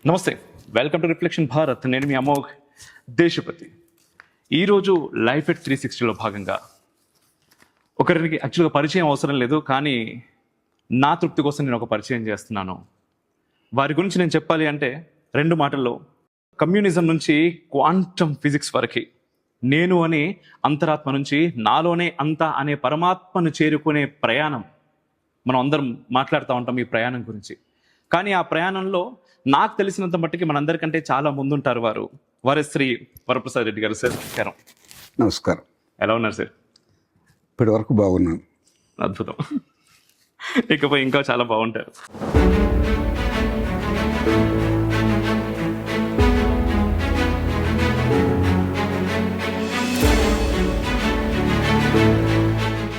నమస్తే, welcome to reflection Bharat. నేను మీ అమోఘ్ దేశపతి. ఈరోజు లైఫ్ ఎట్ 360లో భాగంగా ఒకరికి యాక్చువల్గా పరిచయం అవసరం లేదు, కానీ నా తృప్తి కోసం నేను ఒక పరిచయం చేస్తున్నాను. వారి గురించి నేను చెప్పాలి అంటే రెండు మాటల్లో, కమ్యూనిజం నుంచి క్వాంటమ్ ఫిజిక్స్ వరకు, నేను అనే అంతరాత్మ నుంచి నాలోనే అంత అనే పరమాత్మను చేరుకునే ప్రయాణం మనం అందరం మాట్లాడుతూ ఉంటాం ఈ ప్రయాణం గురించి. కానీ ఆ ప్రయాణంలో నాకు తెలిసినంత మట్టికి మనందరికంటే చాలా ముందుంటారు వారే శ్రీ వరప్రసాద్ రెడ్డి గారు. సార్ నమస్కారం. నమస్కారం. ఎలా ఉన్నారు సార్? ఇప్పటి వరకు బాగున్నాను. అద్భుతం. ఇకపై ఇంకా చాలా బాగుంటారు.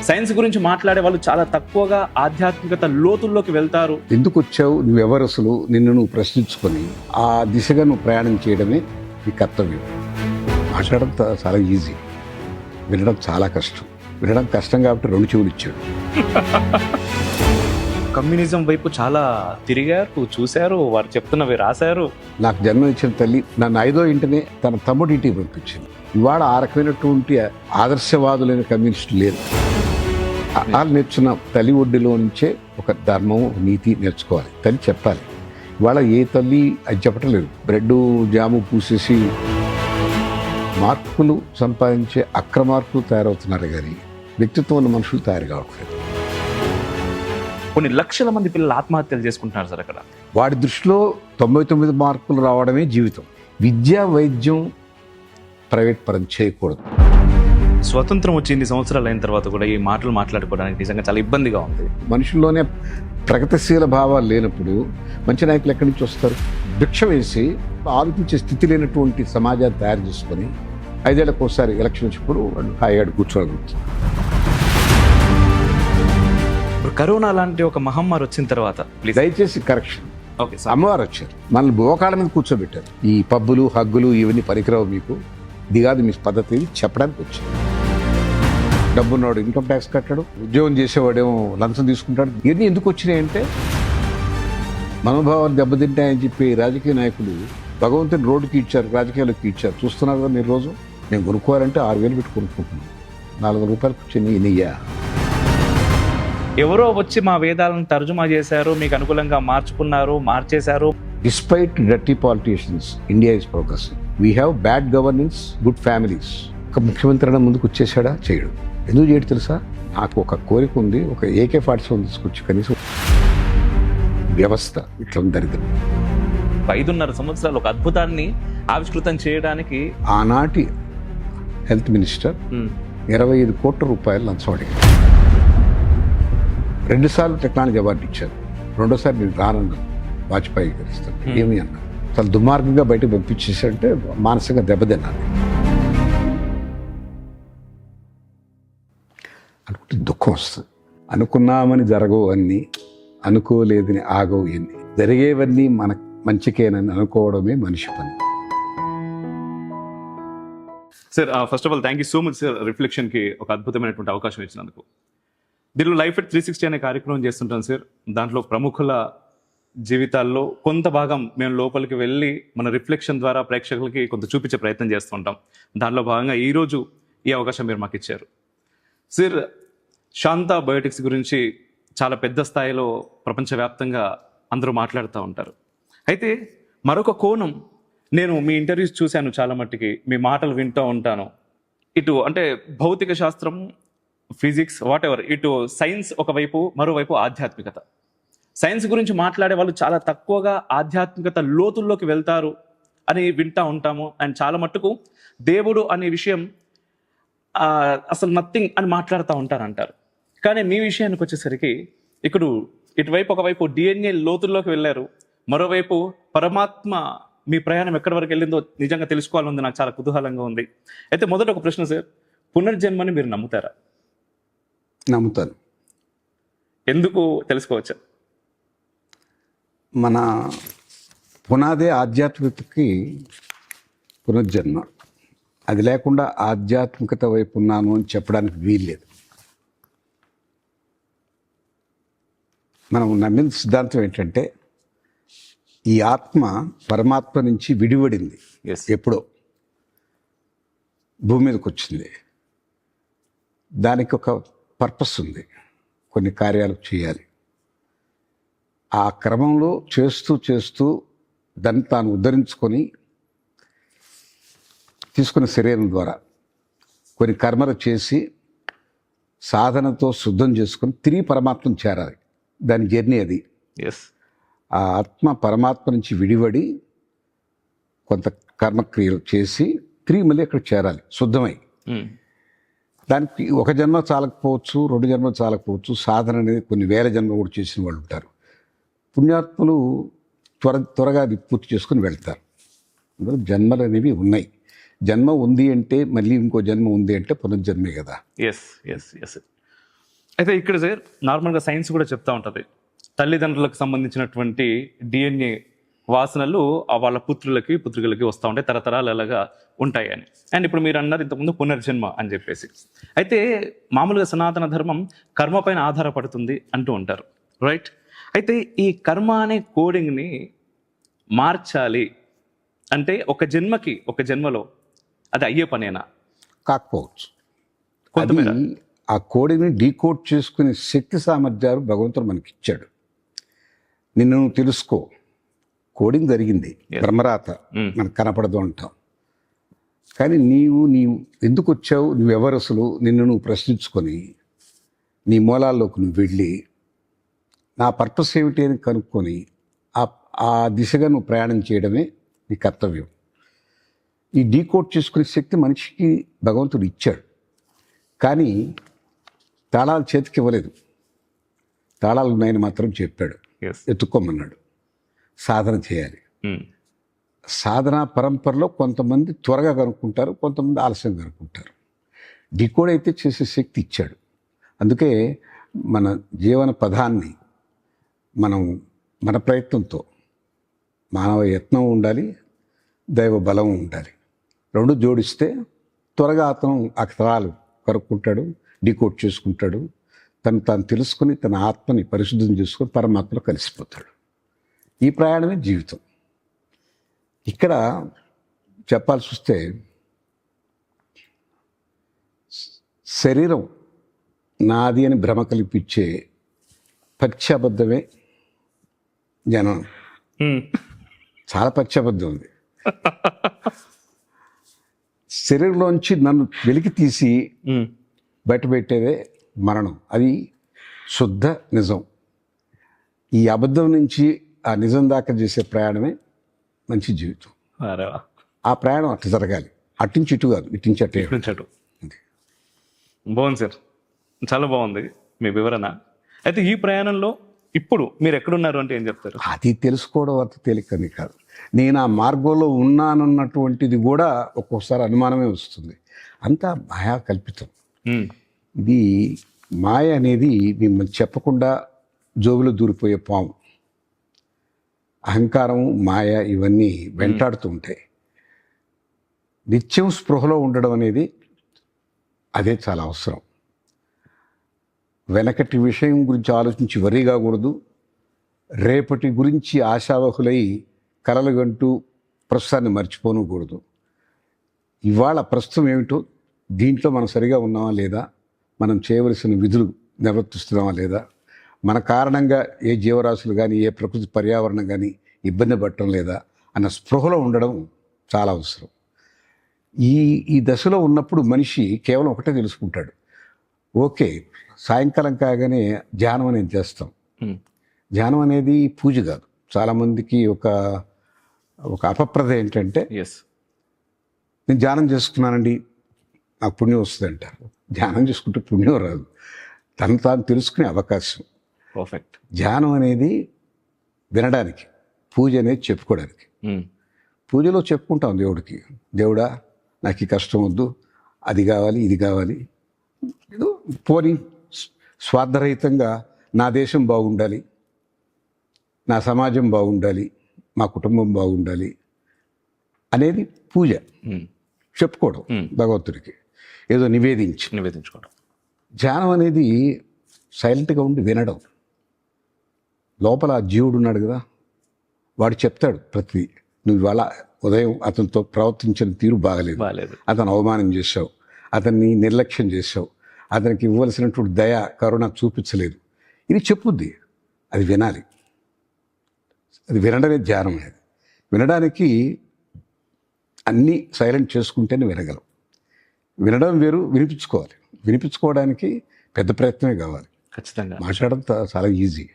సైన్స్ గురించి మాట్లాడే వాళ్ళు చాలా తక్కువగా ఆధ్యాత్మికత లోతుల్లోకి వెళ్తారు. ఎందుకు వచ్చావు, నువ్వెవరు, అసలు నిన్ను నువ్వు ప్రశ్నించుకొని ఆ దిశగా నువ్వు ప్రయాణం చేయడమే నీ కర్తవ్యం. మాట్లాడడం చాలా ఈజీ, వినడం చాలా కష్టం. వినడం కష్టం కాబట్టి రెండు చెవులు ఇచ్చాడు. కమ్యూనిజం వైపు చాలా తిరిగారు, చూశారు, వారు చెప్తున్నవి రాశారు. నాకు జన్మ ఇచ్చిన తల్లి నన్ను 5వ ఇంటినే తన తమ్ముడి ఇంటికి పంపించింది. ఇవాళ ఆ రకమైనటువంటి ఆదర్శవాదులైన కమ్యూనిస్టు లేదు. వాళ్ళు నేర్చున్న తల్లి ఒడ్డులో నుంచే ఒక ధర్మం, నీతి నేర్చుకోవాలి. తల్లి చెప్పాలి. ఇవాళ ఏ తల్లి అది చెప్పటం లేదు. బ్రెడ్ జాము పూసేసి మార్కులు సంపాదించే అక్రమార్కులు తయారవుతున్నారు, కానీ వ్యక్తిత్వం ఉన్న మనుషులు తయారు కావట్లేదు. కొన్ని లక్షల మంది పిల్లలు ఆత్మహత్యలు చేసుకుంటున్నారు సార్. అక్కడ వాడి దృష్టిలో 99 మార్కులు రావడమే జీవితం. విద్య, వైద్యం ప్రైవేట్ పరం చేయకూడదు. స్వతంత్రం వచ్చి ఇన్ని సంవత్సరాలు అయిన తర్వాత కూడా ఈ మాటలు మాట్లాడుకోవడానికి నిజంగా చాలా ఇబ్బందిగా ఉంది. మనుషుల్లోనే ప్రగతిశీల భావాలు లేనప్పుడు మంచి నాయకులు ఎక్కడి నుంచి వస్తారు? భిక్ష వేసి ఆలోచించే స్థితి లేనటువంటి సమాజాన్ని తయారు చేసుకొని 5 ఏళ్లకు ఒకసారి ఎలక్షన్ వచ్చినప్పుడు హాయిగా కూర్చోగలుగుతారు. ఇప్పుడు కరోనా లాంటి ఒక మహమ్మారి వచ్చిన తర్వాత దయచేసి కరెక్షన్. ఓకే, అమ్మవారు వచ్చారు, మనల్ని బోకాళ్ళ మీద కూర్చోబెట్టారు. ఈ పబ్బులు, హగ్గులు ఇవన్నీ పనికిరావు మీకు, ఇది కాదు మీ పద్ధతి చెప్పడానికి వచ్చారు. డబ్బున్నవాడు ఇన్కమ్ ట్యాక్స్ కట్టాడు, ఉద్యోగం చేసేవాడేమో లంచం తీసుకుంటాడు. ఇవన్నీ ఎందుకు వచ్చినాయంటే మనోభావాలు దెబ్బతింటాయని చెప్పి రాజకీయ నాయకులు భగవంతుని రోడ్డుకి ఇచ్చారు, రాజకీయాలకు ఇచ్చారు. చూస్తున్నారు కదా మీరు. రోజు నేను కొనుక్కోవాలంటే 6,000 పెట్టి కొనుక్కుంటున్నాను. 400 రూపాయలకు వచ్చి నెయ్యా. ఎవరో వచ్చి మా వేదాలను తర్జుమా చేశారు, మీకు అనుకూలంగా మార్చేశారు. Despite dirty politicians, India is progressing. We have bad governance, good families. ఒక ముఖ్యమంత్రి అన్న ముందుకు వచ్చేసాడా? చేయడు. ఎందుకు చేయడు తెలుసా? నాకు ఒక కోరిక ఉంది, ఒక AK-47 తీసుకొచ్చి కనీసం వ్యవస్థ ఇట్లా దరిద్రం. 5.5 సంవత్సరాలు ఒక అద్భుతాన్ని ఆవిష్కృతం చేయడానికి ఆనాటి హెల్త్ మినిస్టర్ 25 కోట్ల రూపాయలు లంచం అడిగారు. 2 సార్లు టెక్నాలజీ అవార్డు ఇచ్చారు. రెండోసారి నేను రానన్నాను, వాజ్పేయి గారు ఇస్తాను. ఏమి అన్నారు? చాలా దుర్మార్గంగా బయటకు పంపించేసారంటే మానసికంగా దెబ్బతిన్నాను. అనుకుంటే దుఃఖం వస్తుంది. అనుకున్నామని జరగవు అన్నీ, అనుకోలేదని ఆగవు ఎన్ని. జరిగేవన్నీ మన మంచికేనని అనుకోవడమే మనిషి పని. Sir, first of all thank you so much sir, రిఫ్లెక్షన్కి ఒక అద్భుతమైనటువంటి అవకాశం ఇచ్చినందుకు. దీనిలో లైఫ్ ఎట్ 360 అనే కార్యక్రమం చేస్తుంటాం సార్. దాంట్లో ప్రముఖుల జీవితాల్లో కొంత భాగం మేము లోపలికి వెళ్ళి మన రిఫ్లెక్షన్ ద్వారా ప్రేక్షకులకి కొంత చూపించే ప్రయత్నం చేస్తుంటాం. దానిలో భాగంగా ఈరోజు ఈ అవకాశం మీరు మాకు ఇచ్చారు. సార్, శాంత బయోటిక్స్ గురించి చాలా పెద్ద స్థాయిలో ప్రపంచవ్యాప్తంగా అందరూ మాట్లాడుతూ ఉంటారు. అయితే మరొక కోణం, నేను మీ ఇంటర్వ్యూస్ చూశాను చాలా మట్టికి, మీ మాటలు వింటూ ఉంటాను. ఇటు అంటే భౌతిక శాస్త్రం, ఫిజిక్స్, వాట్ ఎవర్, ఇటు సైన్స్ ఒకవైపు, మరోవైపు ఆధ్యాత్మికత. సైన్స్ గురించి మాట్లాడే వాళ్ళు చాలా తక్కువగా ఆధ్యాత్మికత లోతుల్లోకి వెళ్తారు అని వింటూ ఉంటాము. అండ్ చాలా మట్టుకు దేవుడు అనే విషయం అసలు నథింగ్ అని మాట్లాడుతూ ఉంటారంటారు. కానీ మీ విషయానికి వచ్చేసరికి ఇక్కడ ఇటువైపు ఒకవైపు DNA లోతుల్లోకి వెళ్ళారు, మరోవైపు పరమాత్మ మీ ప్రయాణం ఎక్కడి వరకు వెళ్ళిందో నిజంగా తెలుసుకోవాలని నాకు చాలా కుతూహలంగా ఉంది. అయితే మొదట ఒక ప్రశ్న సార్, పునర్జన్మని మీరు నమ్ముతారా? నమ్ముతాను. ఎందుకు తెలుసుకోవచ్చా? మన పునాదే ఆధ్యాత్మికతకి పునర్జన్మ. అది లేకుండా ఆధ్యాత్మికత వైపు ఉన్నాను అని చెప్పడానికి వీల్లేదు. మనం నమ్మిన సిద్ధాంతం ఏంటంటే ఈ ఆత్మ పరమాత్మ నుంచి విడివడింది. ఎస్ ఎప్పుడో భూమి మీదకి వచ్చింది. దానికి ఒక పర్పస్ ఉంది, కొన్ని కార్యాలు చేయాలి. ఆ క్రమంలో చేస్తూ దాన్ని తాను ఉద్ధరించుకొని తీసుకున్న శరీరం ద్వారా కొన్ని కర్మలు చేసి సాధనతో శుద్ధం చేసుకొని తిరిగి పరమాత్మను చేరాలి. దాని జర్నీ అది. ఎస్ ఆ ఆత్మ పరమాత్మ నుంచి విడివడి కొంత కర్మక్రియలు చేసి తిరిగి మళ్ళీ అక్కడ చేరాలి శుద్ధమై. దానికి ఒక జన్మ చాలకపోవచ్చు, 2 జన్మలు చాలకపోవచ్చు. సాధన అనేది కొన్ని వేల జన్మలు కూడా చేసిన వాళ్ళు ఉంటారు. పుణ్యాత్ములు త్వరగా అది పూర్తి చేసుకుని వెళ్తారు. అందులో జన్మలు అనేవి ఉన్నాయి. జన్మ ఉంది అంటే మళ్ళీ ఇంకో జన్మ ఉంది అంటే పునర్జన్మే కదా. ఎస్ ఎస్ ఎస్ అయితే ఇక్కడ సార్ నార్మల్గా సైన్స్ కూడా చెప్తా ఉంటుంది, తల్లిదండ్రులకు సంబంధించినటువంటి డిఎన్ఏ వాసనలు వాళ్ళ పుత్రులకి వస్తూ ఉంటాయి, తరతరాలు అలాగా ఉంటాయి అని. అండ్ ఇప్పుడు మీరు అన్నారు ఇంతకుముందు పునర్జన్మ అని చెప్పేసి. అయితే మామూలుగా సనాతన ధర్మం కర్మ పైన ఆధారపడుతుంది అంటూ ఉంటారు, రైట్? అయితే ఈ కర్మ అనే కోడింగ్ని మార్చాలి అంటే ఒక జన్మలో అది అయ్యే పనేనా? కాకపోవచ్చు. కొంతమేర అది ఆ కోడిని డీకోడ్ చేసుకునే శక్తి సామర్థ్యాలు భగవంతుడు మనకి ఇచ్చాడు. నిన్ను నువ్వు తెలుసుకో. కోడింగ్ జరిగింది, బ్రహ్మరాత మనకు కనపడదు అంటాం. కానీ నీవు ఎందుకు వచ్చావు, నువ్వెవరు అసలు, నిన్ను నువ్వు ప్రశ్నించుకొని నీ మూలాల్లోకి నువ్వు వెళ్ళి నా పర్పస్ ఏమిటి అని కనుక్కొని ఆ దిశగా నువ్వు ప్రయాణం చేయడమే నీ కర్తవ్యం. ఈ డీకోడ్ చేసుకునే శక్తి మనిషికి భగవంతుడు ఇచ్చాడు. కానీ తాళాలు చేతికి ఇవ్వలేదు. తాళాలు ఉన్నాయని మాత్రం చెప్పాడు, ఎత్తుక్కోమన్నాడు. సాధన చేయాలి. సాధన పరంపరలో కొంతమంది త్వరగా కనుక్కుంటారు, కొంతమంది ఆలస్యం కనుక్కుంటారు. డీకోడ్ అయితే చేసే శక్తి ఇచ్చాడు. అందుకే మన జీవన పదాన్ని మనం మన ప్రయత్నంతో, మానవ యత్నం ఉండాలి, దైవ బలం ఉండాలి. 2 జోడిస్తే త్వరగా అతను అక్షరాలు కనుక్కుంటాడు, డీకోడ్ చేసుకుంటాడు. తాను తెలుసుకుని తన ఆత్మని పరిశుద్ధం చేసుకొని పరమాత్మలో కలిసిపోతాడు. ఈ ప్రయాణమే జీవితం. ఇక్కడ చెప్పాల్సి వస్తే శరీరం నాది అని భ్రమ కల్పించే పక్షాబద్ధమే జనం. చాలా పక్షాబద్ధం ఉంది. శరీరంలోంచి నన్ను వెలికి తీసి బయటపెట్టేదే మరణం. అది శుద్ధ నిజం. ఈ అబద్ధం నుంచి ఆ నిజం దాకా చేసే ప్రయాణమే మంచి జీవితం. ఆ ప్రయాణం అట్లా జరగాలి. అట్టించి ఇటు కాదు, ఇట్టించి అట్టే. బాగుంది సార్, చాలా బాగుంది మీ వివరణ. అయితే ఈ ప్రయాణంలో ఇప్పుడు మీరు ఎక్కడున్నారు అంటే ఏం చెప్తారు? అది తెలుసుకోవడం అంత తేలికని కాదు. నేను ఆ మార్గంలో ఉన్నానన్నటువంటిది కూడా ఒక్కోసారి అనుమానమే వస్తుంది. అంతా మాయా కల్పితం. ఇది మాయ అనేది మిమ్మల్ని చెప్పకుండా జోబులో దూరిపోయే పాము. అహంకారం, మాయ ఇవన్నీ వెంటాడుతూ ఉంటాయి. నిత్యం స్పృహలో ఉండడం అనేది అదే చాలా అవసరం. వెనకటి విషయం గురించి ఆలోచించి వరి కాకూడదు. రేపటి గురించి ఆశావహులై కలలుగంటూ ప్రస్తుతాన్ని మర్చిపోనకూడదు. ఇవాళ ప్రస్తుతం ఏమిటో దీంట్లో మనం సరిగా ఉన్నామా లేదా, మనం చేయవలసిన విధులు నిర్వర్తిస్తున్నామా లేదా, మన కారణంగా ఏ జీవరాశులు కానీ ఏ ప్రకృతి పర్యావరణం కానీ ఇబ్బంది పడటం లేదా అన్న స్పృహలో ఉండడం చాలా అవసరం. ఈ దశలో ఉన్నప్పుడు మనిషి కేవలం ఒకటే తెలుసుకుంటాడు. ఓకే, సాయంకాలం కాగానే ధ్యానం అనేది చేస్తాం. ధ్యానం అనేది పూజ కాదు. చాలామందికి ఒక అపప్రద ఏంటంటే, నేను ధ్యానం చేసుకున్నానండి నాకు పుణ్యం వస్తుంది అంటారు. ధ్యానం చేసుకుంటే పుణ్యం రాదు, తాను తెలుసుకునే అవకాశం. పర్ఫెక్ట్. ధ్యానం అనేది వినడానికి, పూజ అనేది చెప్పుకోవడానికి. పూజలో చెప్పుకుంటాం దేవుడికి, దేవుడా నాకు ఈ కష్టం వద్దు, అది కావాలి, ఇది కావాలి. పోనీ స్వార్థరహితంగా నా దేశం బాగుండాలి, నా సమాజం బాగుండాలి, మా కుటుంబం బాగుండాలి అనేది పూజ. చెప్పుకోవడం భగవంతుడికి, ఏదో నివేదించుకోవడం. ధ్యానం అనేది సైలెంట్గా ఉండి వినడం. లోపల జీవుడు ఉన్నాడు కదా, వాడు చెప్తాడు ప్రతి నువ్వు ఇవాళ ఉదయం అతనితో ప్రవర్తించిన తీరు బాగలేదు, బాలేదు. అతను అవమానం చేశావు, అతన్ని నిర్లక్ష్యం చేశావు, అతనికి ఇవ్వాల్సినటువంటి దయ కరుణ చూపించలేదు, ఇది చెప్పుద్ది. అది వినాలి. అది వినడమే ధ్యానం. అనేది వినడానికి అన్నీ సైలెంట్ చేసుకుంటేనే వినగలం. వినడం వేరు, వినిపించుకోవాలి. వినిపించుకోవడానికి పెద్ద ప్రయత్నమే కావాలి. ఖచ్చితంగా మాట్లాడడం చాలా ఈజీ,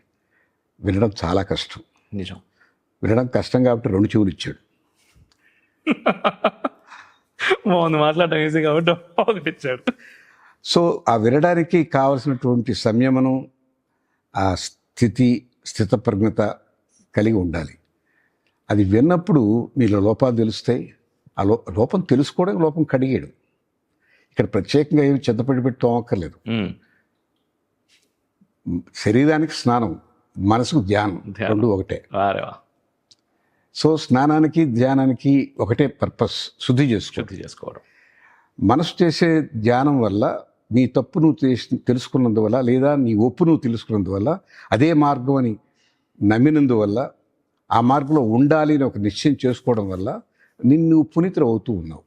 వినడం చాలా కష్టం. నిజం. వినడం కష్టం కాబట్టి 2 చెవులు ఇచ్చాడు. బాగుంది, మాట్లాడటం ఈజీ కాబట్టి ఒకటి ఇచ్చాడు. సో ఆ వినడానికి కావలసినటువంటి సంయమనం, ఆ స్థితప్రజ్ఞత కలిగి ఉండాలి. అది విన్నప్పుడు మీలో లోపాలు తెలుస్తాయి. ఆ లోపం తెలుసుకోవడానికి లోపం కడిగాడు. ఇక్కడ ప్రత్యేకంగా ఏమి చెత్తపడి పెట్టి తోమక్కర్లేదు. శరీరానికి స్నానం, మనసుకు ధ్యానం, రెండు ఒకటే. సో స్నానానికి ధ్యానానికి ఒకటే పర్పస్, శుద్ధి చేసుకోవడం. మనసు చేసే ధ్యానం వల్ల నీ తప్పు నువ్వు తెలుసుకున్నందువల్ల, లేదా నీ ఒప్పు నువ్వు తెలుసుకున్నందువల్ల, అదే మార్గం అని నమ్మినందువల్ల, ఆ మార్గంలో ఉండాలి అని ఒక నిశ్చయం చేసుకోవడం వల్ల నిన్ను పునీతులు అవుతూ ఉన్నావు.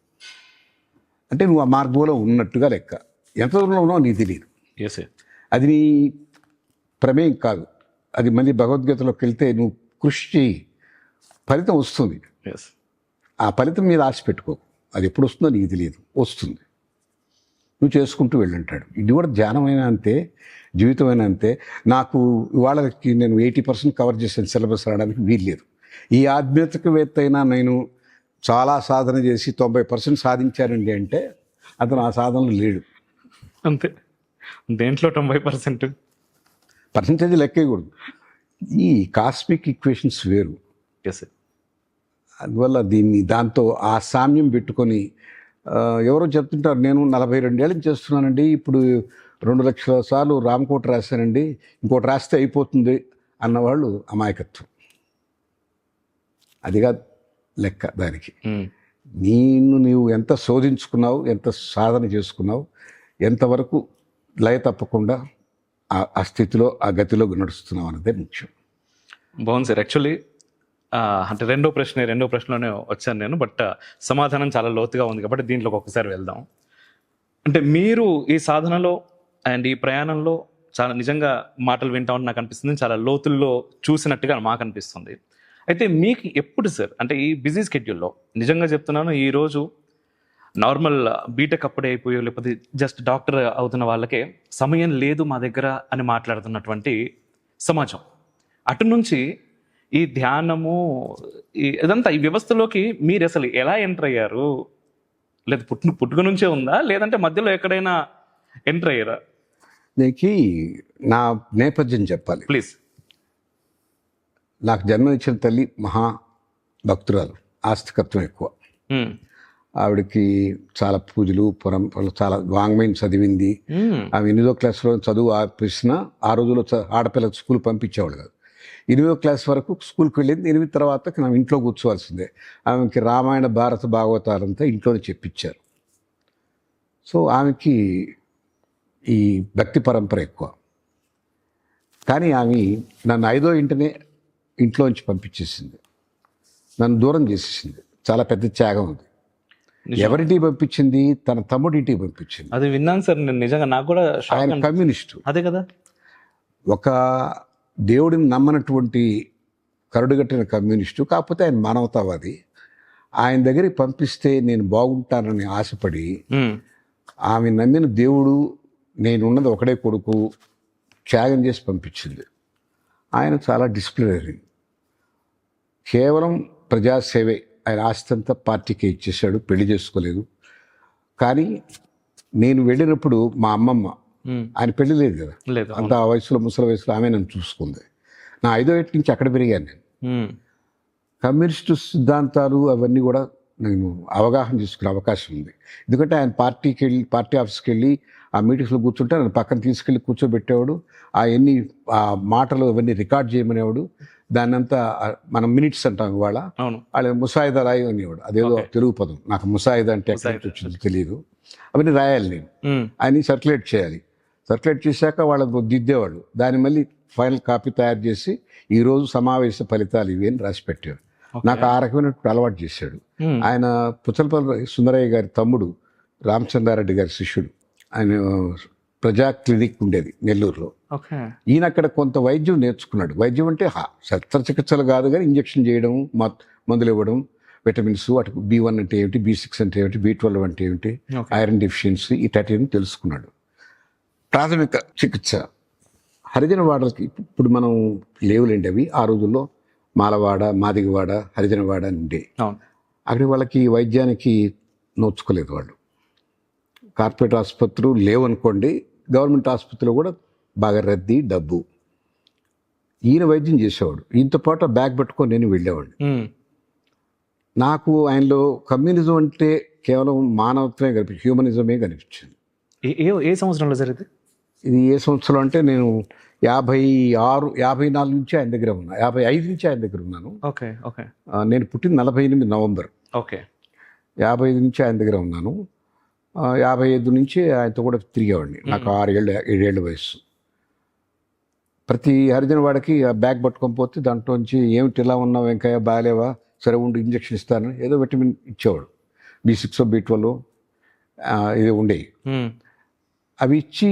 అంటే నువ్వు ఆ మార్గంలో ఉన్నట్టుగా లెక్క. ఎంత దూరంలో ఉన్నావు నీకు తెలియదు. అది నీ ప్రమేయం కాదు. అది మళ్ళీ భగవద్గీతలోకి వెళ్తే నువ్వు కృషి చేయి, ఫలితం వస్తుంది. ఆ ఫలితం మీద ఆశ పెట్టుకో. అది ఎప్పుడు వస్తుందో నీకు తెలియదు, వస్తుంది. నువ్వు చేసుకుంటూ వెళ్ళంటాడు. ఇది కూడా ధ్యానమైనా అంతే, జీవితమైనా అంతే. నాకు ఇవాళకి నేను 80% కవర్ చేసిన సిలబస్ రావడానికి వీల్లేదు. ఈ ఆధ్యాత్మికవేత్త అయినా నేను చాలా సాధన చేసి 90% సాధించానండి అంటే అతను ఆ సాధనలో లేడు. అంతే. దేంట్లో 90% పర్సంటేజ్ లెక్కేయకూడదు. ఈ కాస్మిక్ ఈక్వేషన్స్ వేరు. అందువల్ల దాంతో ఆ సామ్యం పెట్టుకొని ఎవరో చెప్తుంటారు, నేను 42 ఏళ్ళకి చేస్తున్నానండి, ఇప్పుడు 2 లక్షల సార్లు రామకోట రాశానండి, ఇంకోటి రాస్తే అయిపోతుంది అన్నవాళ్ళు అమాయకత్వం. అదిగా లెక్క దానికి. నీవు ఎంత శోధించుకున్నావు, ఎంత సాధన చేసుకున్నావు, ఎంతవరకు లయ తప్పకుండా ఆ స్థితిలో, ఆ గతిలో నడుస్తున్నావు అన్నదే ముఖ్యం. బాగుంది సార్. యాక్చువల్లీ అంటే రెండో ప్రశ్నలోనే వచ్చాను నేను, బట్ సమాధానం చాలా లోతుగా ఉంది కాబట్టి దీంట్లోకి ఒకసారి వెళ్దాం. అంటే మీరు ఈ సాధనలో అండ్ ఈ ప్రయాణంలో చాలా నిజంగా మాటలు వింటా ఉంటే నాకు అనిపిస్తుంది, చాలా లోతుల్లో చూసినట్టుగా మాకు అనిపిస్తుంది. అయితే మీకు ఎప్పుడు సార్, అంటే ఈ బిజీ స్కెడ్యూల్లో నిజంగా చెప్తున్నాను, ఈరోజు నార్మల్ బీటెక్ అప్పుడే అయిపోయో లేకపోతే జస్ట్ డాక్టర్ అవుతున్న వాళ్ళకే సమయం లేదు మా దగ్గర అని మాట్లాడుతున్నటువంటి సమాజం, అటు నుంచి ఈ ధ్యానము ఇదంతా ఈ వ్యవస్థలోకి మీరు అసలు ఎలా ఎంటర్ అయ్యారు? లేదా పుట్టుక నుంచే ఉందా, లేదంటే మధ్యలో ఎక్కడైనా ఎంటర్ అయ్యారా? నీకు నా నేపథ్యం చెప్పాలి ప్లీజ్. నాకు జన్మనిచ్చిన తల్లి మహా భక్తురాలు, ఆస్తికత్వం ఎక్కువ. ఆవిడకి చాలా పూజలు, పురంపరలు, చాలా వాంగ్మయం చదివింది. ఆమె 8వ క్లాస్లో చదువు ఆపిస్తున్నా ఆ రోజుల్లో ఆడపిల్లలకు స్కూల్ పంపించేవాళ్ళు కాదు. 8వ క్లాస్ వరకు స్కూల్కి వెళ్ళింది. 8 తర్వాత నా ఇంట్లో కూర్చోవాల్సిందే. ఆమెకి రామాయణ, భారత, భాగవతాలంతా ఇంట్లోనే చెప్పించారు. సో ఆమెకి ఈ భక్తి పరంపర ఎక్కువ. కానీ ఆమె నన్ను 5వ ఇంట్లోంచి పంపించేసింది, నన్ను దూరం చేసేసింది. చాలా పెద్ద త్యాగం ఉంది. ఎవరింటికి పంపించింది? తన తమ్ముడింటికి పంపించింది. అది విన్నాను సార్ నేను, నిజంగా నాకు కూడా. ఆయన కమ్యూనిస్టు. అదే కదా, ఒక దేవుడిని నమ్మనటువంటి కరుడుగట్టిన కమ్యూనిస్టు. కాకపోతే ఆయన మానవతావాది. ఆయన దగ్గరికి పంపిస్తే నేను బాగుంటానని ఆశపడి ఆమె నమ్మిన దేవుడు నేనున్నది ఒకడే కొడుకు త్యాగం చేసి పంపించింది. ఆయన చాలా డిసిప్లినరీ, కేవలం ప్రజాసేవే. ఆయన ఆస్తి అంతా పార్టీకే ఇచ్చేసాడు, పెళ్లి చేసుకోలేదు. కానీ నేను వెళ్ళినప్పుడు మా అమ్మమ్మ, ఆయన పెళ్లి లేదు కదా, అంత ఆ వయసులో, ముసలి వయసులో ఆమె నన్ను చూసుకుంది. నా 5వ ఏటి నుంచి అక్కడ పెరిగాను నేను. కమ్యూనిస్టు సిద్ధాంతాలు అవన్నీ కూడా నేను అవగాహన చేసుకునే అవకాశం ఉంది. ఎందుకంటే ఆయన పార్టీ ఆఫీస్కి వెళ్ళి ఆ మీటింగ్స్లో కూర్చుంటే నన్ను పక్కన తీసుకెళ్ళి కూర్చోబెట్టేవాడు. ఆ మాటలు అవన్నీ రికార్డ్ చేయమనేవాడు. దాన్ని అంతా మనం మినిట్స్ అంటాం ఇవాళ, వాళ్ళ ముసాయిదా రాయి అనేవాడు. అదేదో తెలుగు పదం, నాకు ముసాయిదా అంటే ఎక్కడి వచ్చింది తెలియదు. అవన్నీ రాయాలి నేను, ఆయన సర్క్యులేట్ చేయాలి. సర్క్యులేట్ చేశాక వాళ్ళకు దిద్దేవాళ్ళు, దాన్ని మళ్ళీ ఫైనల్ కాపీ తయారు చేసి ఈరోజు సమావేశ ఫలితాలు ఇవి అని రాసి పెట్టారు. నాకు ఆ రకమైనటువంటి అలవాటు చేశాడు. ఆయన పుచ్చలపల్లి సుందరయ్య గారి తమ్ముడు రామచంద్రారెడ్డి గారి శిష్యుడు. ఆయన ప్రజా క్లినిక్ ఉండేది నెల్లూరులో. ఈయన అక్కడ కొంత వైద్యం నేర్చుకున్నాడు. వైద్యం అంటే శస్త్రచికిత్సలు కాదు కానీ ఇంజక్షన్ చేయడం, మందులు ఇవ్వడం, విటమిన్స్, అటు B1 అంటే ఏమిటి, B6 అంటే ఏమిటి, B12 అంటే ఏమిటి, ఐరన్ డెఫిషియన్సీ ఇటని తెలుసుకున్నాడు. ప్రాథమిక చికిత్స హరిజన వాడలకి ఇప్పుడు మనం లేవులేండి అవి. ఆ రోజుల్లో మాలవాడ, మాదిగవాడ, హరిజనవాడ అని ఉండే. అక్కడ వాళ్ళకి వైద్యానికి నోచుకోలేదు వాళ్ళు. కార్పొరేట్ ఆసుపత్రులు లేవనుకోండి, గవర్నమెంట్ ఆసుపత్రిలో కూడా బాగా రద్దీ, డబ్బు. ఈయన వైద్యం చేసేవాడు. ఈయనతో పాటు బ్యాగ్ పట్టుకొని నేను వెళ్ళేవాడిని. నాకు ఆయనలో కమ్యూనిజం అంటే కేవలం మానవత్వమే కనిపించింది, హ్యూమనిజమే కనిపించింది. ఏ సంవత్సరంలో జరిగింది ఇది? ఏ సంవత్సరం అంటే నేను 56, 54 నుంచి ఆయన దగ్గర ఉన్నా, 55 నుంచి ఆయన దగ్గర ఉన్నాను. నేను పుట్టిన 48 నవంబర్. 55 నుంచి ఆయన దగ్గర ఉన్నాను. 55 నుంచి ఆయనతో కూడా తిరిగేవాడిని. నాకు 7 ఏళ్ళ వయసు. ప్రతి హరిజన వాడికి ఆ బ్యాగ్ పట్టుకొని పోతే దాంట్లోంచి ఏమిటి ఇలా ఉన్నావు వెంకయ్య, బాగాలేవా, సరే ఉండి ఇంజక్షన్ ఇస్తాను, ఏదో విటమిన్ ఇచ్చేవాడు. B6 B12 ఇది ఉండేవి. అవి ఇచ్చి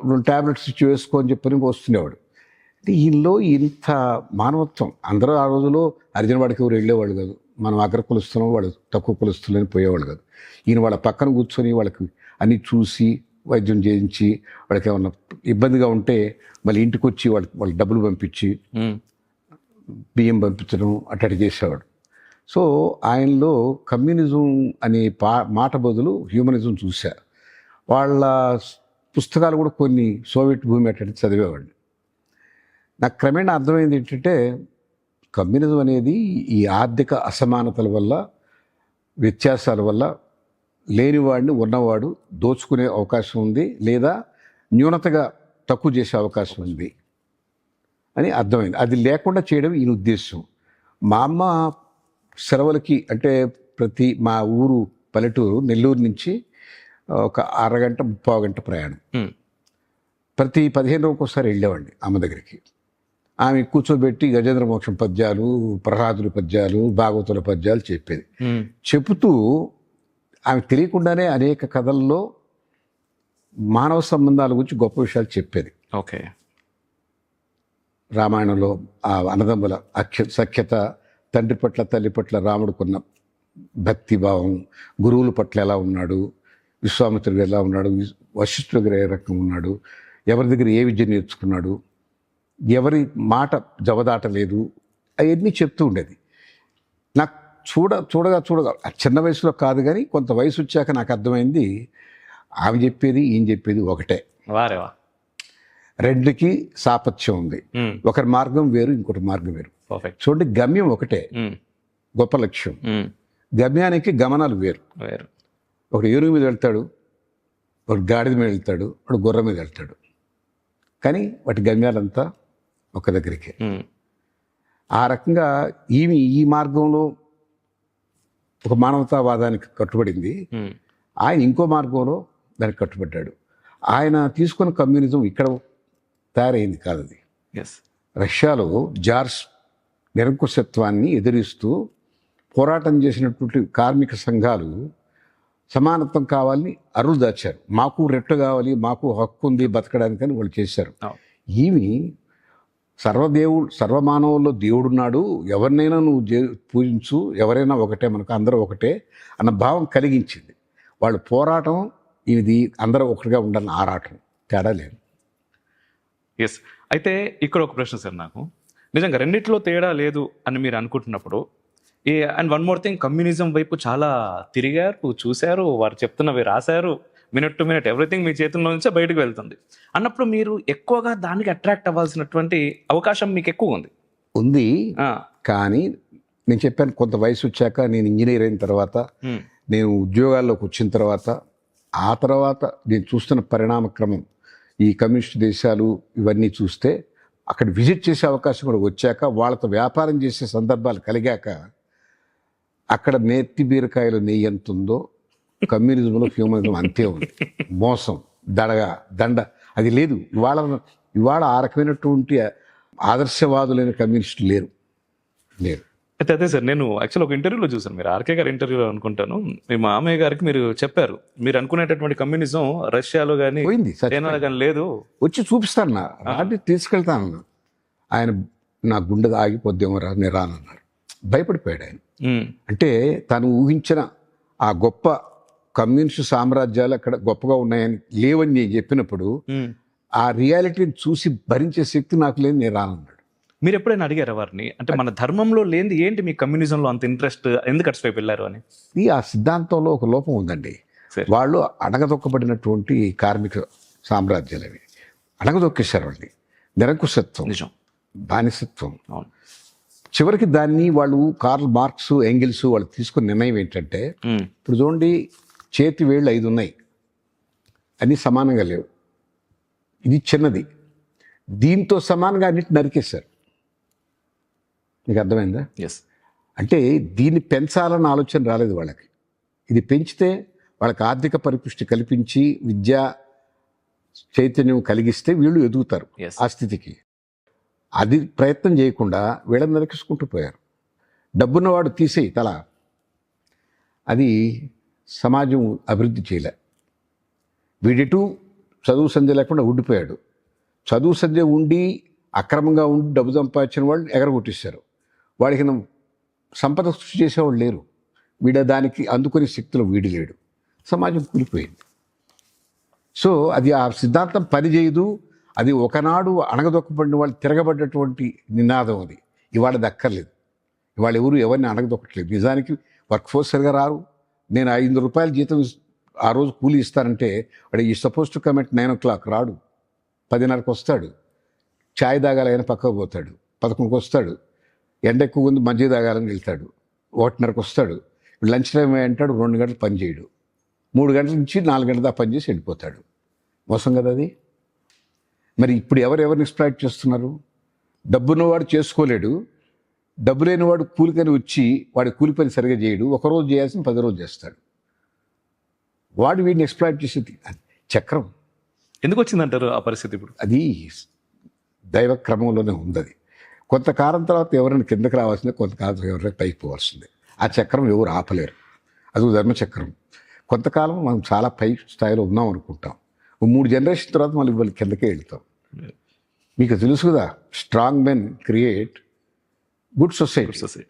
2 టాబ్లెట్స్ ఇచ్చి వేసుకో అని చెప్పని వస్తుండేవాడు. అంటే ఈయనలో ఇంత మానవత్వం. అందరూ ఆ రోజులో హరిజన వాడికి ఎవరు వెళ్ళేవాళ్ళు కాదు. మనం అగ్ర కులుస్తున్నాం, వాళ్ళు తక్కువ కులుస్తున్నారని పోయేవాళ్ళు కాదు. ఈయన వాళ్ళ పక్కన కూర్చొని వాళ్ళకి అన్నీ చూసి వైద్యం చేయించి, వాళ్ళకి ఏమన్నా ఇబ్బందిగా ఉంటే మళ్ళీ ఇంటికి వచ్చి వాళ్ళ డబ్బులు పంపించి బియ్యం పంపించడం అట్టడి చేసేవాడు. సో ఆయనలో కమ్యూనిజం అనే మాట బదులు హ్యూమనిజం చూశా. వాళ్ళ పుస్తకాలు కూడా కొన్ని సోవియట్ భూమి అట్టడి చదివేవాడిని. నాకు క్రమేణా అర్థమైంది ఏంటంటే కమ్యూనిజం అనేది ఈ ఆర్థిక అసమానతల వల్ల, వ్యత్యాసాల వల్ల లేనివాడిని ఉన్నవాడు దోచుకునే అవకాశం ఉంది, లేదా న్యూనతగా తక్కువ చేసే అవకాశం ఉంది అని అర్థమైంది. అది లేకుండా చేయడం ఈయన ఉద్దేశం. మా అమ్మ సెలవులకి అంటే మా ఊరు పల్లెటూరు నెల్లూరు నుంచి ఒక 1/2 గంట 3/4 గంట ప్రయాణం. ప్రతి 15 రోజులకు ఒకసారి వెళ్ళేవాడిని అమ్మ దగ్గరికి. ఆమె కూర్చోబెట్టి గజేంద్ర మోక్షం పద్యాలు, ప్రహ్లాదుల పద్యాలు, భాగవతుల పద్యాలు చెప్పేది. చెబుతూ ఆమె తెలియకుండానే అనేక కథల్లో మానవ సంబంధాల గురించి గొప్ప విషయాలు చెప్పేది. రామాయణంలో ఆ అన్నదమ్ముల సఖ్యత, తండ్రి పట్ల తల్లి పట్ల రాముడుకున్న భక్తిభావం, గురువుల పట్ల ఎలా ఉన్నాడు, విశ్వామిత్రుడు ఎలా ఉన్నాడు, వశిష్ఠుడి దగ్గర ఏ రకం ఉన్నాడు, ఎవరి దగ్గర ఏ విద్య నేర్చుకున్నాడు, ఎవరి మాట జవదాటలేదు, అవన్నీ చెప్తూ ఉండేది. నాకు చూడగా చిన్న వయసులో కాదు కానీ కొంత వయసు వచ్చాక నాకు అర్థమైంది ఆమె చెప్పేది ఈయన చెప్పేది ఒకటే. రెండుకి సాపత్యం ఉంది. ఒకరి మార్గం వేరు, ఇంకొకటి మార్గం వేరు. చూడండి, గమ్యం ఒకటే, గొప్ప లక్ష్యం. గమ్యానికి గమనాలు వేరు. ఒకడు ఏనుగు మీద వెళ్తాడు, ఒకడు గాడిద మీద వెళ్తాడు, ఒకడు గుర్ర మీద వెళ్తాడు, కానీ వాటి గమ్యాలంతా ఒక దగ్గరికి. ఆ రకంగా ఈ మార్గంలో ఒక మానవతావాదానికి కట్టుబడింది, ఆయన ఇంకో మార్గంలో దానికి కట్టుబడ్డాడు. ఆయన తీసుకున్న కమ్యూనిజం ఇక్కడ తయారైంది కాదు. అది రష్యాలో జార్జ్ నిరంకుశత్వాన్ని ఎదిరిస్తూ పోరాటం చేసినటువంటి కార్మిక సంఘాలు సమానత్వం కావాలని అరులు దాచారు. మాకు రెట్టు కావాలి, మాకు హక్కు ఉంది బతకడానికని వాళ్ళు చేశారు. ఈమె సర్వమానవుల్లో దేవుడున్నాడు, ఎవరినైనా నువ్వు పూజించు, ఎవరైనా ఒకటే, మనకు అందరూ ఒకటే అన్న భావం కలిగించింది. వాళ్ళు పోరాటం ఇది అందరూ ఒకటిగా ఉండాలని ఆరాటం, తేడా లేదు. ఎస్. అయితే ఇక్కడ ఒక ప్రశ్న సార్, నాకు నిజంగా రెండిట్లో తేడా లేదు అని మీరు అనుకుంటున్నప్పుడు, and one more thing, communism వైపు చాలా తిరిగారు, చూశారు, వారు చెప్తున్నవి రాశారు, మినిట్ టు మినిట్ ఎవ్రీథింగ్ మీ చేతుల్లో నుంచే బయటకు వెళ్తుంది అన్నప్పుడు మీరు ఎక్కువగా దానికి అట్రాక్ట్ అవ్వాల్సినటువంటి అవకాశం మీకు ఎక్కువ ఉంది. కానీ నేను చెప్పాను, కొంత వయసు వచ్చాక, నేను ఇంజనీర్ అయిన తర్వాత, నేను ఉద్యోగాల్లోకి వచ్చిన తర్వాత, ఆ తర్వాత నేను చూస్తున్న పరిణామ క్రమం, ఈ కమ్యూనిస్ట్ దేశాలు ఇవన్నీ చూస్తే, అక్కడ విజిట్ చేసే అవకాశం కూడా వచ్చాక, వాళ్ళతో వ్యాపారం చేసే సందర్భాలు కలిగాక, అక్కడ నేతి బీరకాయలు నెయ్యి ఎంత ఉందో కమ్యూనిజంలో హ్యూమనిజం అంతే ఉంది. మోసం, దండ అది లేదు. ఇవాళ ఆ రకమైనటువంటి ఆదర్శవాదులైన కమ్యూనిస్టులు లేరు. అయితే అదే సార్, నేను యాక్చువల్ ఒక ఇంటర్వ్యూలో చూసాను, మీరు ఆర్కే గారి ఇంటర్వ్యూలో అనుకుంటాను, మీ మామయ్య గారికి మీరు చెప్పారు, మీరు అనుకునేటటువంటి కమ్యూనిజం రష్యాలో కానీ పోయింది, చైనాలో కానీ లేదు, వచ్చి చూపిస్తాను నా రాడి తీసుకెళ్తాను. ఆయన నా గుండె ఆగిపోద్దేమో రా నేను రానన్నారు. భయపడిపోయాడు ఆయన. అంటే తను ఊహించిన ఆ గొప్ప కమ్యూనిస్ట్ సామ్రాజ్యాలు అక్కడ గొప్పగా ఉన్నాయని లేవని నేను చెప్పినప్పుడు ఆ రియాలిటీని చూసి భరించే శక్తి నాకు లేదు, నేను రానన్నాడు. మీరు ఎప్పుడైనా అడిగారా వారిని, అంటే మన ధర్మంలో లేనిది ఏంటి మీ కమ్యూనిజంలో అంత ఇంట్రెస్ట్, ఎందుకు అటువైపు వెళ్ళారు అని? ఆ సిద్ధాంతంలో ఒక లోపం ఉందండి. వాళ్ళు అణగదొక్కబడినటువంటి కార్మిక సామ్రాజ్యాలు అవి అణగదొక్కేశారు వాళ్ళని. నిరంకుశత్వం, నిజం, బానిసత్వం. అవును. చివరికి దాన్ని వాళ్ళు కార్ల్ మార్క్స్, ఎంగిల్స్ వాళ్ళు తీసుకున్న నిర్ణయం ఏంటంటే, ఇప్పుడు చూడండి, చేతి వేళ్ళు 5 ఉన్నాయి, అన్నీ సమానంగా లేవు, ఇది చిన్నది, దీంతో సమానంగా అన్నిటి నరికేశారు. మీకు అర్థమైందా? ఎస్. అంటే దీన్ని పెంచాలన్న ఆలోచన రాలేదు వాళ్ళకి. ఇది పెంచితే వాళ్ళకి ఆర్థిక పరిపుష్టి కల్పించి విద్యా చైతన్యం కలిగిస్తే వీళ్ళు ఎదుగుతారు ఆ స్థితికి. అది ప్రయత్నం చేయకుండా వీళ్ళని నరికించుకుంటూ పోయారు. డబ్బున్నవాడు తీసేయి తల, అది సమాజం అభివృద్ధి చేయలే. వీడిటు చదువు సంధ్య లేకుండా ఉండిపోయాడు. చదువు సంధ్య ఉండి అక్రమంగా ఉండి డబ్బు సంపాదించిన వాళ్ళు ఎగరగొట్టేశారు. వాడికి సంపద సృష్టి చేసేవాళ్ళు లేరు. దానికి అందుకునే శక్తిలో వీడి లేడు. సమాజం కూలిపోయింది. సో అది ఆ సిద్ధాంతం పనిచేయదు. అది ఒకనాడు అణగదొక్కబడిన వాళ్ళు తిరగబడ్డటువంటి నినాదం. అది ఇవాళ దక్కర్లేదు. ఇవాళ ఎవరిని అణగదొక్కట్లేదు. నిజానికి వర్క్ ఫోర్స్ సరిగా రారు. నేను 500 రూపాయల జీతం ఆ రోజు కూలీ ఇస్తానంటే వాడు ఈ suppose to come at 9 o'clock రాడు, 10:30కి వస్తాడు. ఛాయ్ తాగాలని పక్కకు పోతాడు, 11కి వస్తాడు. ఎండ ఎక్కువ ఉంది మజ్జిగ తాగాలని వెళ్తాడు, 1:30కి వస్తాడు. లంచ్ టైం అంటాడు, 2 గంటలు పని చేయడు, 3 గంటల నుంచి 4 గంటల దాకా పని చేసి వెళ్ళిపోతాడు. మోసం కదా అది. మరి ఇప్పుడు ఎవరిని ఎక్స్ప్లాయిట్ చేస్తున్నారు? డబ్బున్నవాడు చేసుకోలేడు, డబ్బు లేనివాడు కూలికని వచ్చి వాడి కూలి పని సరిగా చేయడు, ఒకరోజు చేయాల్సిన 10 రోజులు చేస్తాడు. వాడు వీడిని ఎక్స్ప్లాయిట్ చేసేది చక్రం. ఎందుకు వచ్చిందంటారు ఆ పరిస్థితి? ఇప్పుడు అది దైవ క్రమంలోనే ఉంది. అది కొంతకాలం తర్వాత ఎవరైనా కిందకి రావాల్సిందే, కొంతకాలం ఎవరైనా పైకి పోవాల్సిందే. ఆ చక్రం ఎవరు ఆపలేరు. అది ధర్మచక్రం. కొంతకాలం మనం చాలా పై స్థాయిలో ఉన్నాం అనుకుంటాం, 3 జనరేషన్ తర్వాత మళ్ళీ వాళ్ళు కిందకే వెళ్తాం. మీకు తెలుసు కదా, strong men create good society,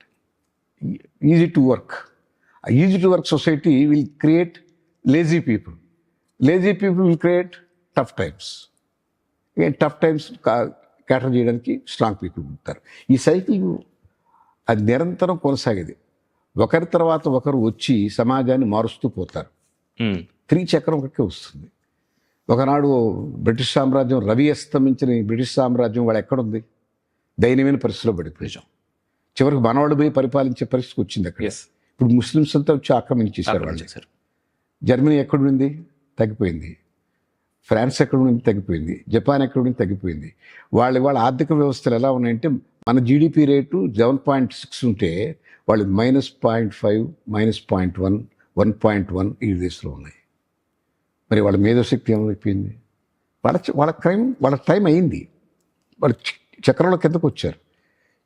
easy to work. Easy to work society will create lazy people, lazy people will create tough times. Tough times cater చేయడానికి స్ట్రాంగ్ పీపుల్ ఉంటారు. ఈ సైకిల్ అది నిరంతరం కొనసాగేది. ఒకరి తర్వాత ఒకరు వచ్చి సమాజాన్ని మారుస్తూ పోతారు. 3 చక్రం ఒకటికే వస్తుంది. ఒకనాడు బ్రిటిష్ సామ్రాజ్యం, రవి అస్తమించిన బ్రిటిష్ సామ్రాజ్యం వాడు ఎక్కడుంది? దయనీయమైన పరిస్థితిలో పడిపోయాం. చివరికి మనవాడు పోయి పరిపాలించే పరిస్థితికి వచ్చింది అక్కడ. ఇప్పుడు ముస్లిమ్స్ అంతా వచ్చి ఆక్రమించేశారు వాళ్ళు. జర్మనీ ఎక్కడుంది? తగ్గిపోయింది. ఫ్రాన్స్ ఎక్కడుంది? తగ్గిపోయింది. జపాన్ ఎక్కడుంది? తగ్గిపోయింది. వాళ్ళ ఆర్థిక వ్యవస్థలు ఎలా ఉన్నాయంటే, మన జీడిపి రేటు 7.6 ఉంటే వాళ్ళు -0.5, -0.1, 1.1 ఈ దేశంలో ఉన్నాయి. మరి వాళ్ళ మేధోశక్తి ఏమైపోయింది? వాళ్ళ టైం అయింది. వాళ్ళు చక్రంలో కిందకు వచ్చారు.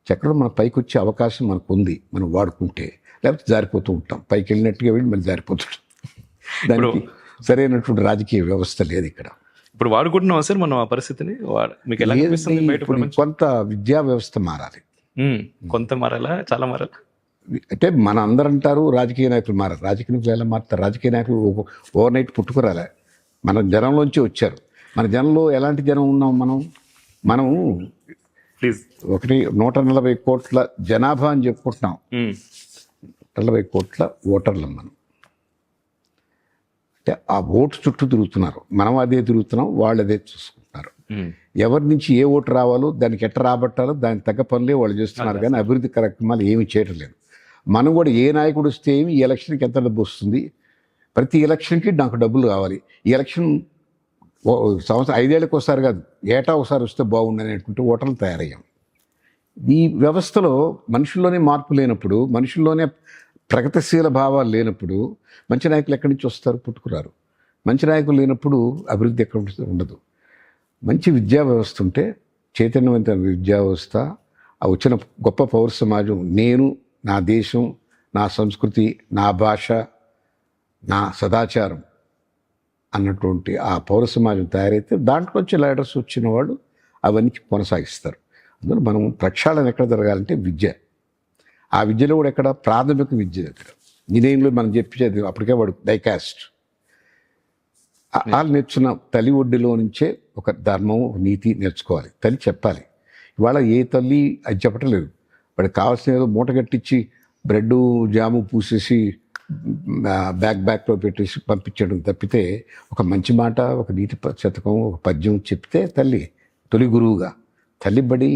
చక్రం మన పైకి వచ్చే అవకాశం మనకు ఉంది, మనం వాడుకుంటే. లేకపోతే జారిపోతూ ఉంటాం, పైకి వెళ్ళినట్టుగా వెళ్ళి మళ్ళీ జారిపోతుంటాం. దానికి సరైనటువంటి రాజకీయ వ్యవస్థ లేదు ఇక్కడ. ఇప్పుడు వాడుకుంటున్నాం సార్ మనం ఆ పరిస్థితిని. మీకు ఎలా అనిపిస్తుంది? కొంత విద్యా వ్యవస్థ మారాలి. కొంత మారాలా? చాలా మారాలి. అంటే మన అందరూ అంటారు రాజకీయ నాయకులు మారారు. రాజకీయ నాయకులు ఎలా మారుతారు? రాజకీయ నాయకులు ఓవర్ నైట్ పుట్టుకురాలే, మన జనంలోంచి వచ్చారు. మన జనంలో ఎలాంటి జనం ఉన్నాం మనం ప్లీజ్ 140 కోట్ల జనాభా అని చెప్పుకుంటున్నాం. 40 కోట్ల ఓటర్లు మనం. అంటే ఆ ఓటు చుట్టూ తిరుగుతున్నారు. మనం అదే తిరుగుతున్నాం, వాళ్ళు అదే చూసుకుంటున్నారు. ఎవరి నుంచి ఏ ఓటు రావాలో, దానికి ఎట్ట రాబట్టాలో దానికి తగ్గ పనులే వాళ్ళు చేస్తున్నారు. కానీ అభివృద్ధి కార్యక్రమాలు ఏమీ చేయటం లేదు. మనం కూడా ఏ నాయకుడు వస్తే ఏమి, ఈ ఎలక్షన్కి ఎంత డబ్బు వస్తుంది, ప్రతి ఎలక్షన్కి నాకు డబ్బులు కావాలి, ఈ ఎలక్షన్ సంవత్సరం 5 ఏళ్ళకి ఒకసారి కాదు, ఏటా ఒకసారి వస్తే బాగుండని అనుకుంటే ఓటర్లు తయారయ్యాం. ఈ వ్యవస్థలో మనుషుల్లోనే మార్పు లేనప్పుడు, మనుషుల్లోనే ప్రగతిశీల భావాలు లేనప్పుడు మంచి నాయకులు ఎక్కడి నుంచి వస్తారు? పుట్టుకురారు. మంచి నాయకులు లేనప్పుడు అభివృద్ధి ఎక్కడ ఉండదు. మంచి విద్యా వ్యవస్థ ఉంటే చైతన్యవంతమైన విద్యా వ్యవస్థ, ఆ వచ్చిన గొప్ప పౌర సమాజం, నేను, నా దేశం, నా సంస్కృతి, నా భాష, నా సదాచారం అన్నటువంటి ఆ పౌర సమాజం తయారైతే దాంట్లోంచి లీడర్స్ వచ్చిన వాళ్ళు అవన్నీ కొనసాగిస్తారు. అందులో మనం ప్రక్షాళన ఎక్కడ జరగాలంటే విద్య. ఆ విద్యలో కూడా ఎక్కడ ప్రాథమిక విద్య దగ్గర ఇంజనీరింగ్లో మనం చెప్పేది అప్పటికే వాడు డైకాస్ట్. వాళ్ళు నేర్చున్న తల్లి ఒడ్డులో నుంచే ఒక ధర్మం, నీతి నేర్చుకోవాలి. తల్లి చెప్పాలి. ఇవాళ ఏ తల్లి అది చెప్పటం లేదు. వాడికి కావాల్సిన ఏదో మూట కట్టించి బ్రెడ్ జాము పూసేసి బ్యాక్లో పెట్టేసి పంపించడం తప్పితే ఒక మంచి మాట, ఒక నీతి శతకం, ఒక పద్యం చెప్తే తల్లి తొలి గురువుగా తల్లి బడి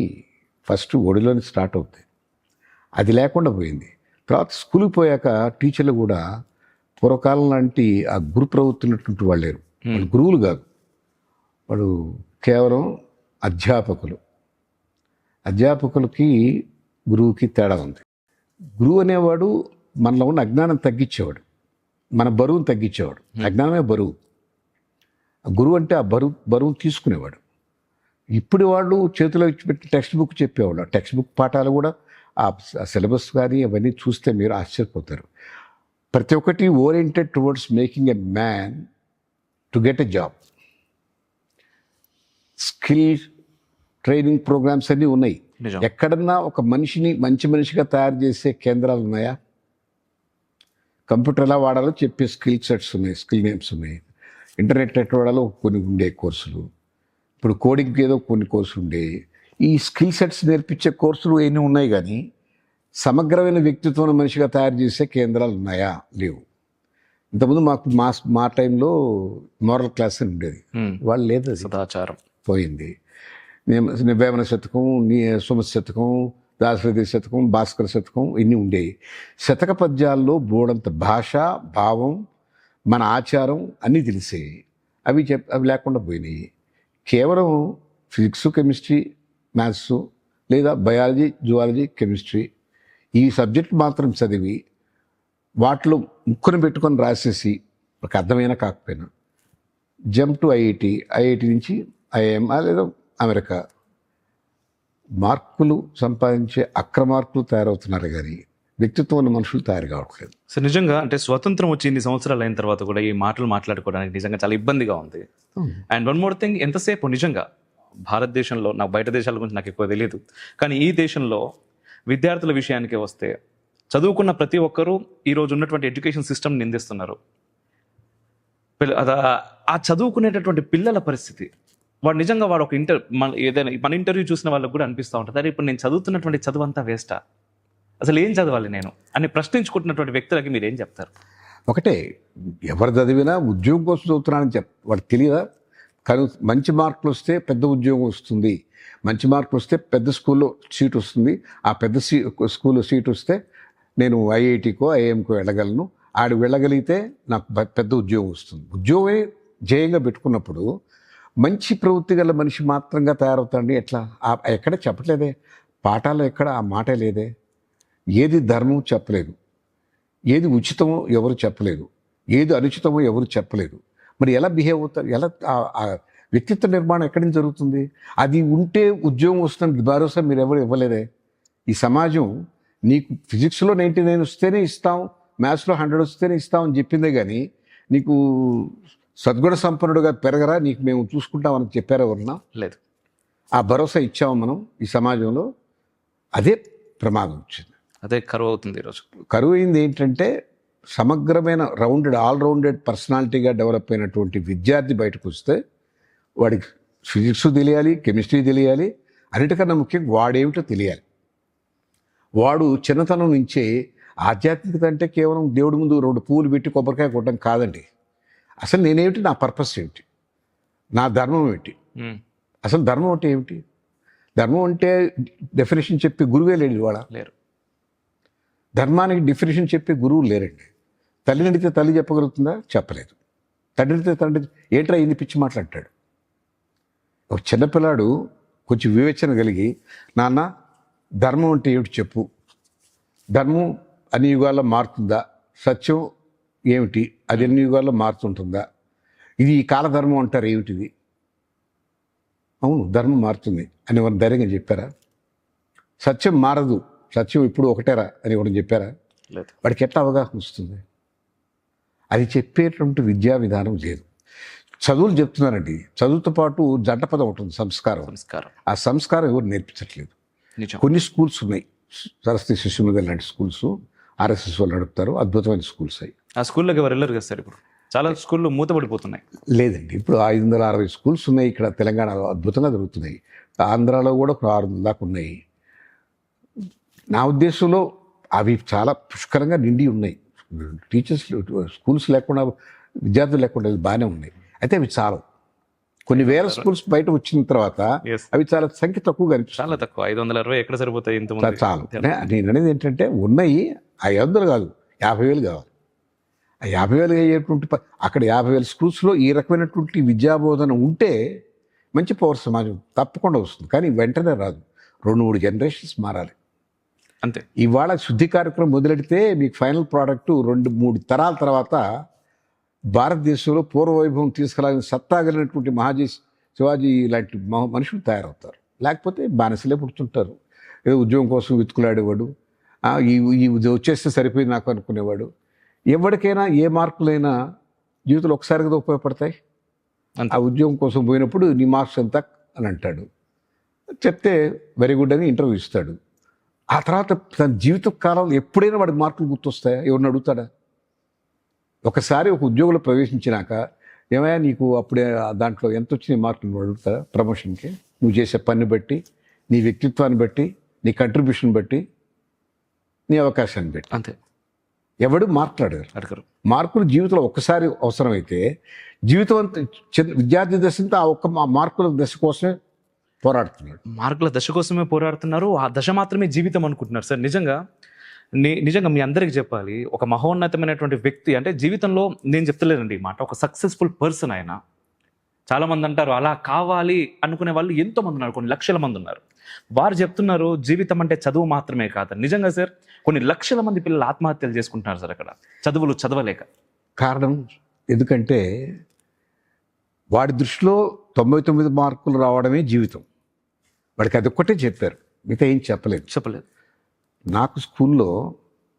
ఫస్ట్ ఒడిలోని స్టార్ట్ అవుతాయి. అది లేకుండా పోయింది. తర్వాత స్కూల్కి పోయాక టీచర్లు కూడా పూర్వకాలం లాంటి ఆ గురు ప్రవృత్తున్నటువంటి వాళ్ళు లేరు. వాళ్ళు గురువులు కాదు, వాళ్ళు కేవలం అధ్యాపకులు. అధ్యాపకులకి గురువుకి తేడా ఉంది. గురువు అనేవాడు మనలో ఉన్న అజ్ఞానం తగ్గించేవాడు, మన బరువును తగ్గించేవాడు. అజ్ఞానమే బరువు. గురువు అంటే ఆ బరువు తీసుకునేవాడు. ఇప్పుడు వాళ్ళు చేతిలో ఇచ్చిపెట్టి టెక్స్ట్ బుక్ చెప్పేవాళ్ళు. ఆ టెక్స్ట్ బుక్ పాఠాలు కూడా ఆ సిలబస్ కానీ అవన్నీ చూస్తే మీరు ఆశ్చర్యపోతారు. ప్రతి ఒక్కటి oriented towards making a man to get a job. Skill training programs అన్నీ ఉన్నాయి. ఎక్కడన్నా ఒక మనిషిని మంచి మనిషిగా తయారు చేసే కేంద్రాలు ఉన్నాయా? కంప్యూటర్ ఎలా వాడాలో చెప్పే స్కిల్ సెట్స్ ఉన్నాయి, స్కిల్ నేమ్స్ ఉన్నాయి. ఇంటర్నెట్ ఎట్లా వాడాలో కొన్ని ఉండే కోర్సులు. ఇప్పుడు కోడింగ్ ఏదో కొన్ని కోర్సులు ఉండే. ఈ స్కిల్ సెట్స్ నేర్పించే కోర్సులు ఎన్ని ఉన్నాయి, కానీ సమగ్రమైన వ్యక్తిత్వం మనిషిగా తయారు చేసే కేంద్రాలు ఉన్నాయా? లేవు. ఇంతకుముందు మా టైంలో మోరల్ క్లాస్ అని ఉండేది. వాళ్ళు లేదు, సదాచారం పోయింది. వేమన శతకం, సుమతి శతకం, దాశరథి శతకం, భాస్కర శతకం ఇన్ని ఉండేవి. శతక పద్యాల్లో బోడంత భాష, భావం, మన ఆచారం అన్నీ తెలిసేవి. అవి లేకుండా పోయినాయి. కేవలం ఫిజిక్స్, కెమిస్ట్రీ, మ్యాథ్స్ లేదా బయాలజీ, జువాలజీ, కెమిస్ట్రీ ఈ సబ్జెక్ట్ మాత్రం చదివి వాటిలో ముక్కును పెట్టుకొని రాసేసి ఒక అర్థమైనా కాకపోయినా జంప్ టు ఐఐటి నుంచి ఐఐఎం లేదా అమెరికా మార్కులు సంపాదించే అక్రమార్కులు తయారవుతున్నారు, కానీ వ్యక్తిత్వం ఉన్న మనుషులు తయారు కావట్లేదు. సో నిజంగా అంటే స్వతంత్రం వచ్చి ఇన్ని సంవత్సరాలు అయిన తర్వాత కూడా ఈ మాటలు మాట్లాడుకోవడానికి నిజంగా చాలా ఇబ్బందిగా ఉంది. అండ్ వన్ మోర్ థింగ్, ఎంతసేపు నిజంగా భారతదేశంలో, నాకు బయట దేశాల గురించి నాకు ఎక్కువ తెలియదు, కానీ ఈ దేశంలో విద్యార్థుల విషయానికి వస్తే చదువుకున్న ప్రతి ఒక్కరూ ఈరోజు ఉన్నటువంటి ఎడ్యుకేషన్ సిస్టమ్ నిందిస్తున్నారు. ఆ చదువుకునేటటువంటి పిల్లల పరిస్థితి, వాడు నిజంగా వాడు ఒక ఏదైనా మన ఇంటర్వ్యూ చూసిన వాళ్ళకి కూడా అనిపిస్తూ ఉంటుంది, అరే ఇప్పుడు నేను చదువుతున్నటువంటి చదువు అంతా వేస్టా, అసలు ఏం చదవాలి నేను అని ప్రశ్నించుకుంటున్నటువంటి వ్యక్తులకి మీరు ఏం చెప్తారు? ఒకటే, ఎవరు చదివినా ఉద్యోగం కోసం చదువుతున్నానని వాడు తెలియదా? కానీ మంచి మార్కులు వస్తే పెద్ద ఉద్యోగం వస్తుంది, మంచి మార్కులు వస్తే పెద్ద స్కూల్లో సీట్ వస్తుంది, ఆ పెద్ద స్కూల్లో సీట్ వస్తే నేను ఐఐటికో ఐఐఎంకో వెళ్ళగలను, ఆడు వెళ్ళగలిగితే నాకు పెద్ద ఉద్యోగం వస్తుంది. ఉద్యోగమే జయంగా పెట్టుకున్నప్పుడు మంచి ప్రవృత్తి గల మనిషి మాత్రంగా తయారవుతాండి. ఎట్లా? ఎక్కడ చెప్పట్లేదే, పాఠాల్లో ఎక్కడ ఆ మాటే లేదే. ఏది ధర్మం చెప్పలేదు, ఏది ఉచితమో ఎవరు చెప్పలేదు, ఏది అనుచితమో ఎవరు చెప్పలేదు. మరి ఎలా బిహేవ్ అవుతారు? ఎలా ఆ వ్యక్తిత్వ నిర్మాణం ఎక్కడి నుంచి జరుగుతుంది? అది ఉంటే ఉద్యోగం వస్తుంది భరోసా మీరు ఎవరు ఇవ్వలేదే. ఈ సమాజం నీకు ఫిజిక్స్లో 99 వస్తేనే ఇస్తాం, మ్యాథ్స్లో 100 వస్తేనే ఇస్తాం అని చెప్పిందే కానీ నీకు సద్గుణ సంపన్నుడుగా పెరగరా, నీకు మేము చూసుకుంటామని చెప్పారా ఎవరన్నా? లేదు. ఆ భరోసా ఇచ్చాము మనం ఈ సమాజంలో. అదే ప్రమాదం వచ్చింది, అదే కరువు అవుతుంది ఈరోజు. కరువు అయింది ఏంటంటే సమగ్రమైన ఆల్రౌండెడ్ పర్సనాలిటీగా డెవలప్ అయినటువంటి విద్యార్థి బయటకు వస్తే వాడికి ఫిజిక్స్ తెలియాలి, కెమిస్ట్రీ తెలియాలి, అన్నిటికన్నా ముఖ్యంగా వాడేమిటో తెలియాలి. వాడు చిన్నతనం నుంచే ఆధ్యాత్మికత అంటే కేవలం దేవుడి ముందు 2 పువ్వులు పెట్టి కొబ్బరికాయ కొట్టడం కాదండి. అసలు నేనేమిటి, నా పర్పస్ ఏమిటి, నా ధర్మం ఏమిటి, అసలు ధర్మం అంటే ఏమిటి? ధర్మం అంటే డెఫినేషన్ చెప్పి గురువే లేడు, ఇవాళ లేరు. ధర్మానికి డెఫినేషన్ చెప్పే గురువు లేరండి. తల్లిని అడిగితే తల్లి చెప్పగలుగుతుందా? చెప్పలేదు. తండ్రి అడిగితే తండ్రి ఏంట్రా ఇన్ని పిచ్చి మాట్లాడతాడు. ఒక చిన్నపిల్లాడు కొంచెం వివేచన కలిగి, నాన్న ధర్మం అంటే ఏమిటి చెప్పు, ధర్మం అన్ని యుగాల్లో మారుతుందా, సత్యం ఏమిటి అది అన్ని యుగాల్లో మారుతుంటుందా, ఇది ఈ కాలధర్మం అంటారు ఏమిటిది, అవును, ధర్మం మారుతుంది అని ఎవరు ధైర్యంగా చెప్పారా? సత్యం మారదు, సత్యం ఇప్పుడు ఒకటేరా అని ఎవరు చెప్పారా? లేదు. వాడికి ఎట్లా అవగాహన వస్తుంది? అది చెప్పేటువంటి విద్యా విధానం లేదు. చదువులు చెప్తున్నారండి, చదువుతో పాటు జంట పదం ఉంటుంది, సంస్కారం. ఆ సంస్కారం ఎవరు నేర్పించట్లేదు. నిజం. కొన్ని స్కూల్స్ ఉన్నాయి, సరస్వతి శిశు మందిర్ లాంటి స్కూల్స్ RSS వాళ్ళు నడుపుతారు, అద్భుతమైన స్కూల్స్ అవి. ఆ స్కూల్లోకి ఎవరు వెళ్ళరు కదా సార్, ఇప్పుడు చాలా స్కూళ్ళు మూతపడిపోతున్నాయి. లేదండి, ఇప్పుడు 560 స్కూల్స్ ఉన్నాయి ఇక్కడ తెలంగాణలో, అద్భుతంగా జరుగుతున్నాయి. ఆంధ్రాలో కూడా ఒక 600 దాకా ఉన్నాయి. నా ఉద్దేశంలో అవి చాలా పుష్కలంగా నిండి ఉన్నాయి. టీచర్స్ స్కూల్స్ లేకుండా, విద్యార్థులు లేకుండా బాగానే ఉన్నాయి. అయితే అవి చాలా కొన్ని వేల స్కూల్స్ బయట వచ్చిన తర్వాత Yes. అవి చాలా సంఖ్య తక్కువగా అనిపిస్తుంది. చాలా తక్కువ. 560 ఎక్కడ సరిపోతాయి ఇంతమంది? చాలు. నేను అనేది ఏంటంటే ఉన్నాయి 500 కాదు, 50,000 కావాలి. ఆ 50,000 అయ్యేటువంటి అక్కడ 50,000 స్కూల్స్లో ఈ రకమైనటువంటి విద్యాబోధన ఉంటే మంచి పౌర సమాజం తప్పకుండా వస్తుంది. కానీ వెంటనే రాదు, 2-3 జనరేషన్స్ మారాలి. అంతే. ఇవాళ శుద్ధి కార్యక్రమం మొదలెడితే మీకు ఫైనల్ ప్రోడక్ట్ 2-3 తరాల తర్వాత భారతదేశంలో పూర్వవైభవం తీసుకురాలని సత్తాగలిగినటువంటి మహాజీ శివాజీ లాంటి మనుషులు తయారవుతారు. లేకపోతే బానిసలే పుడుతుంటారు. ఏదో ఉద్యోగం కోసం వెతుకులాడేవాడు, ఈ వచ్చేస్తే సరిపోయింది నాకు అనుకునేవాడు. ఎవరికైనా ఏ మార్కులైనా జీవితంలో ఒకసారి కదా ఉపయోగపడతాయి. ఆ ఉద్యోగం కోసం పోయినప్పుడు నీ మార్క్స్ ఎంత అని అంటాడు, చెప్తే వెరీ గుడ్ అని ఇంటర్వ్యూ ఇస్తాడు. ఆ తర్వాత తన జీవిత కాలంలో ఎప్పుడైనా వాడికి మార్కులు గుర్తొస్తాయా? ఎవరిని అడుగుతాడా? ఒకసారి ఒక ఉద్యోగంలో ప్రవేశించినాక ఏమయ్యా నీకు అప్పుడే దాంట్లో ఎంత వచ్చినాయి మార్కులు అడుగుతారా? ప్రమోషన్కి నువ్వు చేసే పని బట్టి, నీ వ్యక్తిత్వాన్ని బట్టి, నీ కంట్రిబ్యూషన్ బట్టి, నీ అవకాశాన్ని బట్టి. అంతే. ఎవడు మాట్లాడారు? అడగరు. మార్కులు జీవితంలో ఒక్కసారి అవసరమైతే జీవితం అంతా విద్యార్థి దశ అంతా ఆ ఒక్క మార్కుల దశ కోసమే పోరాడుతున్నాడు. మార్కుల దశ కోసమే పోరాడుతున్నారు. ఆ దశ మాత్రమే జీవితం అనుకుంటున్నారు సార్. నిజంగా మీ అందరికి చెప్పాలి, ఒక మహోన్నతమైనటువంటి వ్యక్తి అంటే జీవితంలో, నేను చెప్తలేనండి ఈ మాట, ఒక సక్సెస్ఫుల్ పర్సన్ ఆయన. చాలా మంది అంటారు అలా కావాలి అనుకునే వాళ్ళు ఎంతో మంది ఉన్నారు, కొన్ని లక్షల మంది ఉన్నారు. వారు చెప్తున్నారు జీవితం అంటే చదువు మాత్రమే కాదు. నిజంగా సార్, కొన్ని లక్షల మంది పిల్లలు ఆత్మహత్యలు చేసుకుంటున్నారు సార్ అక్కడ, చదువులు చదవలేక. కారణం ఎందుకంటే వాడి దృష్టిలో 99 మార్కులు రావడమే జీవితం. వాడికి అదొక్కటే చెప్పారు, మిగతా ఏం చెప్పలేదు. నాకు స్కూల్లో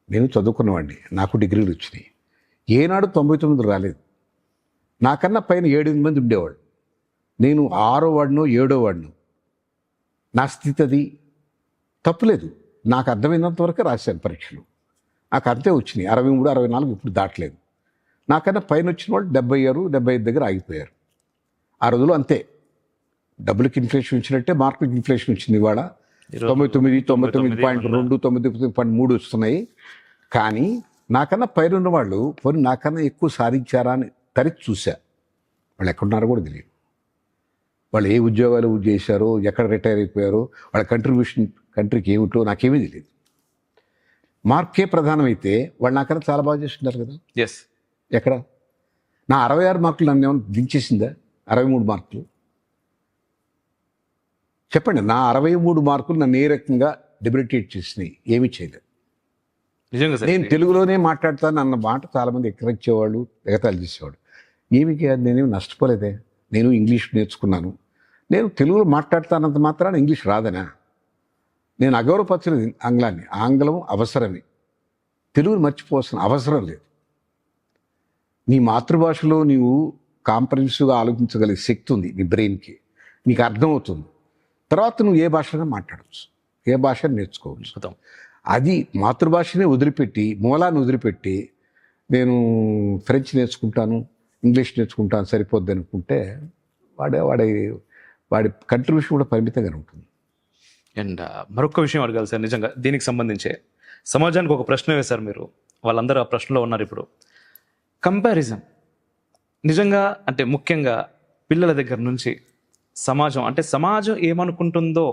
నేను చదువుకున్నవాడిని, నాకు డిగ్రీలు వచ్చినాయి. ఏనాడు 99 రాలేదు. నాకన్నా పైన 7-8 మంది ఉండేవాడు. నేను 6వ వాడినో 7వ వాడినో. నా స్థితి అది తప్పులేదు. నాకు అర్థమైనంత వరకు రాశాను పరీక్షలు, నాకు అంతే వచ్చినాయి. 63, 64 ఇప్పుడు దాటలేదు. నాకన్నా పైన వచ్చిన వాళ్ళు 76, 75 దగ్గర ఆగిపోయారు. ఆ రోజులు అంతే, డబ్బులకి ఇన్ఫ్లేషన్ వచ్చినట్టే మార్కులకి ఇన్ఫ్లేషన్ వచ్చింది. ఇవాళ 99, 99.2, 99.3 వస్తున్నాయి. కానీ నాకన్నా పైన ఉన్న వాళ్ళు పోనీ నాకన్నా ఎక్కువ సాధించారా అని తరిచి చూశా. వాళ్ళు ఎక్కడున్నారో కూడా తెలియదు. వాళ్ళు ఏ ఉద్యోగాలు చేశారో, ఎక్కడ రిటైర్ అయిపోయారో, వాళ్ళ కంట్రిబ్యూషన్ కంట్రీకి ఏమిటో నాకేమీ తెలియదు. మార్కే ప్రధానమైతే వాళ్ళు నాకన్నా చాలా బాగా చేస్తున్నారు కదా. ఎస్. ఎక్కడ నా 66 మార్కులు నన్ను ఏమైనా దించేసిందా? 63 మార్కులు చెప్పండి. నా 63 మార్కులు నన్ను ఏ రకంగా డిబిలిటేట్ చేసినాయి? ఏమీ చేయలేదు. నిజంగా సార్, నేను తెలుగులోనే మాట్లాడతాను అన్న మాట చాలామంది ఎక్కరించేవాళ్ళు, ఎగతాళి చేసేవాడు. ఏమి నేనేమి నష్టపోలేదే. నేను ఇంగ్లీష్ నేర్చుకున్నాను. నేను తెలుగులో మాట్లాడతానంత మాత్రాన ఇంగ్లీష్ రాదనా? నేను అగౌరవపరచలేదు ఆంగ్లాన్ని. ఆంగ్లం అవసరమే, తెలుగుని మర్చిపోవాల్సిన అవసరం లేదు. నీ మాతృభాషలో నీవు కాంప్రహెన్సివ్గా ఆలోచించగలిగే శక్తి ఉంది నీ బ్రెయిన్కి, నీకు అర్థమవుతుంది. తర్వాత నువ్వు ఏ భాషగా మాట్లాడవచ్చు, ఏ భాష నేర్చుకోవచ్చు. అది మాతృభాషనే వదిలిపెట్టి, మూలాన్ని వదిలిపెట్టి నేను ఫ్రెంచ్ నేర్చుకుంటాను, ఇంగ్లీష్ నేర్చుకుంటాను సరిపోద్ది అనుకుంటే వాడి కంట్రిబ్యూషన్ కూడా పరిమితంగానే ఉంటుంది. అండ్ మరొక విషయం అడగాలి సార్, నిజంగా దీనికి సంబంధించే సమాజానికి ఒక ప్రశ్న వేశారు మీరు, వాళ్ళందరూ ఆ ప్రశ్నలో ఉన్నారు ఇప్పుడు. కంపారిజన్ నిజంగా అంటే ముఖ్యంగా పిల్లల దగ్గర నుంచి సమాజం ఏమనుకుంటుందో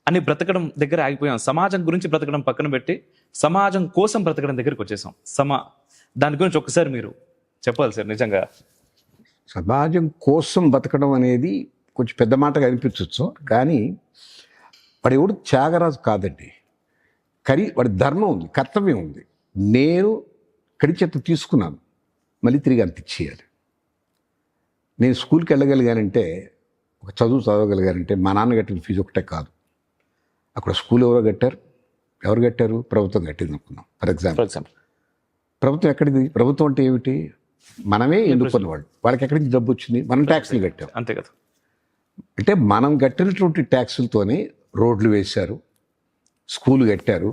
అని బ్రతకడం దగ్గర ఆగిపోయాం. సమాజం గురించి బ్రతకడం పక్కన పెట్టి సమాజం కోసం బ్రతకడం దగ్గరికి వచ్చేసాం. దాని గురించి ఒక్కసారి మీరు చెప్పాలి సార్. నిజంగా సమాజం కోసం బతకడం అనేది కొంచెం పెద్ద మాటగా అనిపించవచ్చు, కానీ వాడు ఎవడు త్యాగరాజు కాదండి. వాడి ధర్మం ఉంది, కర్తవ్యం ఉంది. నేను కడి చెత్త తీసుకున్నాను, మళ్ళీ తిరిగి అంత ఇచ్చేయాలి. నేను స్కూల్కి వెళ్ళగలిగానంటే ఒక చదువు చదవగలిగారంటే మా నాన్న కట్టిన ఫీజు ఒకటే కాదు, అక్కడ స్కూల్ ఎవరు కట్టారు? ప్రభుత్వం కట్టింది అనుకున్నాం. ఫర్ ఎగ్జాంపుల్ ప్రభుత్వం ఎక్కడిది? ప్రభుత్వం అంటే ఏమిటి? మనమే ఎన్నుకున్న వాళ్ళు. వాళ్ళకి ఎక్కడి నుంచి డబ్బు వచ్చింది? మనం ట్యాక్సులు కట్టాం. అంతే కదా. అంటే మనం కట్టినటువంటి ట్యాక్సులతోనే రోడ్లు వేశారు, స్కూల్ కట్టారు,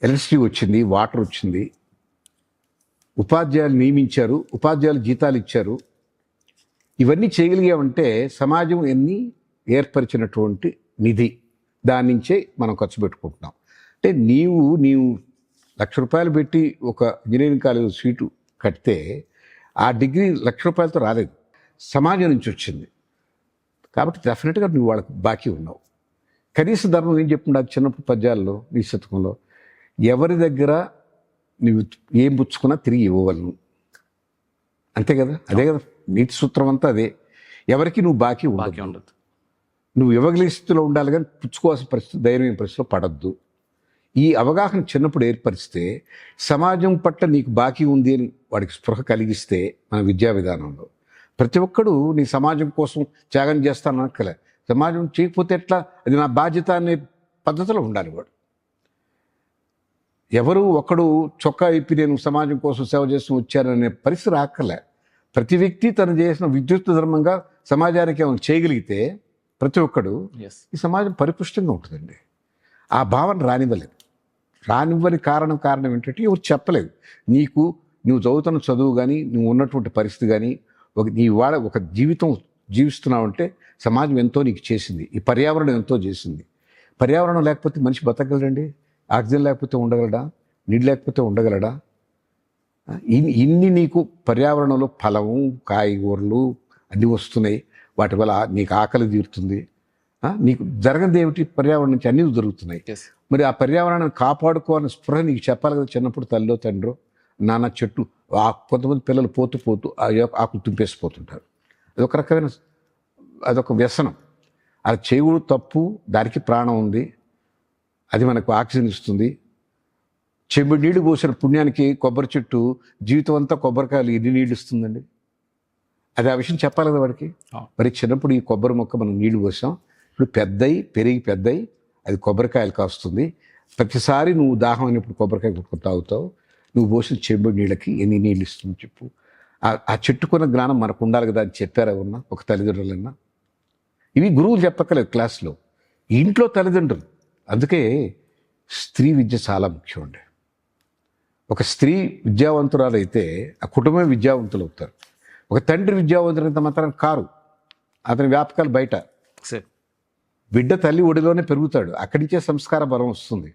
ఎలక్ట్రిసిటీ వచ్చింది, వాటర్ వచ్చింది, ఉపాధ్యాయులు నియమించారు, ఉపాధ్యాయులు జీతాలు ఇచ్చారు. ఇవన్నీ చేయగలిగామంటే సమాజం ఎన్ని ఏర్పరిచినటువంటి నిధి, దాని నుంచే మనం ఖర్చు పెట్టుకుంటున్నాం. అంటే నీవు 1,00,000 పెట్టి ఒక ఇంజనీరింగ్ కాలేజ్ సీటు కడితే ఆ డిగ్రీ 1,00,000 రూపాయలతో రాలేదు, సమాజం నుంచి వచ్చింది. కాబట్టి డెఫినెట్గా నువ్వు వాళ్ళకి బాకీ ఉన్నావు. కనీస ధర్మం ఏం చెప్తున్నా చిన్నప్పుడు పద్యాల్లో, నీ శతకంలో, ఎవరి దగ్గర నువ్వు ఏం పుచ్చుకున్నా తిరిగి ఇవ్వవలను. అంతే కదా, అదే కదా నీతి సూత్రం అంతా అదే. ఎవరికి నువ్వు బాకీ ఉండదు. నువ్వు ఇవ్వగలిగే స్థితిలో ఉండాలి, కానీ పుచ్చుకోవాల్సిన పరిస్థితి, ధైర్యమైన పరిస్థితిలో పడద్దు. ఈ అవగాహన చిన్నప్పుడు ఏర్పరిస్తే సమాజం పట్ల నీకు బాకీ ఉంది అని వాడికి స్పృహ కలిగిస్తే, మన విద్యా విధానంలో ప్రతి ఒక్కడు నీ సమాజం కోసం త్యాగం చేస్తాను అనక్కలే. సమాజం చేయకపోతే ఎట్లా, అది నా బాధ్యత అనే పద్ధతిలో ఉండాలి వాడు. ఎవరు ఒకడు చొక్కా ఇప్పి నేను సమాజం కోసం సేవ చేస్తూ వచ్చాననే పరిస్థితి రాక్కలే. ప్రతి వ్యక్తి తను చేసిన విద్యుత్ ధర్మంగా సమాజానికి ఏమైనా చేయగలిగితే ప్రతి ఒక్కడు ఈ సమాజం పరిపుష్టంగా ఉంటుందండి. ఆ భావన రానివ్వని కారణం ఏంటంటే ఎవరు చెప్పలేదు. నువ్వు చదువుతున్న చదువు కానీ, నువ్వు ఉన్నటువంటి పరిస్థితి కానీ, ఒక జీవితం జీవిస్తున్నావంటే సమాజం ఎంతో నీకు చేసింది, ఈ పర్యావరణం ఎంతో చేసింది. పర్యావరణం లేకపోతే మనిషి బతకగలడండి? ఆక్సిజన్ లేకపోతే ఉండగలడా? నీళ్ళు లేకపోతే ఉండగలడా? ఇన్ని నీకు పర్యావరణంలో ఫలము, కాయగూరలు అన్నీ వస్తున్నాయి, వాటి వల్ల నీకు ఆకలి తీరుతుంది. నీకు జరగనిది ఏమిటి? పర్యావరణం నుంచి అన్నీ జరుగుతున్నాయి. మరి ఆ పర్యావరణాన్ని కాపాడుకోవాలని స్పృహ నీకు చెప్పాలి కదా చిన్నప్పుడు తల్లిలో తండ్రో. నాన్న చెట్టు కొంతమంది పిల్లలు పోతూ ఆకులు తుంపేసిపోతుంటారు. అదొక రకమైన అదొక వ్యసనం. అది చేయకూడదు, తప్పు. దానికి ప్రాణం ఉంది, అది మనకు ఆక్సిజన్ ఇస్తుంది. చెంబు నీళ్లు పోసిన పుణ్యానికి కొబ్బరి చెట్టు జీవితం అంతా కొబ్బరికాయలు ఎన్ని నీళ్ళు ఇస్తుందండి? అది ఆ విషయం చెప్పాలి కదా వాడికి. మరి చిన్నప్పుడు ఈ కొబ్బరి మొక్క మనం నీళ్లు పోసాం, ఇప్పుడు పెరిగి అది కొబ్బరికాయలు కాస్తుంది. ప్రతిసారి నువ్వు దాహం అయినప్పుడు కొబ్బరికాయ కొట్టుకొని తాగుతావు. నువ్వు పోసిన చెంబు నీళ్ళకి ఎన్ని నీళ్ళు ఇస్తుంది చెప్పు. ఆ చెట్టుకున్న జ్ఞానం మనకు ఉండాలి కదా అని చెప్పారు ఎవరన్నా, ఒక తల్లిదండ్రులన్నా. ఇవి గురువులు చెప్పక్కలేదు క్లాస్లో, ఇంట్లో తల్లిదండ్రులు. అందుకే స్త్రీ విద్య చాలా ముఖ్యం అండి. ఒక స్త్రీ విద్యావంతురాలు అయితే ఆ కుటుంబం విద్యావంతులు అవుతారు. ఒక తండ్రి విద్యావంతులంత మాత్రం కారు, అతని వ్యాపకాలు బయట. బిడ్డ తల్లి ఒడిలోనే పెరుగుతాడు, అక్కడి నుంచే సంస్కార బలం వస్తుంది.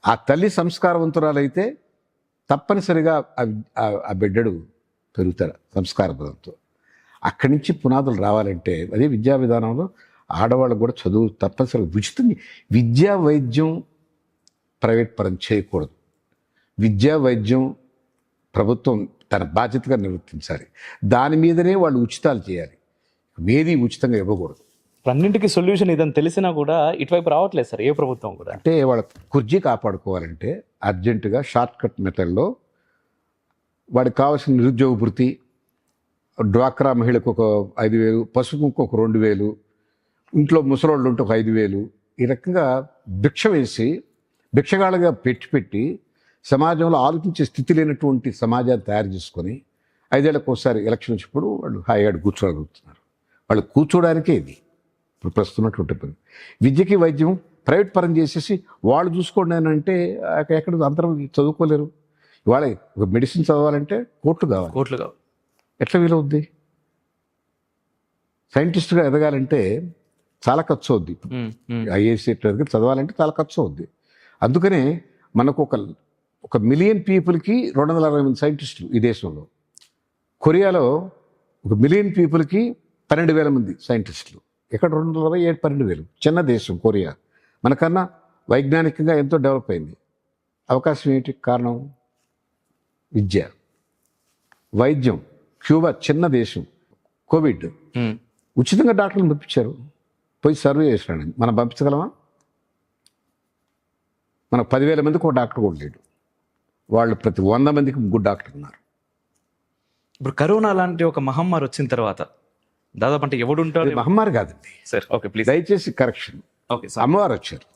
ఆ తల్లి సంస్కారవంతురాలైతే తప్పనిసరిగా ఆ బిడ్డడు పెరుగుతాడు సంస్కార బలంతో. అక్కడి నుంచి పునాదులు రావాలంటే అదే విద్యా విధానంలో ఆడవాళ్ళకు కూడా చదువు తప్పనిసరిగా ఉచితం. విద్యా వైద్యం ప్రైవేట్ పరం చేయకూడదు. విద్యా వైద్యం ప్రభుత్వం తన బాధ్యతగా నిర్వర్తించాలి. దాని మీదనే వాళ్ళు ఉచితాలు చేయాలి, ఏది ఉచితంగా ఇవ్వకూడదు. అన్నింటికి సొల్యూషన్ ఇదని తెలిసినా కూడా ఇటువైపు రావట్లేదు సార్ ఏ ప్రభుత్వం కూడా. అంటే వాళ్ళ కుర్జీ కాపాడుకోవాలంటే అర్జెంటుగా షార్ట్ కట్ మెథడ్లో వాడికి కావాల్సిన నిరుద్యోగ వృత్తి, డ్వాక్రా మహిళకు ఒక 5,000, పసుపుకు ఒక 2,000, ఇంట్లో ముసలోళ్ళు ఉంటే ఒక 5,000, ఈ రకంగా భిక్ష వేసి భిక్షగాళ్ళగా పెట్టి సమాజంలో ఆలోచించే స్థితి లేనటువంటి సమాజాన్ని తయారు చేసుకొని 5 ఏళ్ళకు ఒకసారి ఎలక్షన్ వచ్చినప్పుడు వాళ్ళు హాయిగా కూర్చోగలుగుతున్నారు. వాళ్ళు కూర్చోడానికే ఇది ఇప్పుడు ప్రస్తున్నటువంటి పని. విద్యకి వైద్యం ప్రైవేట్ పరం చేసేసి వాళ్ళు చూసుకోండి అని అంటే ఎక్కడ అందరం చదువుకోలేరు. ఇవాళ ఒక మెడిసిన్ చదవాలంటే కోట్లు కావాలి. ఎట్లా వీలవుద్ది? సైంటిస్ట్గా ఎదగాలంటే చాలా ఖర్చు అవుద్ది. ఐఏఎస్ చదవాలంటే చాలా ఖర్చు అవుద్ది. అందుకనే మనకు ఒక 1 మిలియన్ పీపుల్కి 260 మంది సైంటిస్టులు ఈ దేశంలో. కొరియాలో 1 మిలియన్ పీపుల్కి 12,000 మంది సైంటిస్టులు. ఇక్కడ 227, 12,000. చిన్న దేశం కొరియా. మనకన్నా వైజ్ఞానికంగా ఎంతో డెవలప్ అయింది. అవకాశం ఏంటి కారణం? విద్య, వైద్యం. క్యూబా చిన్న దేశం, కోవిడ్ ఉచితంగా డాక్టర్లు పంపించారు, పోయి సర్వే చేసినాడు. మనం పంపించగలమా? మనకు 10,000 మందికి ఒక డాక్టర్ కూడా లేడు, వాళ్ళు ప్రతి 100 మందికి 3 డాక్టర్లు ఉన్నారు. ఇప్పుడు కరోనా లాంటి ఒక మహమ్మారి వచ్చిన తర్వాత దాదాపు అంటే ఎవడు ఉంటారు అది మహమ్మారి కాదండి. సార్? Okay please. దయచేసి కరెక్షన్. Okay sir. అమ్మవారు వచ్చారు,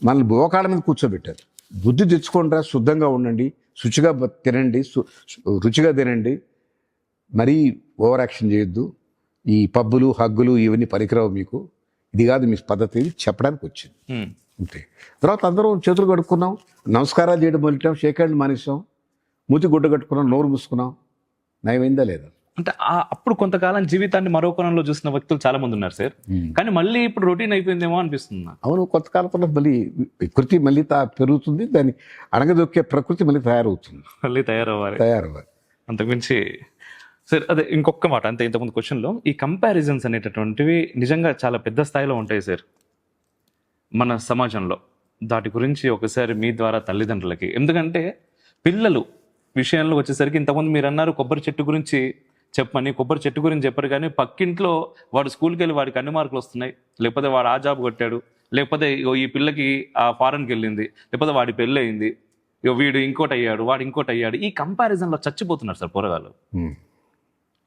మనల్ని బోకాళ్ళ మీద కూర్చోబెట్టారు. బుద్ధి తెచ్చుకోండిరా, శుద్ధంగా ఉండండి, శుచిగా తినండి, రుచిగా తినండి, మరీ ఓవర్ యాక్షన్ చేయొద్దు, ఈ పబ్బులు హగ్గులు ఇవన్నీ పనికిరావు మీకు, ఇది కాదు మీ పద్ధతి, ఇది చెప్పడానికి వచ్చింది అంతే. తర్వాత అందరం చేతులు కడుక్కున్నాం, నమస్కారాలు చేయడం మొదలెట్టాం, షేక్ హ్యాండ్ మానేసాం, మూతి గుడ్డ కట్టుకున్నాం, నోరు మూసుకున్నాం. నయమైందా లేదా? అంటే అప్పుడు కొంతకాలం జీవితాన్ని మరో కోణంలో చూసిన వ్యక్తులు చాలా మంది ఉన్నారు సార్. కానీ మళ్ళీ ఇప్పుడు రొటీన్ అయిపోయిందేమో అనిపిస్తుంది నాకు. అవును, కొంతకాలంలో మళ్ళీ ప్రకృతి మళ్ళీ పెరుగుతుంది, దాన్ని అణగదొక్కే ప్రకృతి మళ్ళీ మళ్ళీ తయారవ్వాలి. అంతకుమించి సార్ అదే ఇంకొక మాట అంతే, ఇంతకుముందు క్వశ్చన్లో ఈ కంపారిజన్స్ అనేటటువంటివి నిజంగా చాలా పెద్ద స్థాయిలో ఉంటాయి సార్ మన సమాజంలో. దాటి గురించి ఒకసారి మీ ద్వారా తల్లిదండ్రులకి, ఎందుకంటే పిల్లలు విషయంలో వచ్చేసరికి ఇంతకుముందు మీరు అన్నారు కొబ్బరి చెట్టు గురించి చెప్పమని, కొబ్బరి చెట్టు గురించి చెప్పారు, కానీ పక్కింట్లో వాడు స్కూల్కి వెళ్ళి వాడికి అన్ని మార్కులు వస్తున్నాయి, లేకపోతే వాడు ఆ జాబ్ కొట్టాడు, లేకపోతే ఈ పిల్లకి ఆ ఫారెన్కి వెళ్ళింది, లేకపోతే వాడి పెళ్ళి అయింది, వీడు ఇంకోటి అయ్యాడు, వాడు ఇంకోటి అయ్యాడు, ఈ కంపారిజన్లో చచ్చిపోతున్నారు సార్ పోరగాళ్ళు.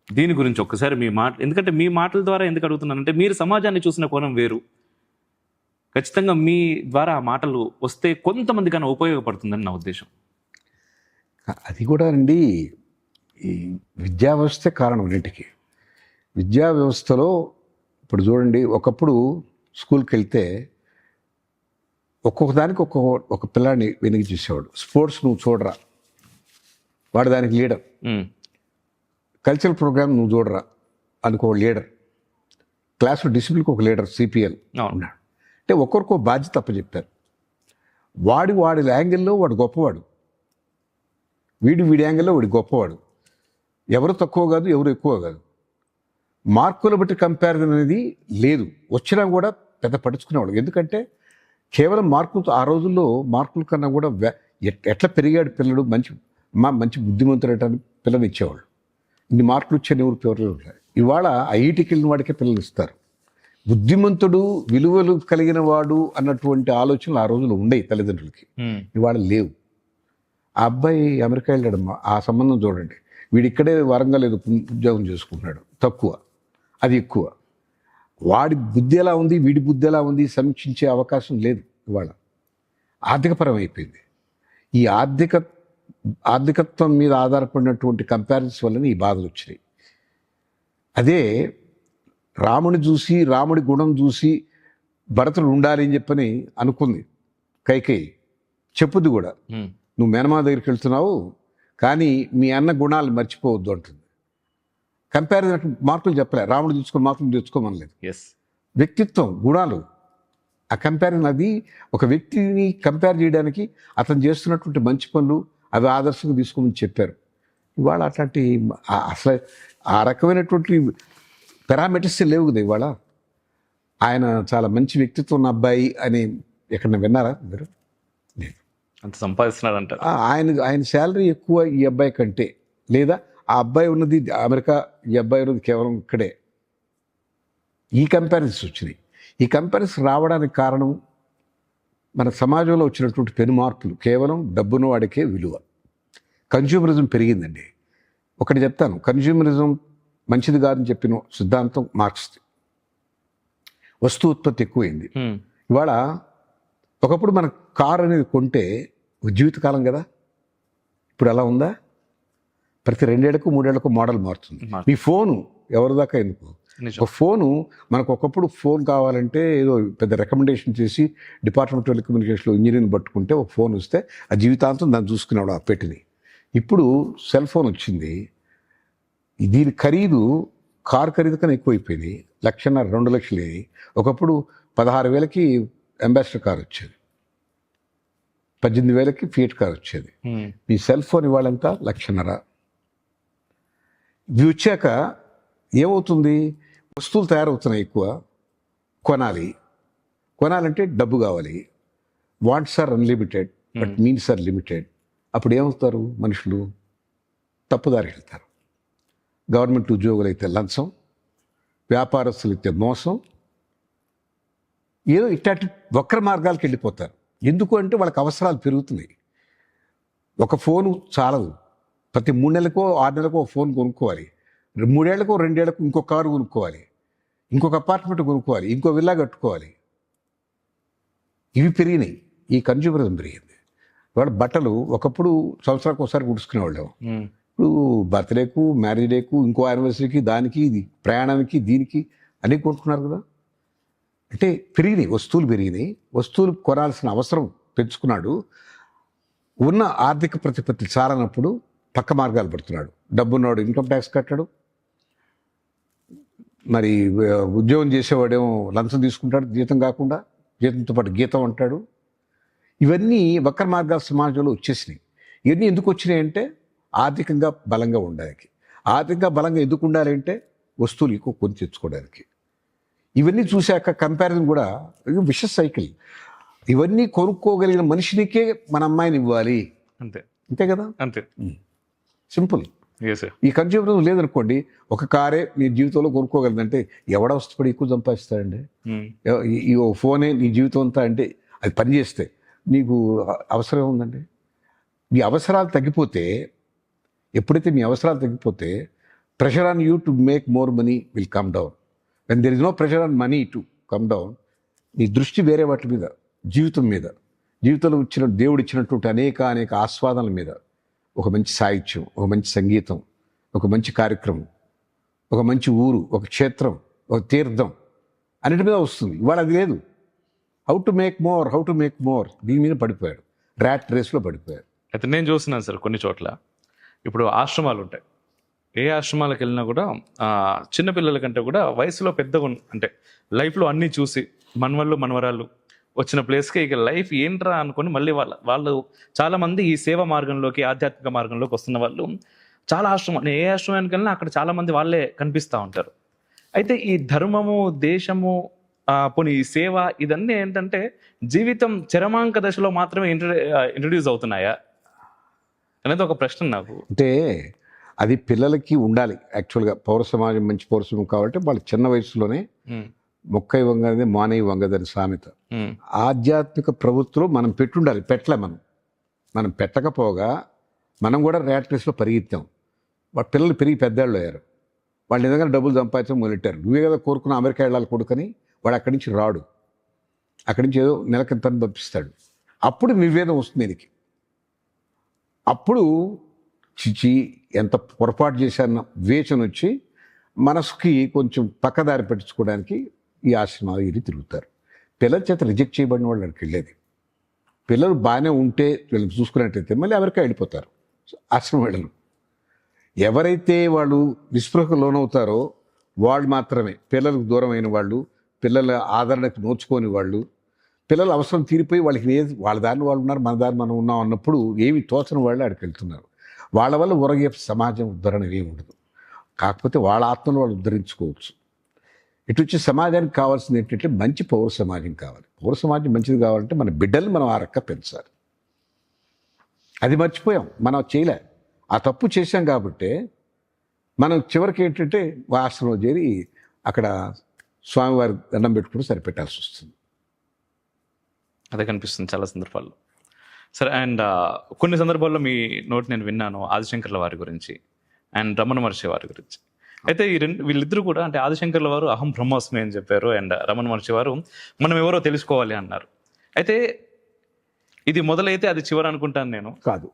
దీని గురించి ఒక్కసారి మీ మాట, ఎందుకంటే మీ మాటల ద్వారా ఎందుకు అడుగుతున్నానంటే మీరు సమాజాన్ని చూసిన కోణం వేరు, ఖచ్చితంగా మీ ద్వారా ఆ మాటలు వస్తే కొంతమందికైనా ఉపయోగపడుతుందని నా ఉద్దేశం. అది కూడా అండి, ఈ విద్యా వ్యవస్థే కారణం అన్నింటికి. విద్యా వ్యవస్థలో ఇప్పుడు చూడండి, ఒకప్పుడు స్కూల్కి వెళ్తే ఒక్కొక్క దానికి ఒక పిల్లాడిని వెనక్కి చూసేవాడు. స్పోర్ట్స్ నువ్వు చూడరా, వాడు దానికి లీడర్. కల్చరల్ ప్రోగ్రామ్ నువ్వు చూడరా, అనుకో లీడర్. క్లాస్లో డిసిప్లిన్కి ఒక లీడర్, సిపిఎల్ ఉన్నాడు. అంటే ఒక్కొక్కరికి బాధ్యత అప్పచెప్పారు. వాడి యాంగిల్లో వాడు గొప్పవాడు, వీడి యాంగిల్లో వాడి గొప్పవాడు. ఎవరు తక్కువ కాదు, ఎవరు ఎక్కువ కాదు. మార్కులు బట్టి కంపారిజన్ అనేది లేదు. వచ్చినా కూడా పెద్ద పట్టించుకునేవాడు. ఎందుకంటే కేవలం మార్కులతో, ఆ రోజుల్లో మార్కుల కన్నా కూడా ఎట్లా పెరిగాడు పిల్లడు, మంచి బుద్ధిమంతుడటానికి పిల్లలు ఇచ్చేవాళ్ళు. ఇన్ని మార్కులు వచ్చే ఎవరు ఉంటాయి. ఇవాళ ఐఐటికి వెళ్ళిన వాడికే పిల్లలు ఇస్తారు. బుద్ధిమంతుడు, విలువలు కలిగిన వాడు అన్నటువంటి ఆలోచనలు ఆ రోజుల్లో ఉండేవి తల్లిదండ్రులకి, ఇవాళ లేవు. ఆ అబ్బాయి అమెరికా వెళ్ళాడమ్మా, ఆ సంబంధం చూడండి, వీడు ఇక్కడే వరంగల్ ఏదో ఉద్యోగం చేసుకుంటున్నాడు, తక్కువ, అది ఎక్కువ. వాడి బుద్ధి ఎలా ఉంది, వీడి బుద్ధి ఎలా ఉంది సమీక్షించే అవకాశం లేదు ఇవాళ. ఆర్థికపరం అయిపోయింది. ఈ ఆర్థికత్వం మీద ఆధారపడినటువంటి కంపారిజన్స్ వల్ల ఈ బాధలు వచ్చినాయి. అదే రాముని చూసి, రాముడి గుణం చూసి భరతుడు ఉండాలి అని చెప్పని అనుకుంది కైకేయి. చెప్పుద్ది కూడా, నువ్వు మేనమా దగ్గరికి వెళ్తున్నావు కానీ మీ అన్న గుణాలు మర్చిపోవద్దు అంటుంది. కంపారిజన్ మార్కులు చెప్పలే, రాముడు తెచ్చుకో మార్కులు తెచ్చుకోమనలేదు. వ్యక్తిత్వం, గుణాలు, ఆ కంపారిజన్, అది ఒక వ్యక్తిని కంపేర్ చేయడానికి అతను చేస్తున్నటువంటి మంచి పనులు అవి ఆదర్శంగా తీసుకోమని చెప్పారు. ఇవాళ అట్లాంటి అసలు ఆ రకమైనటువంటి పారామీటర్స్ లేవు కదా ఇవాళ. ఆయన చాలా మంచి వ్యక్తిత్వం ఉన్న అబ్బాయి అని ఎక్కడన్నా విన్నారా మీరు? అంత సంపాదిస్తున్నాడు అంటారు. ఆయన శాలరీ ఎక్కువ ఈ అబ్బాయి కంటే, లేదా ఆ అబ్బాయి ఉన్నది అమెరికా, ఈ అబ్బాయి ఉన్నది కేవలం ఇక్కడే. ఈ కంపారిజన్స్ వచ్చినాయి. ఈ కంపారిజన్స్ రావడానికి కారణం మన సమాజంలో వచ్చినటువంటి పెను మార్పులు. కేవలం డబ్బున్న వాడికే విలువ. కన్జ్యూమరిజం పెరిగిందండి. ఒకటి చెప్తాను, కన్జ్యూమరిజం మంచిది కాదని చెప్పిన సిద్ధాంతం మార్క్స్ది. వస్తు ఉత్పత్తి ఎక్కువైంది. ఇవాళ ఒకప్పుడు మన కారు అనేది కొంటే జీవితకాలం కదా, ఇప్పుడు అలా ఉందా? ప్రతి 2 ఏళ్లకు 3 ఏళ్లకు మోడల్ మారుతుంది. మీ ఫోను ఎవరిదాకా ఎందుకు? ఒక ఫోను మనకు ఒకప్పుడు ఫోన్ కావాలంటే ఏదో పెద్ద రికమెండేషన్ చేసి డిపార్ట్మెంట్ ఆఫ్ టెలికమ్యూనికేషన్లో ఇంజనీర్ని పట్టుకుంటే ఒక ఫోన్ వస్తే ఆ జీవితాంతం దాన్ని చూసుకునేవాడు ఆ పెట్టిని. ఇప్పుడు సెల్ ఫోన్ వచ్చింది. దీని ఖరీదు కారు ఖరీదు కన్నా ఎక్కువైపోయింది. 1,50,000 2 లక్షలు. ఒకప్పుడు 16,000కి అంబాసిడర్ కార్ వచ్చేది, 18,000కి ఫియట్ కార్ వచ్చేది. మీ సెల్ ఫోన్ ఇవాళంతా 1,50,000. ఇవి వచ్చాక ఏమవుతుంది? వస్తువులు తయారవుతున్నాయి ఎక్కువ, కొనాలంటే డబ్బు కావాలి. Wants are unlimited but means are limited. అప్పుడు ఏమవుతారు మనుషులు? తప్పుదారి వెళ్తారు. గవర్నమెంట్ ఉద్యోగులు అయితే లంచం, వ్యాపారస్తులు అయితే మోసం, ఏదో ఇట్లాంటి వక్ర మార్గాలకు వెళ్ళిపోతారు. ఎందుకు అంటే వాళ్ళకి అవసరాలు పెరుగుతున్నాయి. ఒక ఫోను చాలదు, ప్రతి 3 నెలలకో 6 నెలలకో ఫోన్ కొనుక్కోవాలి. 3 ఏళ్లకు 2 ఏళ్లకు ఇంకో కారు కొనుక్కోవాలి, ఇంకొక అపార్ట్మెంట్ కొనుక్కోవాలి, ఇంకో విల్లా కట్టుకోవాలి. ఇవి పెరిగినాయి, ఈ కన్జ్యూమరిజం పెరిగింది. ఇవాళ బట్టలు ఒకప్పుడు సంవత్సరానికి ఒకసారి కుడుచుకునేవాళ్ళం. ఇప్పుడు బర్త్డేకు, మ్యారేజ్ డేకు, ఇంకో యానివర్సరీకి, దానికి, ఇది ప్రయాణానికి, దీనికి అన్నీ కొనుక్కున్నారు కదా. అంటే పెరిగినాయి, వస్తువులు పెరిగినాయి. వస్తువులు కొనాల్సిన అవసరం పెంచుకున్నాడు. ఉన్న ఆర్థిక ప్రతిపత్తి చాలనప్పుడు పక్క మార్గాలు పడుతున్నాడు. డబ్బున్నవాడు ఇన్కమ్ ట్యాక్స్ కట్టాడు, మరి ఉద్యోగం చేసేవాడేమో లంచం తీసుకుంటాడు జీతం కాకుండా, జీతంతో పాటు గీతం అంటాడు. ఇవన్నీ వక్ర మార్గాల సమాజంలో వచ్చేసినాయి. ఇవన్నీ ఎందుకు వచ్చినాయి అంటే ఆర్థికంగా బలంగా ఉండడానికి. ఆర్థికంగా బలంగా ఎందుకు ఉండాలంటే వస్తువులు ఎక్కువ కొని తెచ్చుకోవడానికి. ఇవన్నీ చూశాక కంపారిజన్ కూడా విష సైకిల్. ఇవన్నీ కొనుక్కోగలిగిన మనిషినికే మన అమ్మాయిని ఇవ్వాలి, అంతే అంతే కదా, అంతే సింపుల్. Yes, sir. ఈ కన్జ్యూమరిజం లేదనుకోండి, ఒక కారే మీ జీవితంలో కొనుక్కోగలదంటే ఎవడ వస్తుపడి ఎక్కువ సంపాదిస్తాడండి. ఈ ఓ ఫోనే నీ జీవితం అంతా అంటే అది పనిచేస్తే నీకు అవసరం ఉందండి. మీ అవసరాలు తగ్గిపోతే, ఎప్పుడైతే మీ అవసరాలు తగ్గిపోతే pressure on you to make more money will come down. When there is no pressure on money to come down, నీ దృష్టి వేరే వాటి మీద, జీవితం మీద, జీవితంలో దేవుడు ఇచ్చినటువంటి అనేక ఆస్వాదనల మీద, ఒక మంచి సాహిత్యం, ఒక మంచి సంగీతం, ఒక మంచి కార్యక్రమం, ఒక మంచి ఊరు, ఒక క్షేత్రం, ఒక తీర్థం అన్నిటి మీద వస్తుంది. ఇవాళ అది లేదు. హౌ టు మేక్ మోర్ దీని మీద పడిపోయాడు, ర్యాట్ రేస్లో పడిపోయాడు. అయితే నేను చూస్తున్నాను సార్ కొన్ని చోట్ల ఇప్పుడు ఆశ్రమాలు ఉంటాయి. ఏ ఆశ్రమాలకు వెళ్ళినా కూడా చిన్నపిల్లల కంటే కూడా వయసులో పెద్దగా అంటే లైఫ్లో అన్నీ చూసి మనవళ్ళు మనవరాళ్ళు వచ్చిన ప్లేస్కి ఇక లైఫ్ ఏంట్రా అనుకొని మళ్ళీ వాళ్ళు చాలామంది ఈ సేవ మార్గంలోకి, ఆధ్యాత్మిక మార్గంలోకి వస్తున్న వాళ్ళు చాలా ఆశ్రమం, ఏ ఆశ్రమానికి వెళ్ళినా అక్కడ చాలామంది వాళ్ళే కనిపిస్తూ ఉంటారు. అయితే ఈ ధర్మము, దేశము, పోనీ ఈ సేవ, ఇదన్నీ ఏంటంటే జీవితం చరమాంక దశలో మాత్రమే ఇంట్రడ్యూస్ అవుతున్నాయా అనేది ఒక ప్రశ్న నాకు. అంటే అది పిల్లలకి ఉండాలి. యాక్చువల్గా పౌర సమాజం మంచి పౌర సమాజం కావాలంటే వాళ్ళు చిన్న వయసులోనే మొక్కై వంగదే మానై వంగదని సామెత. ఆధ్యాత్మిక ప్రవృత్తిలో మనం పెట్టుండాలి. మనం పెట్టకపోగా మనం కూడా ర్యాట్ రేస్లో పరిగెత్తాం. వాడు పిల్లలు పెరిగి పెద్దాళ్ళు అయ్యారు. వాళ్ళు నిజంగా డబ్బులు సంపాదించడం మొదలెట్టారు. నువ్వే కదా కోరుకున్న అమెరికా వెళ్ళాలి కొడుకని, వాడు అక్కడి నుంచి రాడు. అక్కడి నుంచి ఏదో నెలకి పని పంపిస్తాడు. అప్పుడు నిర్వేదం వస్తుంది దీనికి. అప్పుడు చిచి ఎంత పొరపాటు చేశారన్న వేచన వచ్చి మనసుకి కొంచెం పక్కదారి పెట్టించుకోవడానికి ఈ ఆశ్రమాలు ఇది తిరుగుతారు. పిల్లల చేత రిజెక్ట్ చేయబడిన వాళ్ళు అక్కడికి వెళ్ళేది. పిల్లలు బాగానే ఉంటే వీళ్ళని చూసుకున్నట్టయితే మళ్ళీ అమెరికా వెళ్ళిపోతారు, ఆశ్రమం వెళ్ళరు. ఎవరైతే వాళ్ళు నిస్పృహకు లోనవుతారో వాళ్ళు మాత్రమే పిల్లలకు దూరమైన వాళ్ళు, పిల్లల ఆదరణకు నోచుకోని వాళ్ళు, పిల్లల అవసరం తీరిపోయి వాళ్ళకి వాళ్ళ దారిని వాళ్ళు ఉన్నారు, మన దారి మనం ఉన్నాం అన్నప్పుడు ఏమి తోచని వాళ్ళు అక్కడికి వెళ్తున్నారు. వాళ్ళ వల్ల ఒరగే సమాజం ఉద్ధరణ ఏమి ఉండదు. కాకపోతే వాళ్ళ ఆత్మను వాళ్ళు ఉద్ధరించుకోవచ్చు. ఇటు వచ్చి సమాజానికి కావాల్సింది ఏంటంటే మంచి పౌర సమాజం కావాలి. పౌర సమాజం మంచిది కావాలంటే మన బిడ్డల్ని మనం ఆ రక్క పెంచాలి. అది మర్చిపోయాం, మనం చేయలే. ఆ తప్పు చేశాం కాబట్టి మనం చివరికి ఏంటంటే ఆశ్రమంలో చేరి అక్కడ స్వామివారి దండం పెట్టుకుని సరిపెట్టాల్సి వస్తుంది. అదే కనిపిస్తుంది చాలా సందర్భాల్లో. సరే, అండ్ కొన్ని సందర్భాల్లో మీ నోటి నేను విన్నాను ఆదిశంకర్ల వారి గురించి అండ్ రమణ మహర్షి వారి గురించి. అయితే వీళ్ళిద్దరూ కూడా అంటే ఆదిశంకర్ల వారు అహం బ్రహ్మాస్మి అని చెప్పారు, అండ్ రమణ మహర్షి వారు మనం ఎవరో తెలుసుకోవాలి అన్నారు. అయితే ఇది మొదలైతే అది చివరి అనుకుంటాను నేను. కాదు,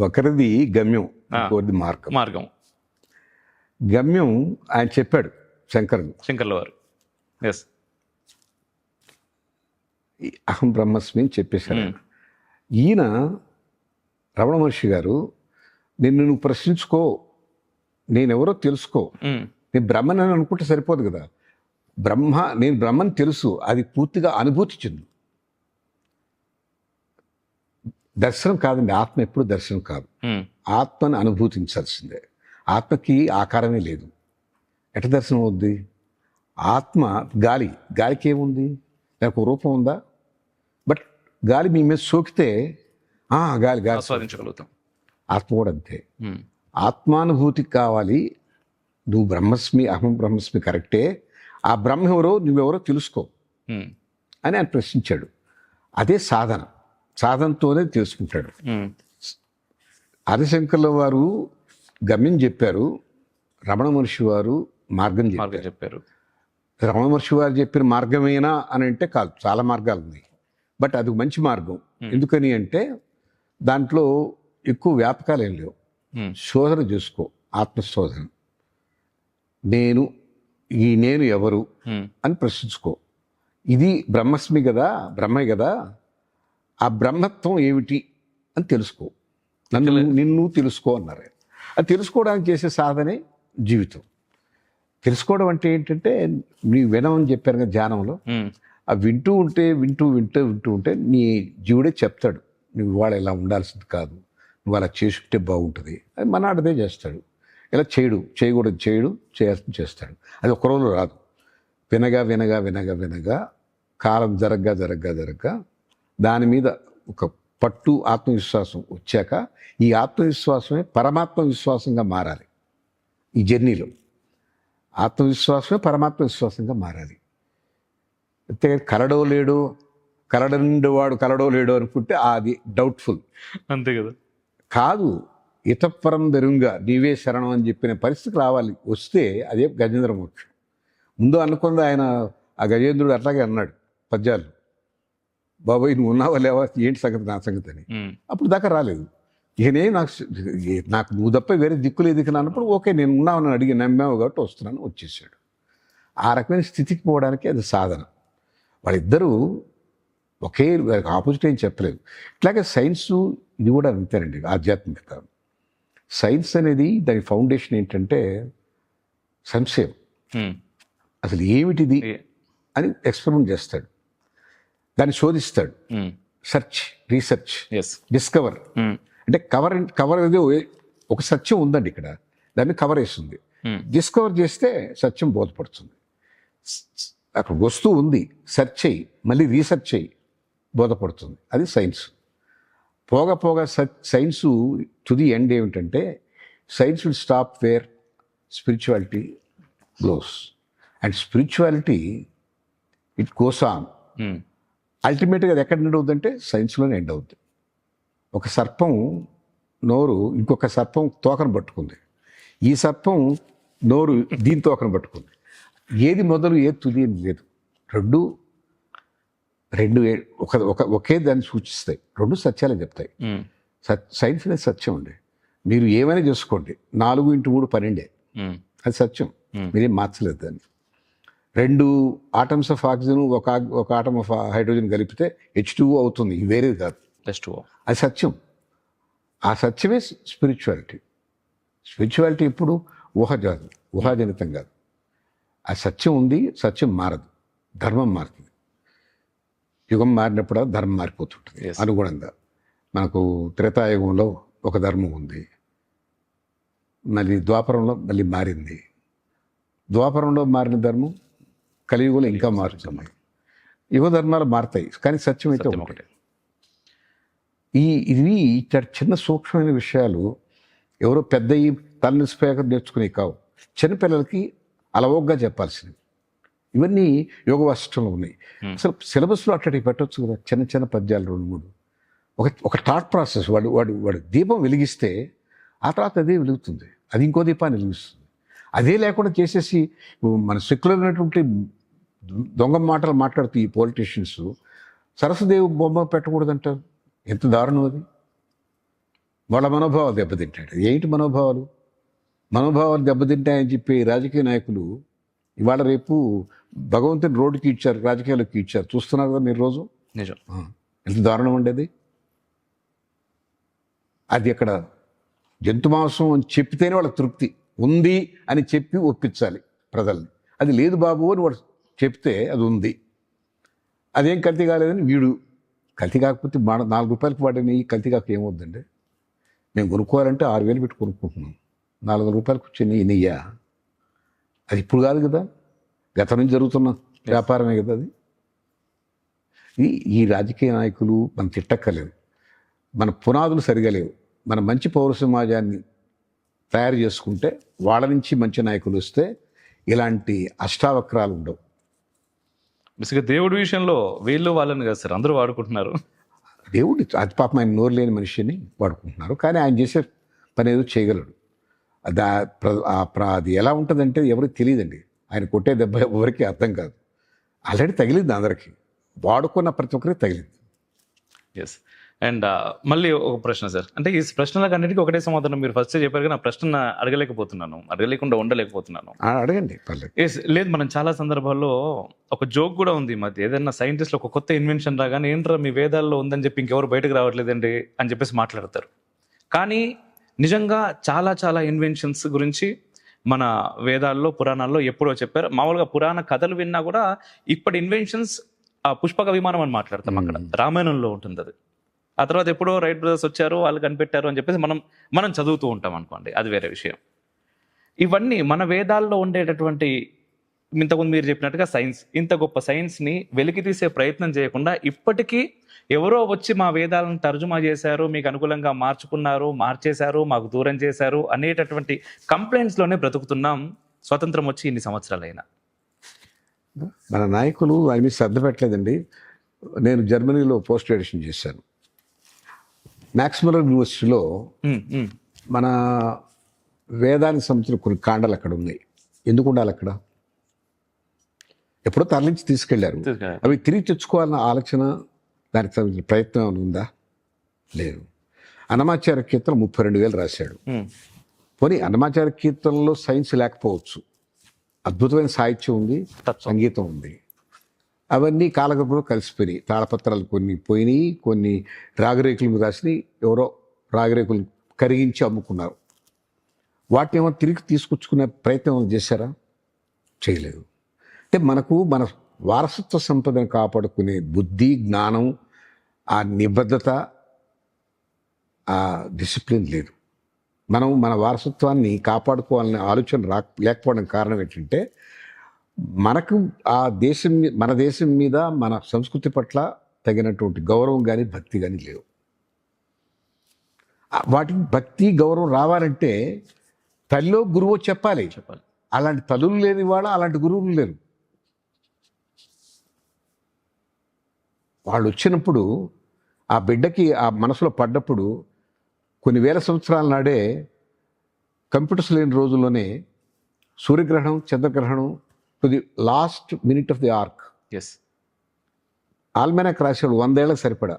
ఒకరిది గమ్యం, ఇంకోరిది మార్గం. గమ్యం ఆయన చెప్పాడు శంకర్ల వారు. ఎస్, అహం బ్రహ్మస్మి అని చెప్పేశారు. ఈయన రమణ మహర్షి గారు నిన్ను నువ్వు ప్రశ్నించుకో, నేనెవరో తెలుసుకో. నేను బ్రహ్మని అని అనుకుంటే సరిపోదు కదా. నేను బ్రహ్మని తెలుసు, అది పూర్తిగా అనుభూతి చెందు. దర్శనం కాదండి, ఆత్మ ఎప్పుడు దర్శనం కాదు. ఆత్మని అనుభూతించాల్సిందే. ఆత్మకి ఆకారమే లేదు, ఎట దర్శనం అవుద్ది? ఆత్మ గాలికి ఏముంది? నాకు రూపం ఉందా? బట్ గాలి మీ మీద సోకితే గాలి ఆస్వాదించగలుగుతాం. ఆత్మ కూడా అంతే. ఆత్మానుభూతికి కావాలి. నువ్వు బ్రహ్మస్మి, అహం బ్రహ్మస్మి కరెక్టే. ఆ బ్రహ్మ ఎవరో నువ్వెవరో తెలుసుకో అని ఆయన ప్రశ్నించాడు. అదే సాధనతోనే తెలుసుకుంటాడు. ఆదిశంకర్ల వారు గమ్యం చెప్పారు, రమణ మహర్షి వారు మార్గం మార్గం చెప్పారు. చెప్పారు. రమణ మహర్షి వారు చెప్పిన మార్గమేనా అని అంటే కాదు, చాలా మార్గాలు ఉన్నాయి. బట్ అది మంచి మార్గం. ఎందుకని అంటే దాంట్లో ఎక్కువ వ్యాపకాలు ఏం లేవు. శోధన చేసుకో, ఆత్మశోధన. నేను ఎవరు అని ప్రశ్నించుకో. ఇది బ్రహ్మస్మి కదా, బ్రహ్మే కదా, ఆ బ్రహ్మత్వం ఏమిటి అని తెలుసుకో. నిన్ను తెలుసుకో అన్నారు. అది తెలుసుకోవడానికి చేసే సాధనే జీవితం. తెలుసుకోవడం అంటే ఏంటంటే నీ వినమని చెప్పారు కదా ధ్యానంలో, ఆ వింటూ ఉంటే నీ జీవుడే చెప్తాడు, నువ్వు ఇవాళ ఇలా ఉండాల్సింది కాదు, నువ్వు అలా చేసుకుంటే బాగుంటుంది అది మనాడదే చేస్తాడు. ఇలా చేయకూడదు చేయాల్సింది చేస్తాడు. అది ఒక రోజు రాదు. వినగా కాలం జరగ్గా దాని మీద ఒక పట్టు ఆత్మవిశ్వాసం వచ్చాక ఈ ఆత్మవిశ్వాసమే పరమాత్మ విశ్వాసంగా మారాలి. ఈ జర్నీలో ఆత్మవిశ్వాసమే పరమాత్మ విశ్వాసంగా మారాలి. అంతే కలడో లేడో అనుకుంటే అది డౌట్ఫుల్. అంతే కదా. కాదు, ఇతపరం బెరుంగా నీవే శరణం అని చెప్పిన పరిస్థితి రావాలి. వస్తే అదే గజేంద్ర మోక్షం. ముందు అనుకుంది ఆయన, ఆ గజేంద్రుడు అట్లాగే అన్నాడు పద్యాలు, బాబాయ్ నువ్వు ఉన్నావా లేవా, ఏంటి సంగతి నా సంగతి అని. అప్పుడు దాకా రాలేదు. ఇకనే నాకు నువ్వు తప్ప వేరే దిక్కు లేదు ఇక అన్నప్పుడు ఓకే నేను ఉన్నావని అడిగి నమ్మావు కాబట్టి వస్తున్నాను, వచ్చేసాడు. ఆ రకమైన స్థితికి పోవడానికి అది సాధన. వాళ్ళిద్దరూ ఒకే ఆపోజిట్ ఏం చెప్పలేదు. ఇట్లాగే సైన్సు ఇది కూడా అంతేనండి. ఆధ్యాత్మికత సైన్స్ అనేది దాని ఫౌండేషన్ ఏంటంటే సంశయం. అసలు ఏమిటిది అని ఎక్స్పెరిమెంట్ చేస్తాడు, దాన్ని శోధిస్తాడు. Research, discover. అంటే కవర్ అనేది ఒక సత్యం ఉందండి ఇక్కడ, దాన్ని కవర్ వేస్తుంది. డిస్కవర్ చేస్తే సత్యం బోధపడుతుంది. అక్కడ వస్తువు ఉంది, సెర్చ్ చేయి, మళ్ళీ రీసెర్చ్ చేయి, బోధపడుతుంది. అది సైన్స్. పోగా సైన్స్ టు ది ఎండ్ ఏమిటంటే science will stop where spirituality glows, and spirituality it goes on. అల్టిమేట్గా అది ఎక్కడ ఎండ్ అవుతుందంటే సైన్స్లోనే ఎండ్ అవుతుంది. ఒక సర్పం నోరు ఇంకొక సర్పం తోకను పట్టుకుంది, ఈ సర్పం నోరు దీని తోకను పట్టుకుంది. ఏది మొదలు ఏది తుది అని లేదు. రెండు ఒకే దాన్ని సూచిస్తాయి, రెండు సత్యాలే చెప్తాయి. సైన్స్ అనేది సత్యం అండి. మీరు ఏమైనా చేసుకోండి, 4x3 12 అది సత్యం, మీరేం మార్చలేదు దాన్ని. 2 ఆటమ్స్ ఆఫ్ ఆక్సిజన్ ఒక ఆటమ్ ఆఫ్ హైడ్రోజన్ కలిపితే H2O అవుతుంది, వేరేది కాదు. అది సత్యం. ఆ సత్యమే స్పిరిచువాలిటీ ఎప్పుడు ఊహాజనితం కాదు. ఆ సత్యం ఉంది, సత్యం మారదు, ధర్మం మారుతుంది. యుగం మారినప్పుడు ధర్మం మారిపోతుంటుంది అనుగుణంగా. మనకు త్రేతాయుగంలో ఒక ధర్మం ఉంది, మళ్ళీ ద్వాపరంలో మళ్ళీ మారింది. ద్వాపరంలో మారిన ధర్మం కలియుగంలో ఇంకా మారుతున్నాయి. యుగ ధర్మాలు మారుతాయి, కానీ సత్యం అయితే ఒకటే. ఇవి ఇట్లా చిన్న సూక్ష్మమైన విషయాలు ఎవరో పెద్ద తలనిసిపోయాక నేర్చుకునే కావు, చిన్నపిల్లలకి అలవోగ్గా చెప్పాల్సినవి. ఇవన్నీ యోగ వాసిష్టంలో ఉన్నాయి. అసలు సిలబస్లో అట్లాంటివి పెట్టవచ్చు కదా, చిన్న పద్యాలు 2-3. ఒక థాట్ ప్రాసెస్. వాడు దీపం వెలిగిస్తే ఆ తర్వాత అదే వెలుగుతుంది, అది ఇంకో దీపాన్ని వెలిగిస్తుంది. అదే లేకుండా చేసేసి మన సెక్యులర్ అయినటువంటి దొంగ మాటలు మాట్లాడుతూ ఈ పొలిటీషియన్స్ సరస్వదేవి బొమ్మ పెట్టకూడదంటారు. ఎంత దారుణం అది. వాళ్ళ మనోభావాలు దెబ్బతింటాడు. ఏంటి మనోభావాలు దెబ్బతింటాయని చెప్పి రాజకీయ నాయకులు ఇవాళ రేపు భగవంతుని రోడ్డుకి ఇచ్చారు, రాజకీయాలకు ఇచ్చారు. చూస్తున్నారు కదా మీరు రోజు. నిజం. ఎంత దారుణం ఉండేది. అది అక్కడ జంతు మాంసం అని చెప్పితేనే వాళ్ళ తృప్తి ఉంది అని చెప్పి ఒప్పించాలి ప్రజల్ని. అది లేదు బాబు అని వాడు చెప్తే అది ఉంది, అదేం కల్తీ కాలేదని వీడు. కల్తీ కాకపోతే 4 రూపాయలకి వాడిని కల్తీ కాక ఏమవుద్దండి. మేము కొనుక్కోవాలంటే 6,000 పెట్టి కొనుక్కుంటున్నాం, 4 రూపాయలకు వచ్చే నెయ్యా. అది ఇప్పుడు కాదు కదా, గత నుంచి జరుగుతున్న వ్యాపారమే కదా అది. ఈ రాజకీయ నాయకులు మనం తిట్టక్కర్లేదు, మన పునాదులు సరిగా లేవు. మన మంచి పౌర సమాజాన్ని తయారు చేసుకుంటే వాళ్ళ నుంచి మంచి నాయకులు వస్తే ఇలాంటి అష్టావక్రాలు ఉండవు. బేసిక్గా దేవుడి విషయంలో వీళ్ళు వాళ్ళని కదా సార్ అందరూ వాడుకుంటున్నారు. దేవుడు అది పాపం ఆయన నోరు లేని మనిషిని వాడుకుంటున్నారు, కానీ ఆయన చేసే పని ఏదో చేయగలడు. అది ఎలా ఉంటుందంటే ఎవరికి తెలియదండి. ఆయన కొట్టే దెబ్బ ఎవరికి అర్థం కాదు. ఆల్రెడీ తగిలింది అందరికీ, వాడుకున్న ప్రతి ఒక్కరికి తగిలింది. ఎస్. అండ్ మళ్ళీ ఒక ప్రశ్న సార్, అంటే ఈ ప్రశ్నలకు అన్నిటికీ ఒకటే సమాధానం మీరు ఫస్ట్ చెప్పారు కానీ నా ప్రశ్న అడగలేకుండా ఉండలేకపోతున్నాను. అడగండి పర్లేదు. ఎస్, లేదు, మనం చాలా సందర్భాల్లో ఒక జోక్ కూడా ఉంది ఈ మధ్య, ఏదైనా సైంటిస్ట్లు ఒక కొత్త ఇన్వెన్షన్ రాగానే ఏంట్రా మీ వేదాల్లో ఉందని చెప్పి ఇంకెవరు బయటకు రావట్లేదండి అని చెప్పేసి మాట్లాడతారు. కానీ నిజంగా చాలా చాలా ఇన్వెన్షన్స్ గురించి మన వేదాల్లో పురాణాల్లో ఎప్పుడో చెప్పారు. మామూలుగా పురాణ కథలు విన్నా కూడా ఇప్పటి ఇన్వెన్షన్స్ పుష్పక విమానం అని మాట్లాడతాం, అక్కడ రామాయణంలో ఉంటుంది అది. ఆ తర్వాత ఎప్పుడో రైట్ బ్రదర్స్ వచ్చారు, వాళ్ళు కనిపెట్టారు అని చెప్పేసి మనం చదువుతూ ఉంటాం అనుకోండి, అది వేరే విషయం. ఇవన్నీ మన వేదాల్లో ఉండేటటువంటి ఇంతకుముందు మీరు చెప్పినట్టుగా సైన్స్, ఇంత గొప్ప సైన్స్ని వెలికి తీసే ప్రయత్నం చేయకుండా ఇప్పటికీ ఎవరో వచ్చి మా వేదాలను తర్జుమా చేశారు, మీకు అనుకూలంగా మార్చేశారు, మాకు దూరం చేశారు అనేటటువంటి కంప్లైంట్స్లోనే బ్రతుకుతున్నాం స్వతంత్రం వచ్చి ఇన్ని సంవత్సరాలైనా. మన నాయకులు ఆయన శ్రద్ధ పెట్టలేదండి. నేను జర్మనీలో పోస్ట్ గ్రాడ్యుయేషన్ చేశాను. మ్యాక్స్ ముల్లర్ యూనివర్సిటీలో మన వేదానికి సంబంధించిన కొన్ని కాండాలు అక్కడ ఉన్నాయి. ఎందుకు ఉండాలి అక్కడ? ఎప్పుడో తరలించి తీసుకెళ్లారు. అవి తిరిగి తెచ్చుకోవాలన్న ఆలోచన, దానికి సంబంధించిన ప్రయత్నం ఏమైనా ఉందా? లేదు. అన్నమాచార్య కీర్తన 32,000 రాశాడు. పోనీ అన్నమాచార్య కీర్తనలో సైన్స్ లేకపోవచ్చు, అద్భుతమైన సాహిత్యం ఉంది, సంగీతం ఉంది. అవన్నీ కాలగర్భంలో కలిసిపోయినాయి. తాళపత్రాలు కొన్ని పోయినాయి, కొన్ని రాగరేకుల మీద రాసి ఎవరో రాగరేకులు కరిగించి అమ్ముకున్నారు. వాటిని ఏమో తిరిగి తీసుకొచ్చుకునే ప్రయత్నం ఏమైనా చేశారా? చేయలేదు. అంటే మనకు మన వారసత్వ సంపదను కాపాడుకునే బుద్ధి, జ్ఞానం, ఆ నిబద్ధత, ఆ డిసిప్లిన్ లేదు. మనం మన వారసత్వాన్ని కాపాడుకోవాలనే ఆలోచన లేకపోవడం కారణం ఏంటంటే మనకు మన దేశం మీద, మన సంస్కృతి పట్ల తగినటువంటి గౌరవం కానీ భక్తి కానీ లేవు. వాటికి భక్తి గౌరవం రావాలంటే తల్లిలో గురువు చెప్పాలి. అలాంటి తల్లులు లేని వాళ్ళ, అలాంటి గురువులు లేరు. వాళ్ళు వచ్చినప్పుడు ఆ బిడ్డకి ఆ మనసులో పడ్డప్పుడు కొన్ని వేల సంవత్సరాల నాడే కంప్యూటర్స్ లేని రోజుల్లోనే సూర్యగ్రహణం, చంద్రగ్రహణం to the last minute of the arc. S. Almanac రాశాడు 100 ఏళ్ళకి సరిపడా.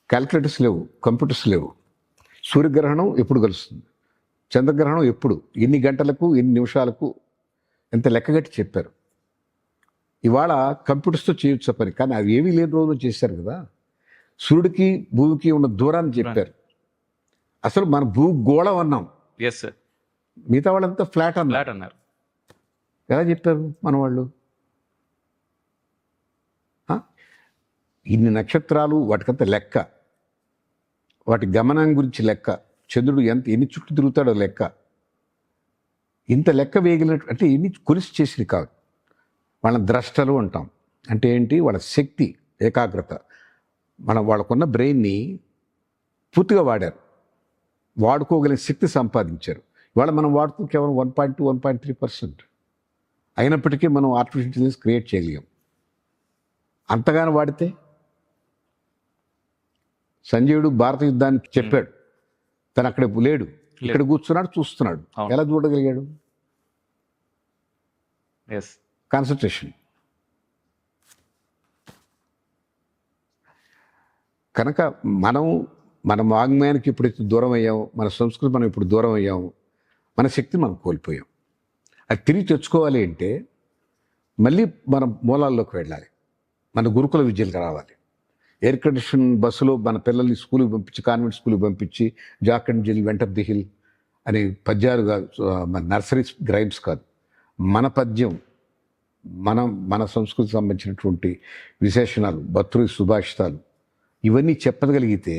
క్యాల్కులేటర్స్ లేవు, కంప్యూటర్స్ లేవు. సూర్యగ్రహణం ఎప్పుడు కలుస్తుంది, చంద్రగ్రహణం ఎప్పుడు, ఎన్ని గంటలకు, ఎన్ని నిమిషాలకు, ఎంత లెక్కగట్టి చెప్పారు. ఇవాళ కంప్యూటర్స్తో చేయొచ్చు పని, కానీ అవి ఏమీ లేని రోజులు చేశారు కదా. సూర్యుడికి భూమికి ఉన్న దూరాన్ని చెప్పారు. అసలు మన భూగోళం అన్నాం. ఎస్. మిగతా వాళ్ళంతా ఫ్లాట్ అన్నారు. ఎలా చెప్పారు మన వాళ్ళు? ఇన్ని నక్షత్రాలు, వాటికంత లెక్క, వాటి గమనం గురించి లెక్క, చంద్రుడు ఎన్ని చుట్టూ తిరుగుతాడో లెక్క, ఇంత లెక్క వేయగలిగినట్టు అంటే ఎన్ని కొలిసి చేసినవి కాదు. వాళ్ళ ద్రష్టలు అంటాం. అంటే ఏంటి? వాళ్ళ శక్తి, ఏకాగ్రత. వాళ్ళకున్న బ్రెయిన్ని పూర్తిగా వాడారు, వాడుకోగలిగిన శక్తి సంపాదించారు. ఇవాళ మనం వాడుతూ కేవలం 1.2, 1.3%. అయినప్పటికీ మనం ఆర్టిఫిషియల్ ఇంటెలిజెన్స్ క్రియేట్ చేయలేం. అంతగానో వాడితే సంజయుడు భారత యుద్ధానికి చెప్పాడు, తను అక్కడ లేడు, ఇక్కడ కూర్చున్నాడు, చూస్తున్నాడు. ఎలా చూడగలిగాడు? కాన్సన్ట్రేషన్. కనుక మన వాంగ్మయానికి ఎప్పుడైతే దూరం అయ్యాము, మన సంస్కృతి మనం ఇప్పుడు దూరం అయ్యాము, మన శక్తిని మనం కోల్పోయాం. అది తిరిగి తెచ్చుకోవాలి అంటే మళ్ళీ మన మూలాల్లోకి వెళ్ళాలి, మన గురుకుల విద్యలకు రావాలి. ఎయిర్ కండిషన్ బస్సులో మన పిల్లల్ని స్కూల్కి పంపించి, కాన్వెంట్ స్కూల్కి పంపించి, జాక్ అండ్ జిల్, వెంట్ ఆఫ్ ది హిల్ అని పద్యాలు కాదు, మన నర్సరీ గ్రైమ్స్ కాదు, మన పద్యం, మన సంస్కృతికి సంబంధించినటువంటి విశేషణాలు, భర్తృ సుభాషితాలు, ఇవన్నీ చెప్పగలిగితే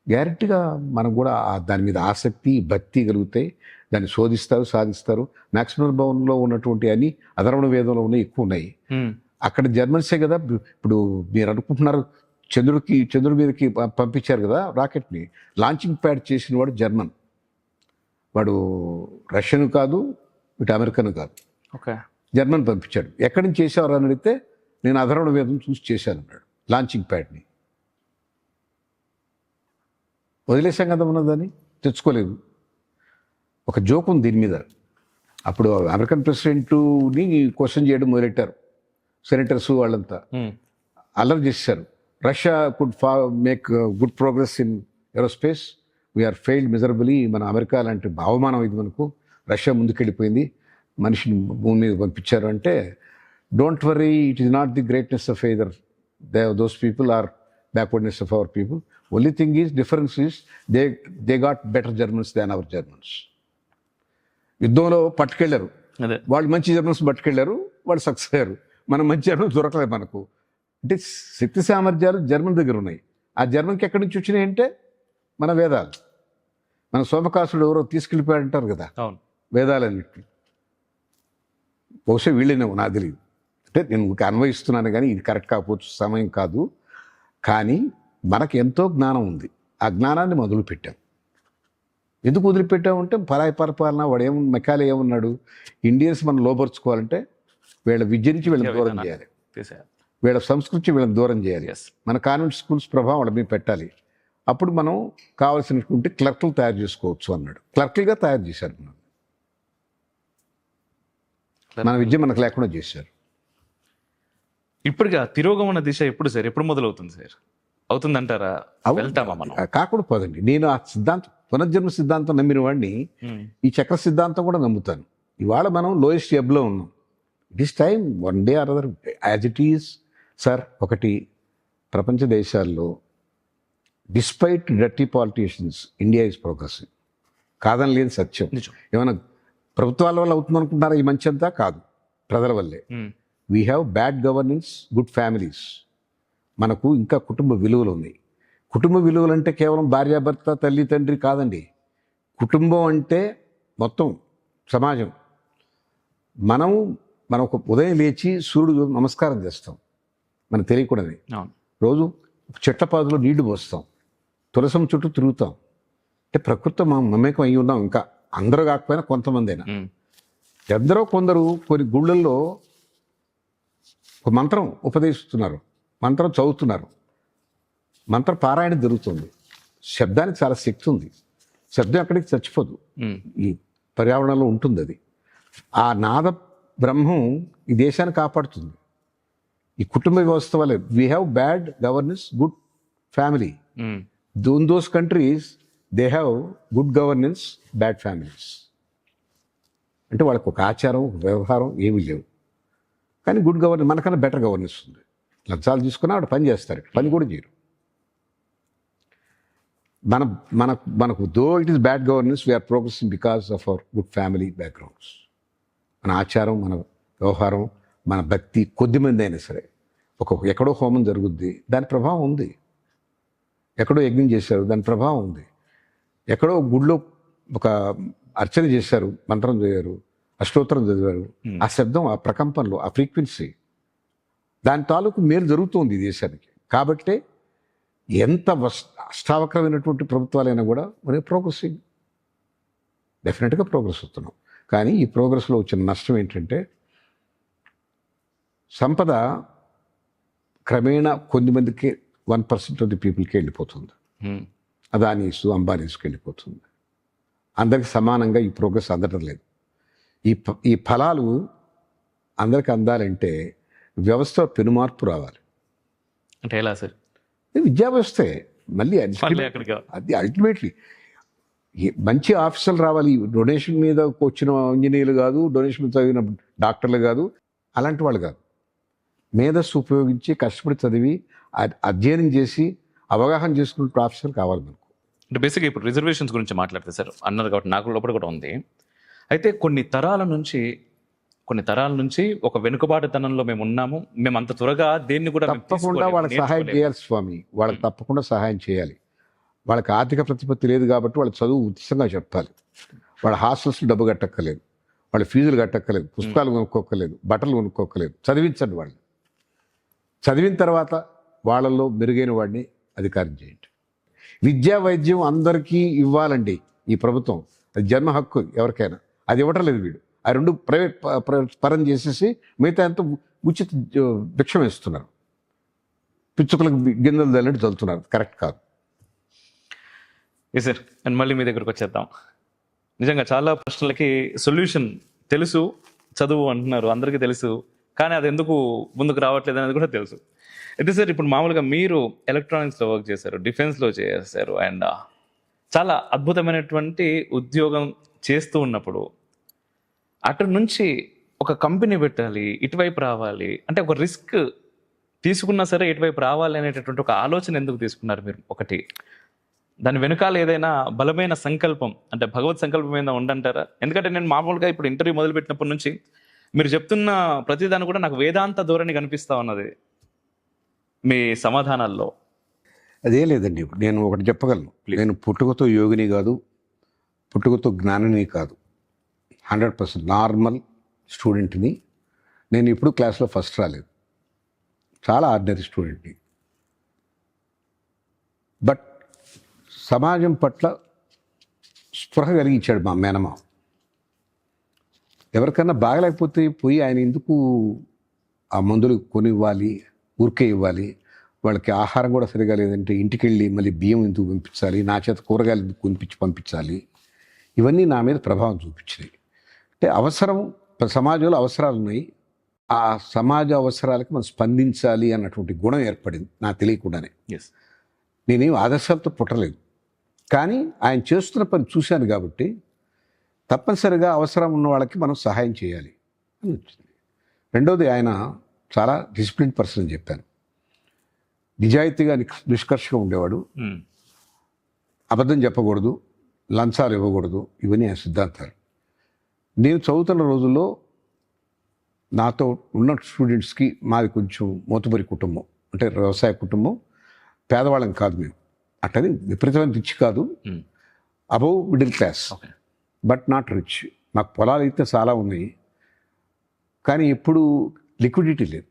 గ్యారెంటీగా మనం కూడా దాని మీద ఆసక్తి, భక్తి కలుగుతాయి. దాన్ని శోధిస్తారు, సాధిస్తారు. మ్యాక్స్ ముల్లర్ భవన్లో ఉన్నటువంటి అన్ని అధర్వణ వేదంలో ఉన్నాయి, ఎక్కువ ఉన్నాయి. అక్కడ జర్మన్సే కదా. ఇప్పుడు మీరు అనుకుంటున్నారు చంద్రుడి మీదకి పంపించారు కదా రాకెట్ని, లాంచింగ్ ప్యాడ్ చేసిన వాడు జర్మన్. వాడు రష్యన్ కాదు, ఇటు అమెరికన్ కాదు, జర్మన్ పంపించాడు. ఎక్కడి నుంచి చేసేవారు అని అడిగితే నేను అధర్వణ వేదం చూసి చేశాను అన్నాడు, లాంచింగ్ ప్యాడ్ని. వదిలేసాం కదా ఉన్నదని, తెచ్చుకోలేదు. ఒక జోక్ ఉంది దీని మీద. అప్పుడు అమెరికన్ ప్రెసిడెంట్ని క్వశ్చన్ చేయడం మొదలెట్టారు సెనేటర్స్ వాళ్ళంతా, అల్లరి చేశారు. Russia could make good progress in aerospace, we're failed miserably. మన అమెరికా లాంటి అవమానం ఇది మనకు, రష్యా ముందుకెళ్ళిపోయింది, మనిషిని భూమి మీద పంపించారు అంటే, don't worry, it is not the greatness of either those people or backwardness of our people. Only thing is difference is they got better Germans than our Germans. యుద్ధంలో పట్టుకెళ్ళారు అదే, వాళ్ళు, మంచి జర్మన్స్ పట్టుకెళ్ళారు, వాళ్ళు సక్సెస్ అయ్యారు. మనం మంచి జర్మన్స్ దొరకలేదు మనకు. అంటే శక్తి సామర్థ్యాలు జర్మన్ దగ్గర ఉన్నాయి. ఆ జర్మన్కి ఎక్కడి నుంచి వచ్చినాయి అంటే మన వేదాలు. మన సోమకాసుడు ఎవరో తీసుకెళ్ళిపోయాడంటారు కదా అవును, వేదాలన్నింటినీ. బహుశా వీళ్ళేనేమో, నాకు తెలియదు. అంటే నేను అన్వయిస్తున్నాను కానీ ఇది కరెక్ట్ కాకపోవచ్చు, సమయం కాదు. కానీ మనకు ఎంతో జ్ఞానం ఉంది, ఆ జ్ఞానాన్ని మొదలుపెట్టాం. ఎందుకు వదిలిపెట్టామంటే పరాయి పరిపాలన. వాడు మెకాలే ఏమన్నాడు, ఇండియన్స్ మనం లోపరుచుకోవాలంటే వీళ్ళ విద్య నుంచి వీళ్ళని దూరం చేయాలి, తీసేయాలి. వీళ్ళ సంస్కృతి వీళ్ళని దూరం చేయాలి, Yes. మన కాన్వెంట్ స్కూల్స్ ప్రభావం వాళ్ళ మీద పెట్టాలి. అప్పుడు మనం కావాల్సినటువంటి క్లర్క్లు తయారు చేసుకోవచ్చు అన్నాడు. క్లర్క్లుగా తయారు చేశారు మనం. మన విద్య మనకు లేకుండా చేశారు. ఇప్పటిగా తిరోగమన దిశ ఎప్పుడు సార్, ఎప్పుడు మొదలవుతుంది సార్? అవుతుందంటారా? వెళ్తామా మనం? కాకుండా పోదండి. నేను ఆ సిద్ధాంతం, పునర్జన్మ సిద్ధాంతం నమ్మిన వాడిని ఈ చక్ర సిద్ధాంతం కూడా నమ్ముతాను. ఇవాళ మనం లోయెస్ట్ ఎబ్లో ఉన్నాం. It is time one day or other as it is. Sir, ఒకటి, ప్రపంచ దేశాల్లో despite dirty politicians India is progressing. కాదని లేని సత్యం. నిజం. ఏమైనా ప్రభుత్వాల వల్ల అవుతుంది అనుకుంటున్నారా ఈ మంచి అంతా? కాదు, ప్రజల వల్లే. We have bad governance, good families. మనకు ఇంకా కుటుంబ విలువలు ఉన్నాయి. కుటుంబ విలువలు అంటే కేవలం భార్యాభర్త, తల్లి తండ్రి కాదండి. కుటుంబం అంటే మొత్తం సమాజం. మనం ఒక ఉదయం లేచి సూర్యుడు నమస్కారం చేస్తాం, మనకు తెలియకూడదు. అవును. రోజు చెట్ల పాదులో నీళ్లు పోస్తాం, తులసం చుట్టూ తిరుగుతాం. అంటే ప్రకృతి మనం మమేకం అయి ఉన్నాం. ఇంకా అందరూ కాకపోయినా కొంతమంది అయినా, ఎందరో కొందరు కొన్ని గుళ్ళల్లో ఒక మంత్రం ఉపదేశిస్తున్నారు, మంత్రం చదువుతున్నారు, మంత్ర పారాయణ జరుగుతుంది. శబ్దానికి చాలా శక్తి ఉంది. శబ్దం ఎక్కడికి చచ్చిపోదు, ఈ పర్యావరణంలో ఉంటుంది. అది ఆ నాద బ్రహ్మం ఈ దేశాన్ని కాపాడుతుంది. ఈ కుటుంబ వ్యవస్థ వల్లే we have bad governance, good family. In those countries they have good governance, bad families. అంటే వాళ్ళకి ఒక ఆచారం, ఒక వ్యవహారం ఏమీ లేవు. కానీ గుడ్ గవర్నెన్స్, మనకన్నా బెటర్ గవర్నెన్స్ ఉంది. లంచాలు తీసుకున్నా వాడు పని చేస్తారు, పని కూడా చేయరు. మనకు though it is bad governance, we're progressing because of our good family backgrounds. మన ఆచారం, మన వ్యవహారం, మన భక్తి, కొద్దిమంది అయినా సరే. ఎక్కడో హోమం జరుగుద్ది, దాని ప్రభావం ఉంది. ఎక్కడో యజ్ఞం చేశారు, దాని ప్రభావం ఉంది. ఎక్కడో గుడిలో ఒక అర్చన చేశారు, మంత్రం చదివారు, అష్టోత్తరం చదివారు, ఆ శబ్దం, ఆ ప్రకంపనలో, ఆ ఫ్రీక్వెన్సీ, దాని తాలూకు మేలు జరుగుతుంది ఈ దేశానికి. కాబట్టే ఎంత అష్టావక్రమైనటువంటి ప్రభుత్వాలైనా కూడా మనం ప్రోగ్రెసింగ్, డెఫినెట్గా ప్రోగ్రెస్ అవుతున్నాం. కానీ ఈ ప్రోగ్రెస్లో వచ్చిన నష్టం ఏంటంటే సంపద క్రమేణా కొన్ని మందికి 1% ఆఫ్ ది పీపుల్కి వెళ్ళిపోతుంది. అదానీసు, అంబానీస్కి వెళ్ళిపోతుంది. అందరికి సమానంగా ఈ ప్రోగ్రెస్ అందడం లేదు. ఈ ఫలాలు అందరికి అందాలంటే వ్యవస్థ పెనుమార్పు రావాలి. అంటే ఎలా సార్? విద్యా వ్యవస్థే మళ్ళీ అక్కడికి అది అల్టిమేట్లీ మంచి ఆఫీసర్లు రావాలి. డొనేషన్ మీద వచ్చిన ఇంజనీర్లు కాదు, డొనేషన్ మీద చదివిన డాక్టర్లు కాదు, అలాంటి వాళ్ళు కాదు. మేధస్సు ఉపయోగించి కష్టపడి చదివి అధ్యయనం చేసి అవగాహన చేసుకునే ఆఫీసర్లు కావాలి మనకు. అంటే బేసిక్గా ఇప్పుడు రిజర్వేషన్స్ గురించి మాట్లాడితే సార్ అన్నారు కాబట్టి నాకు లోపల కూడా ఉంది. అయితే కొన్ని తరాల నుంచి ఒక వెనుకబాటుతనంలో మేము ఉన్నాము, మేము అంత త్వరగా దేన్ని కూడా తప్పకుండా వాళ్ళకి సహాయం చేయాలి స్వామి. వాళ్ళకి తప్పకుండా సహాయం చేయాలి. వాళ్ళకి ఆర్థిక ప్రతిపత్తి లేదు కాబట్టి వాళ్ళ చదువు ఉచితంగా చెప్పాలి. వాళ్ళ హాస్టల్స్ డబ్బు కట్టక్కర్లేదు, వాళ్ళ ఫీజులు కట్టక్కర్లేదు, పుస్తకాలు కొనుక్కోక్కర్లేదు, బట్టలు కొనుక్కోక్కర్లేదు. చదివించండి వాళ్ళని. చదివిన తర్వాత వాళ్ళల్లో మెరుగైన వాడిని అధికారం చేయండి. విద్యా వైద్యం అందరికీ ఇవ్వాలండి ఈ ప్రభుత్వం. అది జన్మ హక్కు ఎవరికైనా. అది ఇవ్వటం లేదు వీడు. ఆ రెండు ప్రైవేట్ పరం చేసేసి మిగతా అంతా ఉచిత భిక్షం వేస్తున్నారు. పిచ్చుకలకు గింజలు తల్లినట్టు చల్లుతున్నారు. కరెక్ట్ కాదు. Yes sir. అండ్ మళ్ళీ మీ దగ్గరకు వచ్చేద్దాం. నిజంగా చాలా ప్రశ్నలకి సొల్యూషన్ తెలుసు, చదువు అంటున్నారు, అందరికీ తెలుసు, కానీ అది ఎందుకు ముందుకు రావట్లేదు అనేది కూడా తెలుసు. అయితే సార్, ఇప్పుడు మామూలుగా మీరు ఎలక్ట్రానిక్స్లో వర్క్ చేశారు, డిఫెన్స్లో చేశారు, అండ్ చాలా అద్భుతమైనటువంటి ఉద్యోగం చేస్తూ ఉన్నప్పుడు అటు నుంచి ఒక కంపెనీ పెట్టాలి, ఇటువైపు రావాలి అంటే ఒక రిస్క్ తీసుకున్నా సరే ఇటువైపు రావాలి అనేటటువంటి ఒక ఆలోచన ఎందుకు తీసుకున్నారు మీరు? ఒకటి, దాని వెనుకాల ఏదైనా బలమైన సంకల్పం అంటే భగవత్ సంకల్పం ఏదైనా ఉండంటారా? ఎందుకంటే నేను మామూలుగా ఇప్పుడు ఇంటర్వ్యూ మొదలుపెట్టినప్పటి నుంచి మీరు చెప్తున్న ప్రతిదాన్ని కూడా నాకు వేదాంత ధోరణి కనిపిస్తా ఉన్నది మీ సమాధానాల్లో. అదే లేదండి. నేను ఒకటి చెప్పగలను. నేను పుట్టుకతో యోగిని కాదు, పుట్టుకతో జ్ఞానిని కాదు. 100% నార్మల్ స్టూడెంట్ని. నేను ఇప్పుడు క్లాస్లో ఫస్ట్ రాలేదు, చాలా ఆర్డినరీ స్టూడెంట్ని. బట్ సమాజం పట్ల స్పృహ కలిగించాడు మా మేనమామ. ఎవరికన్నా బాగలేకపోతే పోయి ఆయన ఎందుకు ఆ మందులు కొని ఇవ్వాలి, ఊరికే ఇవ్వాలి, వాళ్ళకి ఆహారం కూడా సరిగా లేదంటే ఇంటికి వెళ్ళి మళ్ళీ బియ్యం ఎందుకు పంపించాలి, నా చేత కూరగాయలు ఎందుకు కొనిపించి పంపించాలి, ఇవన్నీ నా మీద ప్రభావం చూపించినాయి. అంటే అవసరం, సమాజంలో అవసరాలు ఉన్నాయి, ఆ సమాజ అవసరాలకి మనం స్పందించాలి అన్నటువంటి గుణం ఏర్పడింది నాకు తెలియకుండానే. ఎస్. నేనేం ఆదర్శాలతో పుట్టలేదు, కానీ ఆయన చేస్తున్న పని చూశాను కాబట్టి తప్పనిసరిగా అవసరం ఉన్న వాళ్ళకి మనం సహాయం చేయాలి అని వచ్చింది. రెండోది, ఆయన చాలా డిసిప్లిన్ పర్సన్ అని చెప్పాను. నిజాయితీగా నిష్కర్షగా ఉండేవాడు, అబద్ధం చెప్పకూడదు, లంచాలు ఇవ్వకూడదు, ఇవన్నీ ఆయన సిద్ధాంతాలు. నేను చదువుతున్న రోజుల్లో నాతో ఉన్న స్టూడెంట్స్కి, మాది కొంచెం మోతుబరి కుటుంబం, అంటే వ్యవసాయ కుటుంబం, పేదవాళ్ళం కాదు మేము, అట్టని విపరీతమైన రిచ్ కాదు, above middle class but not rich. మాకు పొలాలు అయితే చాలా ఉన్నాయి, కానీ ఎప్పుడు లిక్విడిటీ లేదు.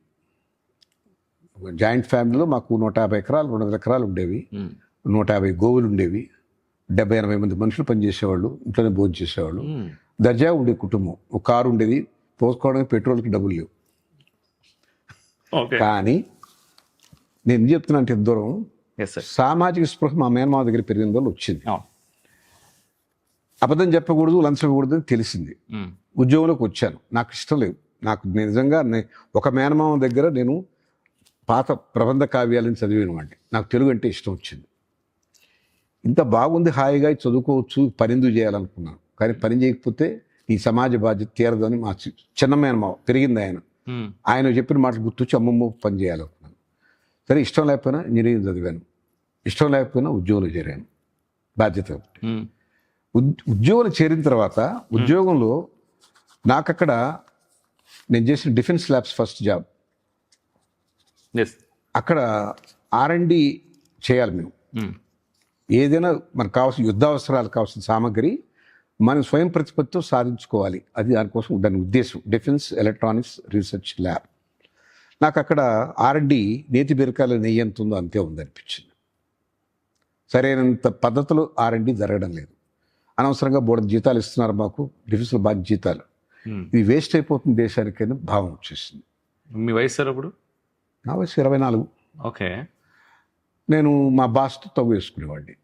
జాయింట్ ఫ్యామిలీలో మాకు 150 ఎకరాలు 200 ఎకరాలు ఉండేవి, 150 గోవులు ఉండేవి, 70-80 మంది మనుషులు పనిచేసేవాళ్ళు, ఇంట్లోనే భోజనం చేసేవాళ్ళు, దర్జాగా ఉండే కుటుంబం. ఒక కారు ఉండేది, పోసుకోవడానికి పెట్రోల్కి డబ్బులు లేవు. కానీ నేను ఏం చెప్తున్నా అంటే దూరం సామాజిక స్పృహ మా మేనమావ దగ్గర పెరిగిన వల్ల వచ్చింది. అబద్ధం చెప్పకూడదు, లంచకూడదు అని తెలిసింది. ఉద్యోగంలోకి వచ్చాను, నాకు ఇష్టం లేదు. నాకు నిజంగా ఒక మేనమావ దగ్గర నేను పాత ప్రబంధ కావ్యాలను చదివినవాడిని, నాకు తెలుగు అంటే ఇష్టం వచ్చింది. ఇంత బాగుంది, హాయిగా చదువుకోవచ్చు, పని ఎందుకు చేయాలనుకున్నాను. కానీ పని చేయకపోతే ఈ సమాజ బాధ్యత తీరదు అని మా చిన్న మేనమావ పెరిగింది ఆయన చెప్పిన మాటలు గుర్తొచ్చి అమ్మమ్మ పని చేయాలనుకున్నాను. సరే, ఇష్టం లేకపోయినా ఇంజనీరింగ్ చదివాను, ఇష్టం లేకపోయినా ఉద్యోగంలో చేరాను బాధ్యత. ఉద్యోగంలో చేరిన తర్వాత ఉద్యోగంలో నాకు అక్కడ నేను చేసిన డిఫెన్స్ ల్యాబ్స్ ఫస్ట్ జాబ్. అక్కడ R&D చేయాలి మేము. ఏదైనా మనకు కావాల్సిన యుద్ధ అవసరాలు కావాల్సిన సామాగ్రి మనం స్వయం ప్రతిపత్తితో సాధించుకోవాలి, అది దానికోసం దాని ఉద్దేశం డిఫెన్స్ ఎలక్ట్రానిక్స్ రీసెర్చ్ ల్యాబ్. నాకు అక్కడ R&D నేతి బీరకాయలు నెయ్యి ఎంత ఉందో అంతే ఉందనిపించింది. సరైనంత పద్ధతిలో R&D జరగడం లేదు. అనవసరంగా బోర్డు జీతాలు ఇస్తున్నారు మాకు, డిఫెన్స్లో బాగా జీతాలు, ఇది వేస్ట్ అయిపోతుంది దేశానికైనా భావం వచ్చేసింది. మీ వయసు సార్ అప్పుడు? నా వయసు 24. ఓకే. నేను మా బాస్తో తవ్వు వేసుకునేవాడిని,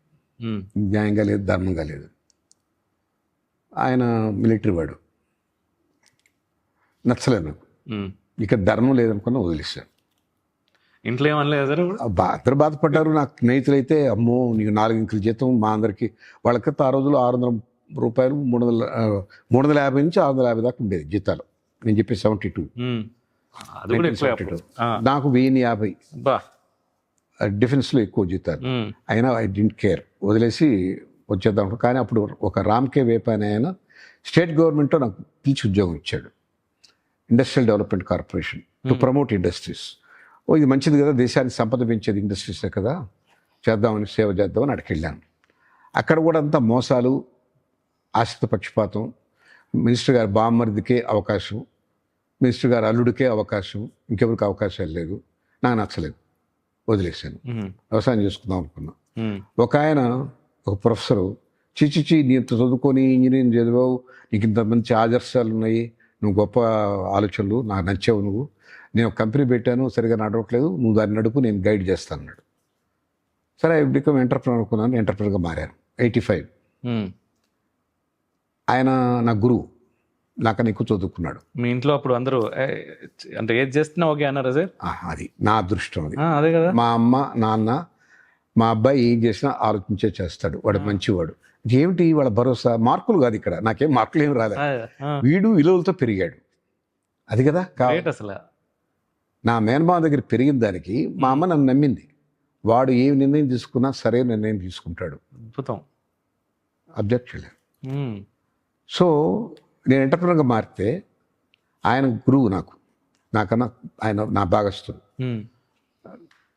న్యాయంగా లేదు, ధర్మంగా లేదు. ఆయన మిలిటరీ వాడు, నచ్చలేదు నాకు. ఇక ధర్మం లేదనుకున్నా వదిలేశాను. ఇంట్లో ఏమనలేదు సార్? అందరూ బాధపడ్డారు. నాకు స్నేహితులైతే, అమ్మో నీకు 4 అంకెల జీతం, మా అందరికీ వాళ్ళకి ఆ రోజుల్లో ₹600 350 నుంచి 650 దాకా ఉండేది జీతాలు. నేను చెప్పే 72, నాకు 1050 డిఫెన్స్లో ఎక్కువ జీతాలు. అయినా ఐ డింట్ కేర్, వదిలేసి వచ్చేద్దాం. కానీ అప్పుడు ఒక రామ్కే వేప్ అనే ఆయన స్టేట్ గవర్నమెంట్లో నాకు పిలిచి ఉద్యోగం ఇచ్చాడు, industrial development corporation, to promote industries. ఇది మంచిది కదా, దేశానికి సంపద పెంచేది ఇండస్ట్రీసే కదా, చేద్దామని, సేవ చేద్దామని అక్కడికి వెళ్ళాను. అక్కడ కూడా అంతా మోసాలు, ఆశ్రిత పక్షపాతం, మినిస్టర్ గారి బామ్మరిదికే అవకాశం, మినిస్టర్ గారి అల్లుడికే అవకాశం, ఇంకెవరికి అవకాశాలు లేదు. నాకు నచ్చలేదు, వదిలేశాను. వ్యవసాయం చేసుకుందాం అనుకున్నా. ఒక ఆయన, ఒక ప్రొఫెసరు, చిచిచి నీ ఇంత చదువుకొని ఇంజనీరింగ్ చదివావు, నీకు ఇంత మంచి ఆదర్శాలు ఉన్నాయి, నువ్వు గొప్ప ఆలోచనలు, నాకు నచ్చావు, నువ్వు, నేను ఒక కంపెనీ పెట్టాను, సరిగా నడవట్లేదు, నువ్వు దాన్ని నడుపు, నేను గైడ్ చేస్తాను అన్నాడు. సరే, ఐ బికమ్ ఎంటర్ప్రెనర్ అనుకున్నాను, ఎంటర్ప్రెనర్గా మారాను. 85. ఆయన నా గురువు, నాకన్నా ఎక్కువ చదువుకున్నాడు. మీ ఇంట్లో అప్పుడు అందరూ అంటే ఏది చేస్తున్నా ఓకే అన్నారా సార్? అది నా అదృష్టం. అది అదే కదా. మా అమ్మ నాన్న మా అబ్బాయి ఏం చేసినా ఆలోచించే చేస్తాడు, వాడు మంచివాడు. ఏమిటి వాళ్ళ భరోసా? మార్కులు కాదు ఇక్కడ, నాకేం మార్కులు ఏమి రాలేదు. వీడు విలువలతో పెరిగాడు, అది కదా అసలు. నా మేనమామ దగ్గర పెరిగిన దానికి మా అమ్మ నన్ను నమ్మింది. వాడు ఏ నిర్ణయం తీసుకున్నా సరైన నిర్ణయం తీసుకుంటాడు. అద్భుతం. అబ్జెక్ట్ చేయలేదు. సో నేను ఎంటర్ప్రినర్గా మారితే ఆయన గురువు నాకన్నా ఆయన నా భాగస్థుడు.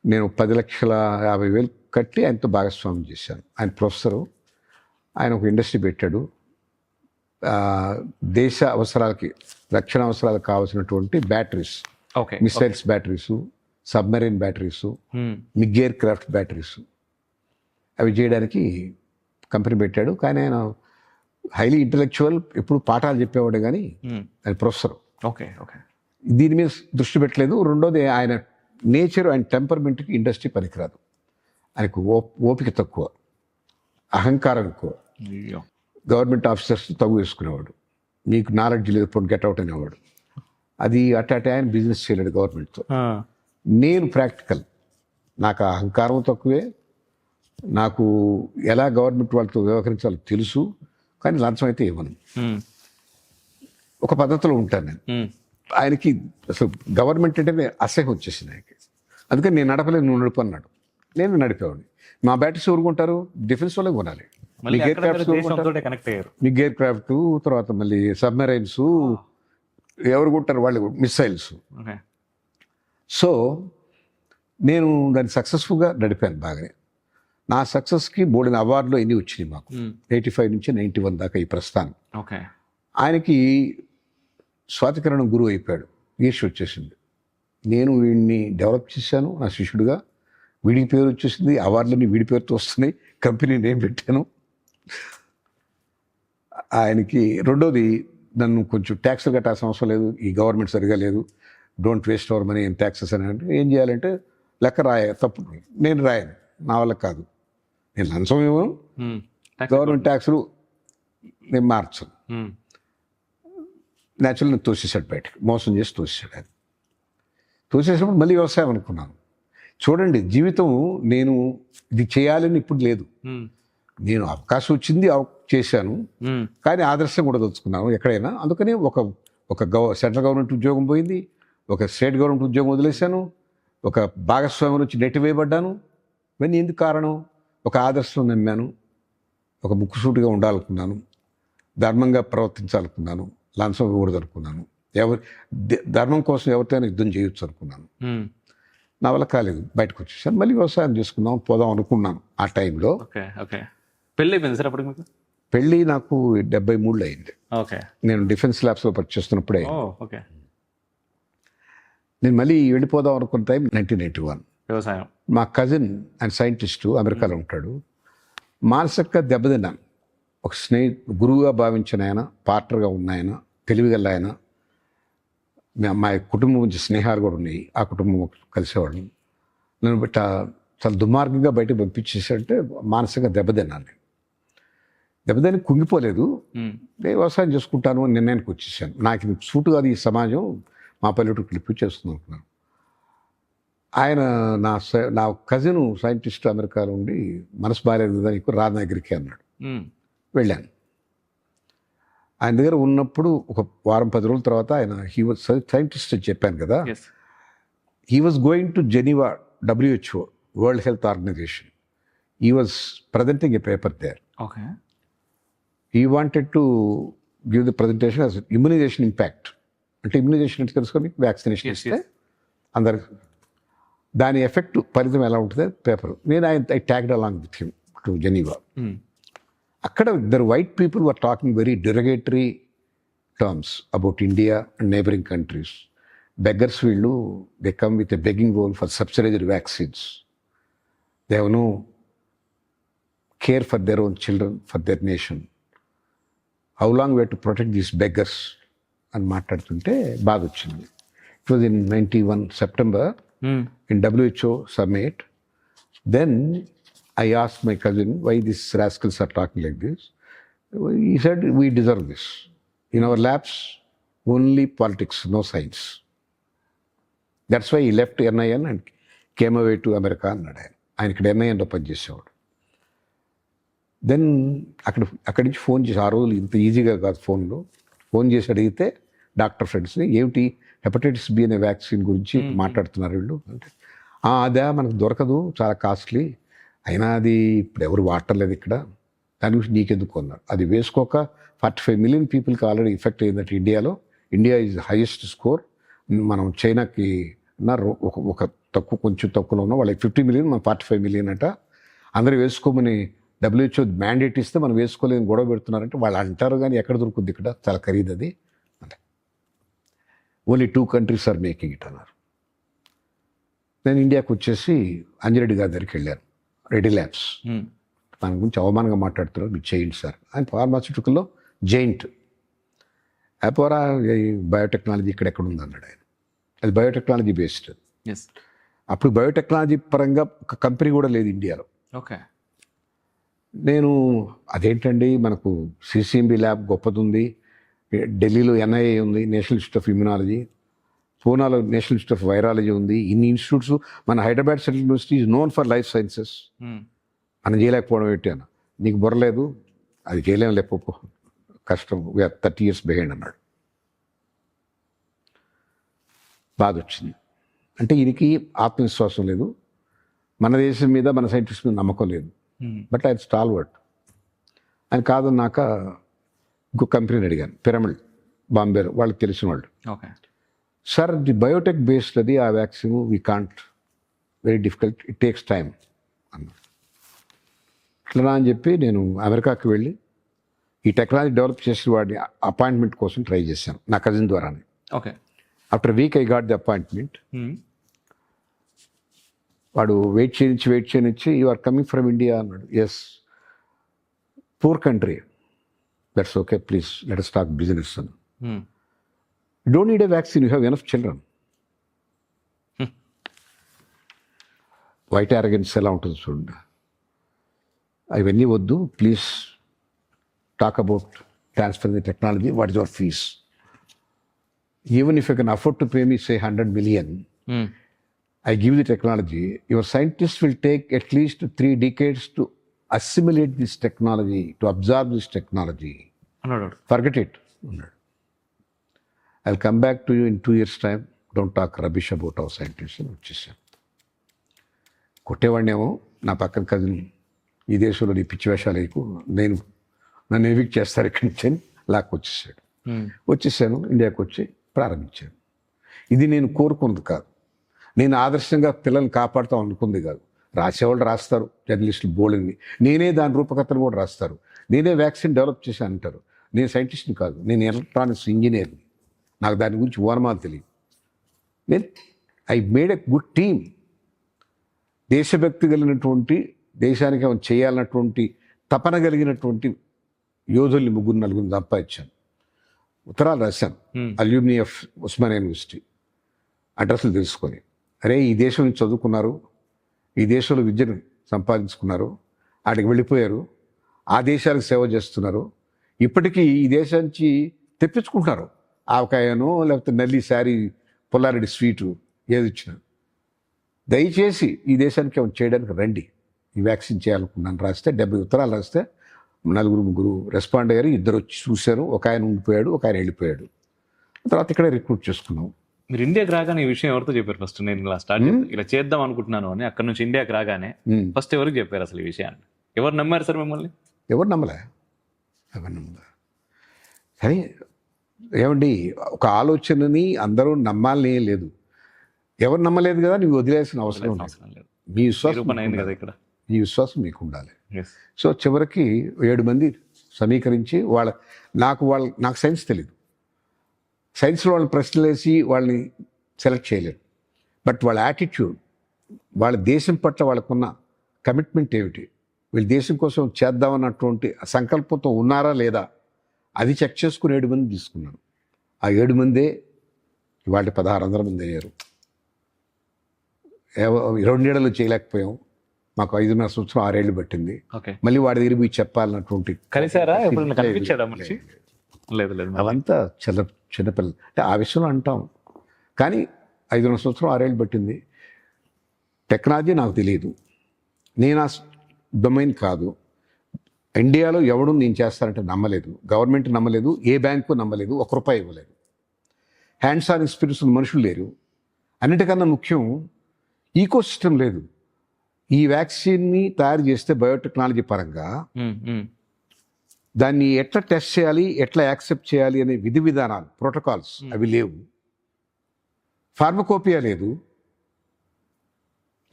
నేను 10,50,000 కట్టి ఆయనతో భాగస్వామ్యం చేశాను. ఆయన ప్రొఫెసరు, ఆయన ఒక ఇండస్ట్రీ పెట్టాడు. దేశ అవసరాలకి, రక్షణ అవసరాలకు కావాల్సినటువంటి batteries, missiles batteries, submarine batteries, MiG air craft batteries, అవి చేయడానికి కంపెనీ పెట్టాడు. కానీ ఆయన హైలీ ఇంటలెక్చువల్, ఎప్పుడు పాఠాలు చెప్పేవాడు కానీ ఆయన ప్రొఫెసర్. దీని మీద దృష్టి పెట్టలేదు. రెండోది ఆయన నేచర్ అండ్ టెంపర్మెంట్కి ఇండస్ట్రీ పనికిరాదు. ఆయనకు ఓపిక తక్కువ, అహంకారం ఎక్కువ. గవర్నమెంట్ ఆఫీసర్స్ తగు వేసుకునేవాడు. మీకు నాలెడ్జ్ లేదు, పొన్ గెట్ అవుట్ అనేవాడు. అది అట్టే ఆయన బిజినెస్ చేయలేడు గవర్నమెంట్తో. నేను ప్రాక్టికల్, నాకు అహంకారం తక్కువే, నాకు ఎలా గవర్నమెంట్ వాళ్ళతో వ్యవహరించాలో తెలుసు, కానీ లంచం అయితే ఇవ్వను. ఒక పద్ధతిలో ఉంటాను నేను. ఆయనకి అసలు గవర్నమెంట్ అంటే అసహ్యం వచ్చేసింది ఆయనకి. అందుకని నేను నడపలేదు, నువ్వు నడుపు అన్నాడు. నేను నడిపేవాడిని. మా బ్యాటరీస్ ఎవరుకుంటారు? డిఫెన్స్ వాళ్ళే కొనాలి. మిగ్ ఎయిర్ క్రాఫ్ట్, తర్వాత మళ్ళీ సబ్మెరైన్స్ ఎవరు కొంటారు? వాళ్ళు మిసైల్స్. సో నేను దాన్ని సక్సెస్ఫుల్గా నడిపాను బాగానే. నా సక్సెస్కి బోర్డిన అవార్డులో ఎన్ని వచ్చినాయి మాకు, 85 నుంచి 91 దాకా ఈ ప్రస్థానం. ఆయనకి స్వాతికిరణం గురువు అయిపోయాడు, ఈర్ష వచ్చేసింది. నేను వీడిని డెవలప్ చేశాను నా శిష్యుడిగా, వీడికి పేరు వచ్చేసింది, అవార్డులన్నీ వీడి పేరుతో వస్తున్నాయి, కంపెనీ నేను పెట్టాను. ఆయనకి రెండోది, నన్ను కొంచెం ట్యాక్స్లు కట్టాల్సిన అవసరం లేదు, ఈ గవర్నమెంట్ సరిగా లేదు, don't waste our money in taxes అని. అంటే ఏం చేయాలంటే లెక్క తప్పు నేను రాయను, నా వల్ల కాదు, నేను లంచం ఇవ్వను, గవర్నమెంట్ ట్యాక్స్లు నేను మార్చను. న్యాచురల్ నేను తోసేసాడు బయటకు, మోసం చేసి తోసేసాడు. అది తోసేసినప్పుడు మళ్ళీ వ్యవసాయం అనుకున్నాను. చూడండి, జీవితం నేను ఇది చేయాలని ఇప్పుడు లేదు. నేను అవకాశం వచ్చింది, చేశాను, కానీ ఆదర్శం కూడా తెలుసుకున్నాను ఎక్కడైనా. అందుకని ఒక సెంట్రల్ గవర్నమెంట్ ఉద్యోగం పోయింది, ఒక స్టేట్ గవర్నమెంట్ ఉద్యోగం వదిలేశాను, ఒక భాగస్వామ్యం నుంచి నెట్టివేయబడ్డాను. ఇవన్నీ ఎందుకు కారణం? ఒక ఆదర్శం నమ్మాను, ఒక ముక్కుసూటిగా ఉండాలనుకున్నాను, ధర్మంగా ప్రవర్తించాలనుకున్నాను, లంచం ఇవ్వకూడదు అనుకున్నాను, ధర్మం కోసం ఎవరితోనైనా యుద్ధం చేయొచ్చు అనుకున్నాను. నా వల్ల కాలేదు, బయటకు వచ్చేసాను. మళ్ళీ వ్యవసాయం చేసుకుందాం పోదాం అనుకున్నాను ఆ టైంలో. పెళ్ళి అయిపోయింది సార్ అప్పుడు మీకు? పెళ్ళి నాకు 73లో అయింది. నేను డిఫెన్స్ ల్యాబ్స్లో పనిచేస్తున్నప్పుడే. నేను మళ్ళీ వెళ్ళిపోదాం అనుకున్న టైం 1981. వ్యవసాయం. మా కజిన్ అండ్ సైంటిస్టు అమెరికాలో ఉంటాడు. మానసికంగా దెబ్బతిన్నాను. ఒక గురువుగా భావించిన ఆయన, పార్ట్నర్గా ఉన్న ఆయన, తెలివిగల ఆయన, మా కుటుంబం నుంచి స్నేహాలు కూడా ఉన్నాయి, ఆ కుటుంబం కలిసేవాళ్ళం. నన్ను చాలా దుర్మార్గంగా బయటకు పంపించేసాడంటే మానసికంగా దెబ్బతిన్నాను. దెబ్బతిని కుంగిపోలేదు, నేను వ్యవసాయం చేసుకుంటాను అని నిర్ణయానికి వచ్చేసాను. నాకు ఇది సూటు కాదు ఈ సమాజం, మా పల్లెటూరు క్లిప్ చేసుకుందాం అనుకున్నాను. ఆయన నా కజిన్ సైంటిస్ట్ అమెరికాలో ఉండి, మనసు బాగాలేదు కదా నీకు, రా దగ్గరికి అన్నాడు. వెళ్ళాను. ఆయన దగ్గర ఉన్నప్పుడు ఒక వారం 10 రోజుల తర్వాత ఆయన హీ వాజ్ సైంటిస్ట్ అని చెప్పాను కదా, he was going to Geneva, WHO, world health organization. He was presenting a paper there. He wanted to give the presentation as immunization impact. అంటే ఇమ్యునైజేషన్ అంటే తెలుసుకొని వ్యాక్సినేషన్ ఇస్తే అందరు దాని ఎఫెక్ట్ ఫలితం ఎలా ఉంటుంది పేపర్. నేను I tagged along with him to Geneva. అక్కడ ఇద్దరు white people were talking very derogatory terms about India and neighbouring countries. Beggars వీళ్ళు, they come with a begging roll for subsidised vaccines. They have no care for their own children, for their nation. How long way to protect these beggars అని మాట్లాడుతుంటే బాధ వచ్చింది. It was in 91 September in WHO summit. Then I asked my cousin why these rascals are talking like this. He said, we deserve this. In our labs, only politics, no science. That's why he left NIN and came away to America అన్నాడు ఆయన. ఆయన ఇక్కడ NINలో పనిచేసేవాడు. Then అక్కడి నుంచి phone చేసి, ఆ రోజులు ఇంత ఈజీగా కాదు ఫోన్లో, ఫోన్ చేసి అడిగితే డాక్టర్ ఫ్రెండ్స్ని, ఏమిటి హెపటైటిస్ బి అనే వ్యాక్సిన్ గురించి మాట్లాడుతున్నారు వీళ్ళు అంటే, అదే మనకు దొరకదు, చాలా కాస్ట్లీ, అయినా అది ఇప్పుడు ఎవరు వాడటలేదు ఇక్కడ, దాని గురించి నీకెందుకు అన్నారు. అది వేసుకోక 45 million పీపుల్కి ఆల్రెడీ ఎఫెక్ట్ అయిందంటే ఇండియాలో. India is highest score. మనం చైనాకి ఒక కొంచెం తక్కువలో ఉన్నాం, వాళ్ళకి 50 million, మనం 45 million అంట. అందరూ వేసుకోమని WHO మ్యాండేట్ ఇస్తే మనం వేసుకోలేని గొడవ పెడుతున్నారంటే వాళ్ళు అంటారు, కానీ ఎక్కడ దొరుకుద్ది, ఇక్కడ చాలా ఖరీదు అది అంటే. Only 2 countries are making it అన్నారు. నేను ఇండియాకి వచ్చేసి అంజిరెడ్డి గారి దగ్గరికి వెళ్ళాను, రెడ్డి ల్యాబ్స్. దాని గురించి అవమానంగా మాట్లాడుతున్నారు, మీరు చేయండి సార్. ఆయన ఫార్మాస్యూటికల్లో జైంట్. అపోరా బయోటెక్నాలజీ ఇక్కడెక్కడ ఉంది అన్నాడు ఆయన. అది బయోటెక్నాలజీ బేస్డ్. అప్పుడు బయోటెక్నాలజీ పరంగా ఒక కంపెనీ కూడా లేదు ఇండియాలో. ఓకే. నేను అదేంటండి, మనకు CCMB ల్యాబ్ గొప్పది ఉంది, ఢిల్లీలో NIA ఉంది, నేషనల్ ఇన్స్టిట్యూట్ ఆఫ్ ఇమ్యునాలజీ, పూనాలో నేషనల్ ఇన్స్టిట్యూట్ ఆఫ్ వైరాలజీ ఉంది, ఇన్ని ఇన్స్టిట్యూట్స్. మన Hyderabad central university is known for life sciences. మనం చేయలేకపోవడం పెట్టాను, నీకు బుర్రలేదు, అది చేయలేము, లేకపో కష్టం, వీఆర్ 30 years బిహైండ్ అన్నాడు. బాధ వచ్చింది. అంటే ఈయనకి ఆత్మవిశ్వాసం లేదు, మన దేశం మీద, మన సైంటిస్ట్ మీద నమ్మకం లేదు. బట్ ఆయన స్టాల్వర్డ్. ఆయన కాదన్నాక ఇంకో కంపెనీని అడిగాను, పిరమిడ్, బాంబే, వాళ్ళకి తెలిసిన వాళ్ళు. Okay sir, the Biotech based అది, ఆ vaccine we can't, very difficult, it takes time అన్నారు. ఇట్లా అని చెప్పి నేను అమెరికాకి వెళ్ళి ఈ టెక్నాలజీ డెవలప్ చేసిన వాడిని అపాయింట్మెంట్ కోసం ట్రై చేశాను, నా కజిన్ ద్వారానే. Okay. After week I got the appointment. వాడు వెయిట్ చేయనిచ్చి you are coming from India అన్నాడు. Yes, poor country, that's okay, please let us talk business అని. You don't need a vaccine, you have enough children. White arrogance ఎలా ఉంటుంది చూడండి. అవన్నీ వద్దు, please talk about transfer the technology, what is your fees. Even if you can afford to pay me say 100 million, I give the technology, your scientists will take at least 3 decades to assimilate this technology, to absorb this technology. Forget it. I'll come back to you in 2 years' time. Don't talk rubbish about our scientists. కొట్టేవాడినేమో నా పక్కన cousin, ఈ దేశంలో నీ పిచ్చి వేషాలు వేయకు, నన్ను evict చేస్తారు ఇక్కడి నుంచి అని లాక్కొచ్చేసాడు. వచ్చేసాను, ఇండియాకి వచ్చి ప్రారంభించాను. ఇది నేను కోరుకున్నది కాదు, నేను ఆదర్శంగా పిల్లల్ని కాపాడుతాం అనుకుంది కాదు. రాసేవాళ్ళు రాస్తారు, జర్నలిస్టులు బోల్డ్ని, నేనే దాని రూపకథలు కూడా రాస్తారు, నేనే వ్యాక్సిన్ డెవలప్ చేశాను అంటారు. నేను సైంటిస్ట్ని కాదు, నేను ఎలక్ట్రానిక్స్ ఇంజనీర్ని, నాకు దాని గురించి ఓనమాలు తెలియదు. నేను I made a good team. దేశభక్తి కలిగినటువంటి, దేశానికి ఏమైనా చేయాలన్నటువంటి తపన కలిగినటువంటి యోధుల్ని 3-4 సంపాదించాను. ఉత్తరాలు రాశాను అల్యూమినీ ఆఫ్ ఉస్మానియా యూనివర్సిటీ, అడ్రస్లు తెలుసుకొని, అరే ఈ దేశం నుంచి చదువుకున్నారు, ఈ దేశంలో విద్యను సంపాదించుకున్నారు, ఆడికి వెళ్ళిపోయారు, ఆ దేశాలకు సేవ చేస్తున్నారు, ఇప్పటికీ ఈ దేశానికి తెప్పించుకుంటున్నారు, ఆవకాయనో లేకపోతే నల్లి శారీ, పుల్లారెడ్డి స్వీటు ఏది ఇచ్చినా, దయచేసి ఈ దేశానికి ఏమైనా చేయడానికి రండి, ఈ వ్యాక్సిన్ చేయాలనుకున్నాను రాస్తే 70 ఉత్తరాలు రాస్తే 4-3 రెస్పాండ్ అయ్యారు. 2 వచ్చి చూశారు, ఒక ఆయన ఉండిపోయాడు, ఒక ఆయన వెళ్ళిపోయాడు. తర్వాత ఇక్కడే రిక్రూట్ చేసుకున్నాం. మీరు ఇండియాకి రాగానే ఈ విషయం ఎవరితో చెప్పారు ఫస్ట్? నేను ఇలా స్టార్ట్ ఇలా చేద్దాం అనుకుంటున్నాను అని అక్కడ నుంచి ఇండియాకి రాగానే ఫస్ట్ ఎవరికి చెప్పారు అసలు ఈ విషయాన్ని? ఎవరు నమ్మారు సార్ మిమ్మల్ని? ఎవరు నమ్మలే. కానీ ఏమండి, ఒక ఆలోచనని అందరూ నమ్మాలనే లేదు. ఎవరు నమ్మలేదు కదా, నువ్వు వదిలేసిన అవసరం లేదు. మీ విశ్వాసం అయింది కదా ఇక్కడ, ఈ విశ్వాసం మీకు ఉండాలి. సో చివరికి 7 మంది సమీకరించి నాకు సైన్స్ తెలియదు, సైన్స్లో వాళ్ళని ప్రశ్నలు వేసి వాళ్ళని సెలెక్ట్ చేయలేరు. బట్ వాళ్ళ యాటిట్యూడ్, వాళ్ళ దేశం పట్ల వాళ్ళకున్న కమిట్మెంట్ ఏమిటి, వీళ్ళు దేశం కోసం చేద్దామన్నటువంటి సంకల్పంతో ఉన్నారా లేదా, అది చెక్ చేసుకుని 7 మంది తీసుకున్నాను. ఆ 7 మందే ఇవాళ 1600 మంది అయ్యారు. 2 ఏళ్లలో చేయలేకపోయాం, మాకు 5.5 సంవత్సరం 6 ఏళ్ళు పట్టింది. ఓకే. మళ్ళీ వాడి దగ్గర పోయి చెప్పాలన్నటువంటి కలిసారా ఎప్పుడు కనిపించాడా మనిషి? లేదు లేదు. అవంతా చిన్నపిల్లలు అంటే ఆ విషయంలో అంటాం. కానీ 5.5 సంవత్సరం 6 ఏళ్ళు పట్టింది. టెక్నాలజీ నాకు తెలియదు, నేను ఆ డొమైన్ కాదు. ఇండియాలో ఎవడు నేను చేస్తానంటే నమ్మలేదు, గవర్నమెంట్ నమ్మలేదు, ఏ బ్యాంకు నమ్మలేదు, ₹1 ఇవ్వలేదు. హ్యాండ్స్ ఆన్ ఎక్స్పీరియన్స్ మనుషులు లేరు. అన్నిటికన్నా ముఖ్యం ఈకో సిస్టమ్ లేదు. ఈ వ్యాక్సిన్ని తయారు చేస్తే బయోటెక్నాలజీ పరంగా దాన్ని ఎట్లా టెస్ట్ చేయాలి, ఎట్లా యాక్సెప్ట్ చేయాలి అనే విధి విధానాలు, ప్రోటోకాల్స్ అవి లేవు. ఫార్మకోపియా లేదు.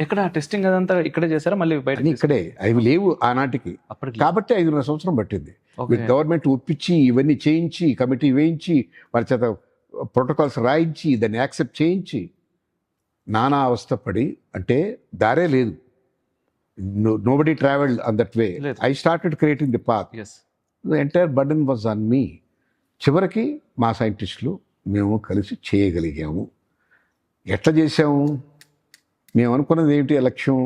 ఎక్కడ టెస్టింగ్ అదంతా ఇక్కడే చేశారా మళ్ళీ బయట? అన్ని ఇక్కడే, అవి లేవు ఆనాటికి. కాబట్టి 5.5 సంవత్సరం పట్టింది. గవర్నమెంట్ ఒప్పించి ఇవన్నీ చేయించి, కమిటీ వేయించి, వాళ్ళ చేత ప్రోటోకాల్స్ రాయించి, దాన్ని యాక్సెప్ట్ చేయించి నానా అవస్థ పడి, అంటే దారే లేదు. Nobody travelled on that way. I started creating the path. The entire burden was on me. చివరికి మా సైంటిస్టులు మేము కలిసి చేయగలిగాము. ఎట్లా చేసాము? మేము అనుకున్నది ఏమిటి లక్ష్యం?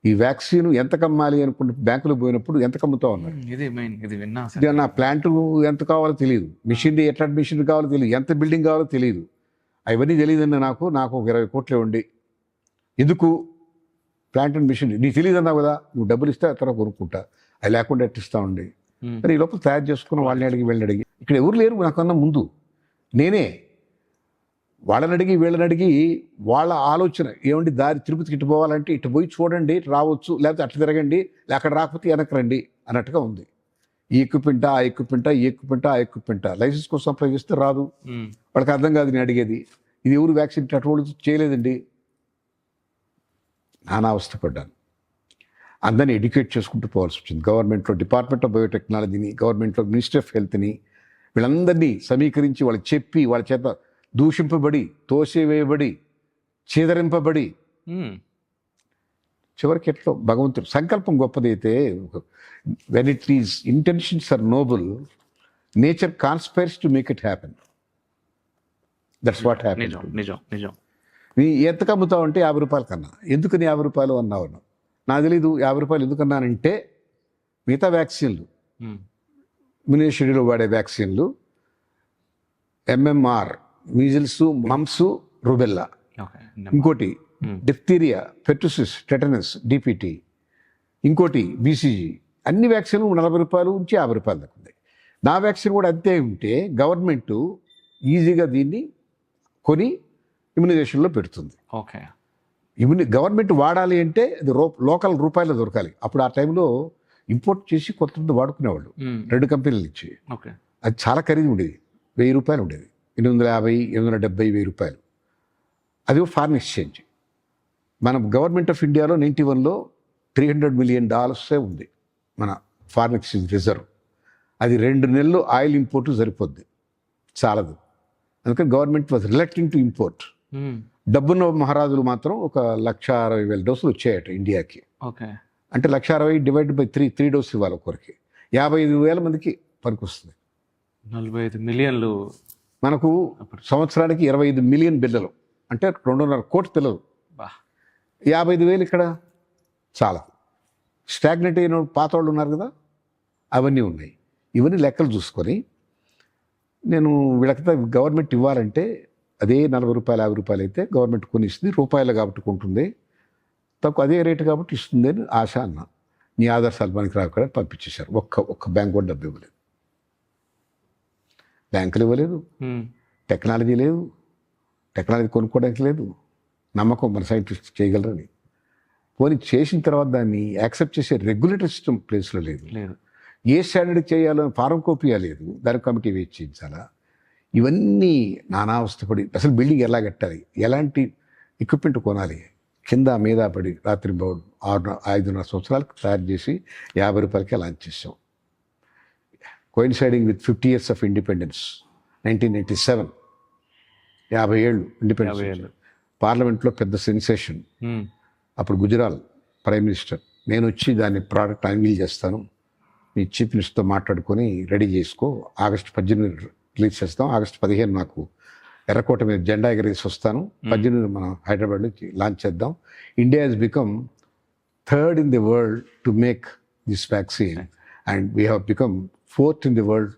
ఈ వ్యాక్సిన్ ఎంత కమ్మాలి అనుకుంటే బ్యాంకులో పోయినప్పుడు ఎంత కమ్ముతా ఉన్నారు. ఇది నా ప్లాంట్ ఎంత కావాలో తెలియదు, మిషన్ ఎట్లా మిషన్ కావాలో తెలియదు, ఎంత బిల్డింగ్ కావాలో తెలియదు. అవన్నీ తెలియదండి నాకు ఒక 20 కోట్లే ఉండి. ఎందుకు ప్లాంట్ అండ్ మిషన్ నీకు తెలియదు అన్నావు కదా, నువ్వు డబ్బులు ఇస్తే తర్వాత కొనుక్కుంటా, అది లేకుండా ఎట్టిస్తా ఉండి. మరి ఈ లోపల తయారు చేసుకున్న వాళ్ళని అడిగి వీళ్ళని అడిగి, ఇక్కడ ఎవరు లేరు నాకన్నా ముందు. నేనే వాళ్ళని అడిగి వీళ్ళని అడిగి, వాళ్ళ ఆలోచన ఏమండి, దారి తిరుపతికి ఇటు పోవాలంటే ఇటు పోయి చూడండి, ఇటు రావచ్చు, లేకపోతే అట్లా తిరగండి, అక్కడ రాకపోతే వెనక్కి రండి అన్నట్టుగా ఉంది. ఈ ఎక్విప్మెంటా, ఆ ఎక్విప్మెంటా, ఈ ఎక్విప్మెంటా, ఆ ఎక్విప్మెంటా, లైసెన్స్ కోసం అప్లై చేస్తే రాదు. వాళ్ళకి అర్థం కాదు నేను అడిగేది. ఇది ఎవరు వ్యాక్సిన్ అటువంటి చేయలేదండి. నానా అవస్థపడ్డాను. అందరినీ ఎడ్యుకేట్ చేసుకుంటూ పోవాల్సి వచ్చింది. గవర్నమెంట్లో డిపార్ట్మెంట్ ఆఫ్ బయోటెక్నాలజీని, గవర్నమెంట్లో మినిస్ట్రీ ఆఫ్ హెల్త్ని, వీళ్ళందరినీ సమీకరించి వాళ్ళకి చెప్పి, వాళ్ళ చేత దూషింపబడి, తోసివేయబడి, చీదరింపబడి, చివరికి ఎట్లో భగవంతుడు సంకల్పం గొప్పదైతే, when it is intentions are noble, nature conspires to make it happen. That's what happen. నిజం. నీ ఎంత కమ్ముతావు అంటే ₹50 కన్నా. ఎందుకని ₹50 అన్నావు? నాకు తెలీదు. ₹50 ఎందుకన్నానంటే, మిగతా వ్యాక్సిన్లు, ఇమ్యునైజేషన్లో వాడే వ్యాక్సిన్లు, MMR, మీజిల్స్, మమ్స్, రుబెల్లా, ఇంకోటి డిప్తీరియా, పెర్టుసిస్, టెటనస్, DPT, ఇంకోటి BCG, అన్ని వ్యాక్సిన్లు ₹40 నుంచి ₹50 దాకా ఉంది. నా వ్యాక్సిన్ కూడా అంతే ఉంటే గవర్నమెంట్ ఈజీగా దీన్ని కొని ఇమ్యునైజేషన్లో పెడుతుంది. ఓకే. గవర్నమెంట్ వాడాలి అంటే అది లోకల్ రూపాయలు దొరకాలి. అప్పుడు ఆ టైంలో ఇంపోర్ట్ చేసి కొంతమంది వాడుకునేవాళ్ళు 2 కంపెనీల నుంచి. అది చాలా ఖరీదు ఉండేది. ₹1000 ఉండేది, 850, 870, ₹1000. అది ఫారిన్ ఎక్స్చేంజ్. మన గవర్నమెంట్ ఆఫ్ ఇండియాలో 91లో $300 మిలియన్ ఉంది మన ఫారిన్ ఎక్స్చేంజ్ రిజర్వ్. అది 2 నెలలు ఆయిల్ ఇంపోర్ట్ సరిపోద్ది, చాలదు. అందుకని government was reluctant to import. డబ్బున్న మహారాజులు మాత్రం 1,60,000 డోసులు వచ్చాయట ఇండియాకి. అంటే 1,60,000 డివైడ్ బై 3 డోసులు ఇవ్వాలి ఒకరికి. 55,000 మందికి పనికొస్తుంది. 45 మిలియన్లు. మనకు సంవత్సరానికి 25 మిలియన్ బిల్లలు, అంటే 2.5 కోటి పిల్లలు. 55,000 ఇక్కడ చాలా స్టాగ్నెంట్ అయిన పాత వాళ్ళు ఉన్నారు కదా, అవన్నీ ఉన్నాయి. ఇవన్నీ లెక్కలు చూసుకొని నేను వీళ్ళకి గవర్నమెంట్ ఇవ్వాలంటే అదే ₹40, ₹50 అయితే గవర్నమెంట్ కొని ఇస్తుంది. రూపాయలు కాబట్టి కొంటుంది, తక్కువ అదే రేటు కాబట్టి ఇస్తుంది అని ఆశ అన్నా. నీ ఆదర్శాలు మనకి రాకుండా పంపించేశారు. ఒక్క బ్యాంక్ కూడా డబ్బు ఇవ్వలేదు, బ్యాంకులు ఇవ్వలేదు, టెక్నాలజీ లేదు, టెక్నాలజీ కొనుక్కోవడానికి లేదు, నమ్మకం మన సైంటిస్ట్ చేయగలరని. పోనీ చేసిన తర్వాత దాన్ని యాక్సెప్ట్ చేసే రెగ్యులేటరీ సిస్టమ్ ప్లేస్లో లేదు. ఏ స్టాండర్డ్ చేయాలో ఫార్మకోపియా లేదు, దానికి కమిటీ వేసి చేయించాలా. ఇవన్నీ నానా అవస్థపడి, అసలు బిల్డింగ్ ఎలా కట్టాలి, ఎలాంటి ఎక్విప్మెంట్ కొనాలి, కింద మీద పడి రాత్రి 5.5 సంవత్సరాలకు తయారు చేసి ₹50కే లాంచ్ చేసాం. Coinciding with 50 years of independence, 1997, 50 ఏళ్ళు ఇండిపెండెన్స్. పార్లమెంట్లో పెద్ద సెన్సేషన్. అప్పుడు గుజరాల్ ప్రైమ్ మినిస్టర్, నేను వచ్చి దాన్ని ప్రోడక్ట్ అన్వీల్ చేస్తాను, మీ చీఫ్ మినిస్టర్తో మాట్లాడుకొని రెడీ చేసుకో, ఆగస్టు 18 రిలీజ్ చేస్తాం, ఆగస్టు 15 నాకు ఎర్రకోట మీద జెండా ఎగరేసి వస్తాను, 18 మనం హైదరాబాద్లో లాంచ్ చేద్దాం. India has become third in the world to make this vaccine, and we have become fourth in the world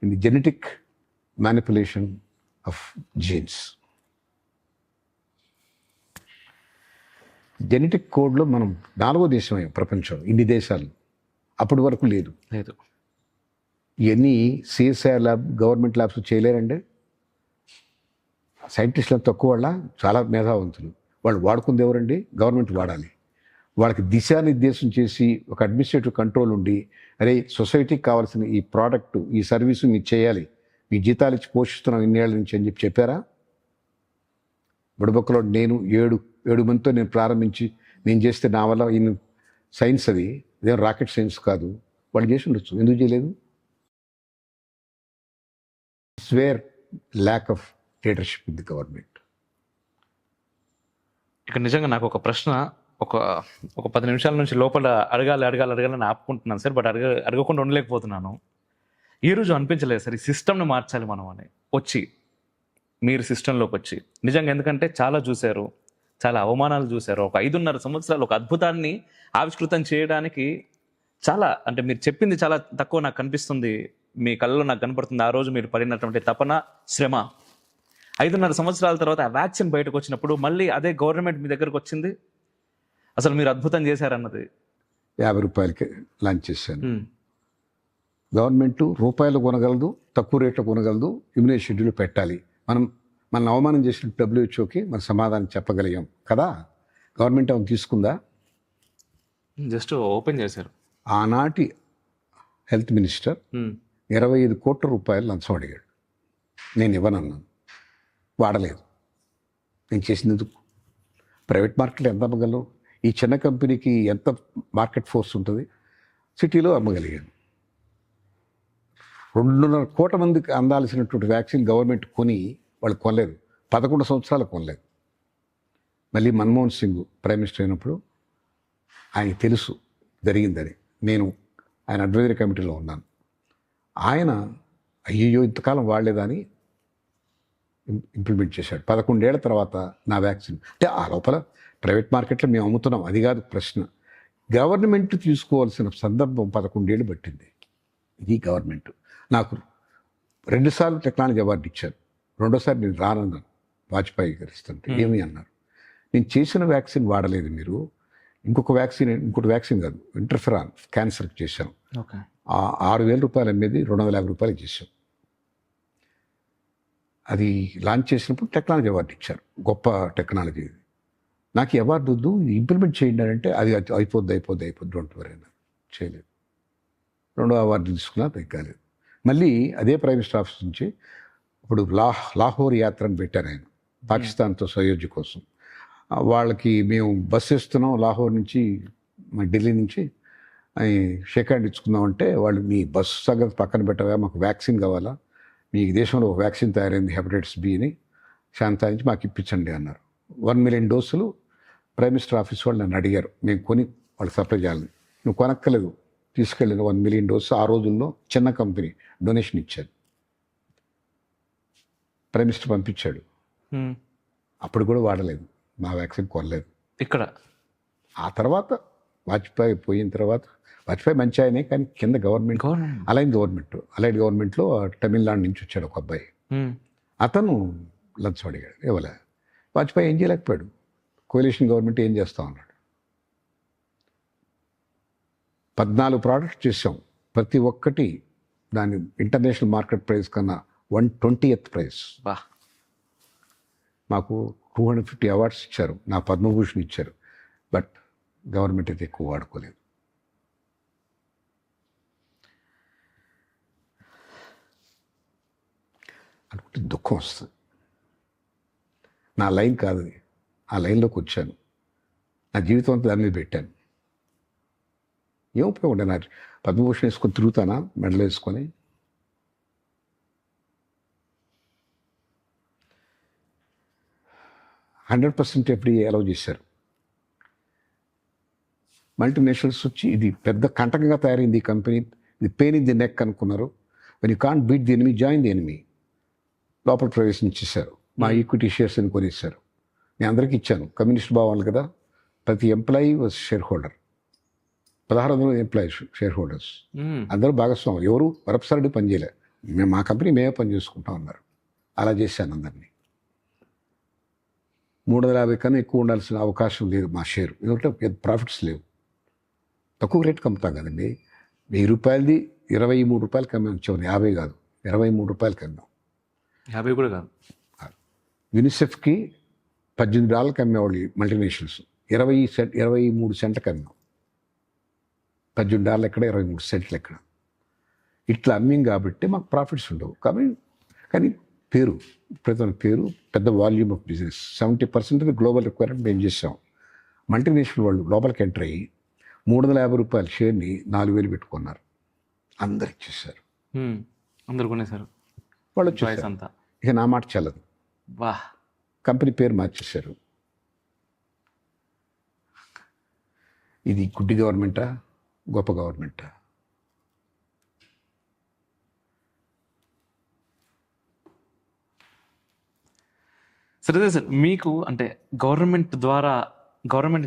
in the genetic manipulation of genes. Genetic కోడ్లో మనం 4వ దేశమే ప్రపంచం, ఇన్ని దేశాలు అప్పటి వరకు లేదు. లేదు. ఇవన్నీ సిఎస్ఐఆర్ ల్యాబ్, గవర్నమెంట్ ల్యాబ్స్ చేయలేరండి. సైంటిస్టులు తక్కువ వాళ్ళ, చాలా మేధావంతులు. వాళ్ళు వాడుకుంది ఎవరండి? గవర్నమెంట్ వాడాలి. వాళ్ళకి దిశానిర్దేశం చేసి ఒక అడ్మినిస్ట్రేటివ్ కంట్రోల్ ఉండి, అరే సొసైటీకి కావాల్సిన ఈ ప్రోడక్ట్, ఈ సర్వీసు మీరు చేయాలి, మీ జీతాలు ఇచ్చి పోషిస్తున్నాం ఇన్నేళ్ల నుంచి అని చెప్పారా? బుడబొక్కలో నేను ఏడు మందితో నేను ప్రారంభించి నేను చేస్తే నా వల్ల ఈయన సైన్స్, అది ఇదేం రాకెట్ సైన్స్ కాదు. వాళ్ళు చేసి ఉండొచ్చు, ఎందుకు చేయలేదు? Sheer lack of leadership in the government. ఇక్కడ నిజంగా నాకు ఒక ప్రశ్న ఒక 10 నిమిషాల నుంచి లోపల అడగాలని ఆపుకుంటున్నాను సార్, బట్ అడగకుండా ఉండలేకపోతున్నాను. ఈ రోజు అనిపించలేదు సార్ ఈ సిస్టమ్ని మార్చాలి మనం అని వచ్చి, మీరు సిస్టంలోకి వచ్చి నిజంగా. ఎందుకంటే చాలా చూశారు, చాలా అవమానాలు చూశారు. ఒక 5.5 సంవత్సరాలు ఒక అద్భుతాన్ని ఆవిష్కృతం చేయడానికి చాలా, అంటే మీరు చెప్పింది చాలా తక్కువ నాకు కనిపిస్తుంది, మీ కళ్ళలో నాకు కనపడుతుంది. ఆ రోజు మీరు పడినటువంటి తపన, శ్రమ. 5.5 సంవత్సరాల తర్వాత ఆ వ్యాక్సిన్ బయటకు వచ్చినప్పుడు మళ్ళీ అదే గవర్నమెంట్ మీ దగ్గరకు వచ్చింది. అసలు మీరు అద్భుతం చేశారన్నది 50 రూపాయలకి లాంచ్ చేశాను. గవర్నమెంట్ రూపాయలు కొనగలదు, తక్కువ రేట్లో కొనగలదు, ఇమ్యూనైజ్ షెడ్యూల్ పెట్టాలి. మన అవమానం చేసిన డబ్ల్యూహెచ్ఓకి మన సమాధానం చెప్పగలిగాం కదా. గవర్నమెంట్ ఏమైనా తీసుకుందా? జస్ట్ ఓపెన్ చేశారు. ఆనాటి హెల్త్ మినిస్టర్ 25 కోట్ల రూపాయలు లంచం అడిగాడు. నేను ఇవ్వనన్నాను, వాడలేదు. నేను చేసినందుకు ప్రైవేట్ మార్కెట్లో ఎంత అమ్మగలను? ఈ చిన్న కంపెనీకి ఎంత మార్కెట్ ఫోర్స్ ఉంటుంది? సిటీలో అమ్మగలిగాను. 2.5 కోట్ల మందికి అందాల్సినటువంటి వ్యాక్సిన్ గవర్నమెంట్ కొని వాళ్ళు కొనలేదు. 11 సంవత్సరాలు కొనలేదు. మళ్ళీ మన్మోహన్ సింగ్ ప్రైమ్ మినిస్టర్ అయినప్పుడు ఆయనకి తెలుసు జరిగిందని. నేను ఆయన అడ్వైజరీ కమిటీలో ఉన్నాను. ఆయన అయ్యో ఇంతకాలం వాడలేదా అని ఇంప్లిమెంట్ చేశాడు. 11 ఏళ్ల తర్వాత నా వ్యాక్సిన్. అంటే ఆ లోపల ప్రైవేట్ మార్కెట్లో మేము అమ్ముతున్నాం, అది కాదు ప్రశ్న. గవర్నమెంట్ తీసుకోవాల్సిన సందర్భం 11 ఏళ్ళు పట్టింది. ఇది గవర్నమెంట్. నాకు 2 సార్లు టెక్నాలజీ అవార్డు ఇచ్చారు. రెండోసారి నేను రానన్నాను, వాజ్పేయి గారు ఇస్తుంటే. ఏమి అన్నారు? నేను చేసిన వ్యాక్సిన్ వాడలేదు మీరు, ఇంకొకటి వ్యాక్సిన్ కాదు, ఇంటర్ఫెరాన్ క్యాన్సర్కి చేశాం. 6,000 రూపాయలు అమ్మేది 250 రూపాయలు చేశాం. అది లాంచ్ చేసినప్పుడు టెక్నాలజీ అవార్డు ఇచ్చారు. గొప్ప టెక్నాలజీ ఇది. నాకు ఈ అవార్డు వద్దు, ఇంప్లిమెంట్ చేయండి అంటే అది అయిపోద్ది డోంట్ వరీ అన్నారు. చేయలేదు. 2వ అవార్డు తీసుకున్నా తగ్గాలేదు. మళ్ళీ అదే ప్రైమ్ మినిస్టర్ ఆఫీస్ నుంచి ఇప్పుడు లాహోర్ యాత్రను పెట్టారు ఆయన, పాకిస్తాన్తో సయోధ్య కోసం. వాళ్ళకి మేము బస్సు ఇస్తున్నాం లాహోర్ నుంచి, ఢిల్లీ నుంచి, షేక్ హ్యాండ్ ఇచ్చుకుందామంటే వాళ్ళు మీ బస్సు సంగతి పక్కన పెట్టవా, మాకు వ్యాక్సిన్ కావాలా, మీ దేశంలో ఒక వ్యాక్సిన్ తయారైంది హెపటైటిస్ బి అని, శాంతాయించి మాకు ఇప్పించండి అన్నారు. 1 మిలియన్ డోసులు ప్రైమ్ మినిస్టర్ ఆఫీస్ వాళ్ళు నన్ను అడిగారు, మేము కొని వాళ్ళకి సప్లై చేయాలని. నువ్వు కొనక్కలేదు, తీసుకెళ్ళిన 1 మిలియన్ డోసు ఆ రోజుల్లో చిన్న కంపెనీ డొనేషన్ ఇచ్చారు. ప్రైమ్ మినిస్టర్ పంపించాడు. అప్పుడు కూడా వాడలేదు, మా వ్యాక్సిన్ కొనలేదు ఇక్కడ. ఆ తర్వాత వాజ్పేయి పోయిన తర్వాత, వాజ్పేయి మంచి ఆయనే, కానీ కింద గవర్నమెంట్ అలైన్ గవర్నమెంట్లో తమిళనాడు నుంచి వచ్చాడు ఒక అబ్బాయి. అతను లంచం అడిగాడు, ఇవ్వలే. వాజ్పేయి ఏం చేయలేకపోయాడు. కోalition గవర్నమెంట్ ఏం చేస్తా ఉన్నాడు. 14 ప్రోడక్ట్స్ చేసాం. ప్రతి ఒక్కటి దాని ఇంటర్నేషనల్ మార్కెట్ ప్రైస్ కన్నా 120th ప్రైస్. మాకు 250 అవార్డ్స్ ఇచ్చారు, నా పద్మభూషణ్ ఇచ్చారు. బట్ గవర్నమెంట్ అయితే ఎక్కువ వాడుకోలేదు. అనుకుంటే దుఃఖం వస్తుంది. నా లైన్ కాదు అది, ఆ లైన్లోకి వచ్చాను, నా జీవితం అంతా దాని మీద పెట్టాను. ఏం ఉపయోగం ఉండే? నా పద్మభూషణ్ వేసుకొని తిరుగుతానా మెడలో వేసుకొని? %100% FDA అలౌ చేశారు. మల్టీనేషనల్స్ వచ్చి ఇది పెద్ద కంటకంగా తయారైంది ఈ కంపెనీ, ఇది పెయిన్ ఇన్ ది నెక్ అనుకున్నారు. When you can't beat the enemy, join the enemy. లోపల ప్రవేశించేశారు. మా ఈక్విటీ షేర్స్ అని కొనేశారు. నేను అందరికీ ఇచ్చాను. కమ్యూనిస్ట్ భావాలు కదా, ప్రతి employee was share holder. 1600 employees share holders మ్మ్. అందరూ భాగస్వాములు. ఎవరు వరప్సరుడు పని చేయలే. మేము మా కంపెనీ మేమే పని చేసుకుంటాం అన్నారు. అలా చేశాను అందరినీ. 350 కన్నా ఎక్కువ ఉండాల్సిన అవకాశం లేదు మా షేర్. ఎందుకంటే ప్రాఫిట్స్ లేవు. తక్కువ రేటుకి అమ్ముతాం కదండి. 1000 రూపాయలది 23 రూపాయలకి అమ్మాం. చివరి 50 కాదు, 23 రూపాయలకి అమ్మాం. 50 కూడా కాదు. యూనిసెఫ్కి $18 అమ్మేవాళ్ళు మల్టీనేషనల్స్. 23 సెంట్లకు అమ్మాం. $18 ఎక్కడ, 23 సెంట్లు ఎక్కడ. ఇట్లా అమ్మింగ్ కాబట్టి మాకు ప్రాఫిట్స్ ఉండవు. కానీ పేరు, ప్రతి పేరు, పెద్ద volume of business. 70% global requirement మేము చేసాం. మల్టీనేషనల్ వాళ్ళు లోపలికి ఎంటర్ అయ్యి 350 రూపాయల షేర్ని 4000 పెట్టుకున్నారు. అందరు ఇచ్చేసారు. మ్మ్. అందరు కొనేసారు. వాళ్ళు చాయిస్ వచ్చేసారు. అంతా. ఇక నా మాట చెల్లదు. వా. కంపెనీ పేరు మార్చేశారు. ఇది గుడ్డి గవర్నమెంటా, గొప్ప గవర్నమెంటా? సరే సార్, మీకు అంటే గవర్నమెంట్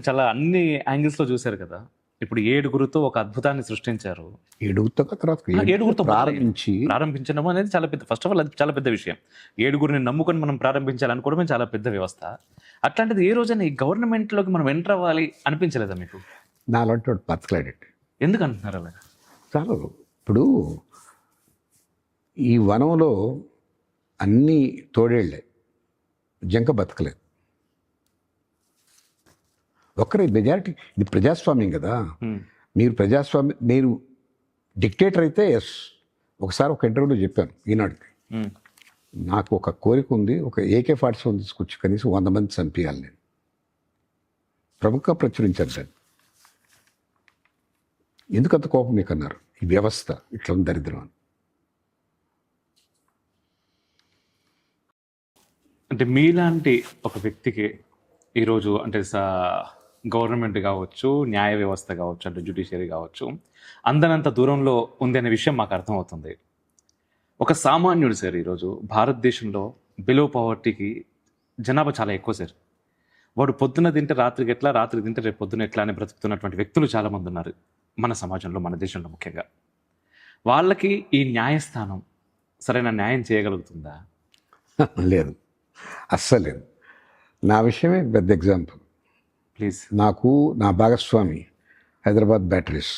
చాలా అన్ని యాంగిల్స్లో చూశారు కదా. ఇప్పుడు 7గురితో ఒక అద్భుతాన్ని సృష్టించారు. ఏడుగుతో తర్వాత 7గురితో ప్రారంభించి ప్రారంభించడం అనేది చాలా పెద్ద, ఫస్ట్ ఆఫ్ ఆల్ అది చాలా పెద్ద విషయం. 7గురిని నమ్ముకొని మనం ప్రారంభించాలనుకోవడమే చాలా పెద్ద వ్యవస్థ. అట్లాంటిది ఏ రోజైనా ఈ గవర్నమెంట్లోకి మనం ఎంటర్ అవ్వాలి అనిపించలేదా మీకు? నా అలాంటి వాడు బతకలేడట. ఎందుకు అంటున్నారు అలా? చాలు. ఇప్పుడు ఈ వనంలో అన్నీ తోడేళ్లే, జంక బతకలేదు. ఒక్కరే మెజారిటీ. ఇది ప్రజాస్వామ్యం కదా. మీరు డిక్టేటర్ అయితే ఎస్. ఒకసారి ఒక ఇంటర్వ్యూలో చెప్పాను ఈనాడుకి, నాకు ఒక కోరిక ఉంది, ఒక AK-47 తీసుకొచ్చి కనీసం 100 మంది చంపేయాలి నేను. ప్రముఖంగా ప్రచురించాను దాన్ని. ఎందుకంత కోపం మీకు అన్నారు? ఈ వ్యవస్థ ఇట్లా ఉంది, దరిద్రం అని. అంటే మీలాంటి ఒక వ్యక్తికి ఈరోజు అంటే గవర్నమెంట్ కావచ్చు, న్యాయ వ్యవస్థ కావచ్చు, అంటే జ్యుడిషియరీ కావచ్చు, అందనంత దూరంలో ఉంది అనే విషయం మాకు అర్థమవుతుంది. ఒక సామాన్యుడు సార్ ఈరోజు భారతదేశంలో బిలో పవర్టీకి జనాభా చాలా ఎక్కువ సార్. వాడు పొద్దున తింటే రాత్రికి ఎట్లా, రాత్రి తింటే రేపు పొద్దున ఎట్లా అని బ్రతుకుతున్నటువంటి వ్యక్తులు చాలామంది ఉన్నారు మన సమాజంలో, మన దేశంలో ముఖ్యంగా. వాళ్ళకి ఈ న్యాయస్థానం సరైన న్యాయం చేయగలుగుతుందా? లేదు, అస్సలు లేదు. నా విషయమే పెద్ద ఎగ్జాంపుల్. ప్లీజ్. నాకు నా భాగస్వామి హైదరాబాద్ బ్యాటరీస్,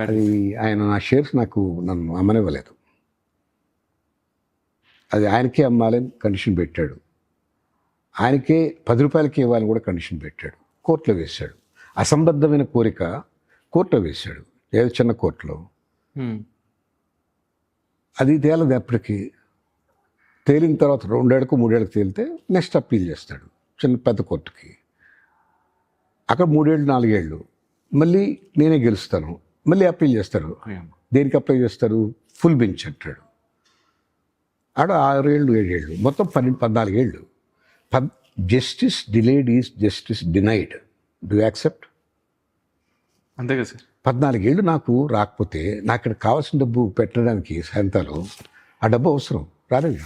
అది ఆయన నా షేర్స్ నన్ను అమ్మనివ్వలేదు. అది ఆయనకే అమ్మాలని కండిషన్ పెట్టాడు. ఆయనకే 10 రూపాయలకి ఇవ్వాలని కూడా కండిషన్ పెట్టాడు. కోర్టులో వేశాడు. అసంబద్ధమైన కోరిక కోర్టులో వేశాడు, ఏదో చిన్న కోర్టులో. అది తేలదు. అప్పటికి తేలిన తర్వాత 2 ఏళ్ళకు 3 ఏళ్ళకి తేలితే నెక్స్ట్ అప్పీల్ చేస్తాడు పెద్ద కోర్టుకి. అక్కడ 3 ఏళ్ళు 4 ఏళ్ళు మళ్ళీ నేనే గెలుస్తాను, మళ్ళీ అప్పీల్ చేస్తారు. దేనికి అప్లై చేస్తారు? ఫుల్ బెంచ్ అంటాడు. ఆడ 6 ఏళ్ళు 7 ఏళ్ళు, మొత్తం 14 ఏళ్ళు. Justice delayed is justice denied. Do accept? అంతే కదా సార్. 14 ఏళ్ళు నాకు రాకపోతే నాకు ఇక్కడ కావాల్సిన డబ్బు పెట్టడానికి సాయంత్రాలు ఆ డబ్బు అవసరం రాలేదు.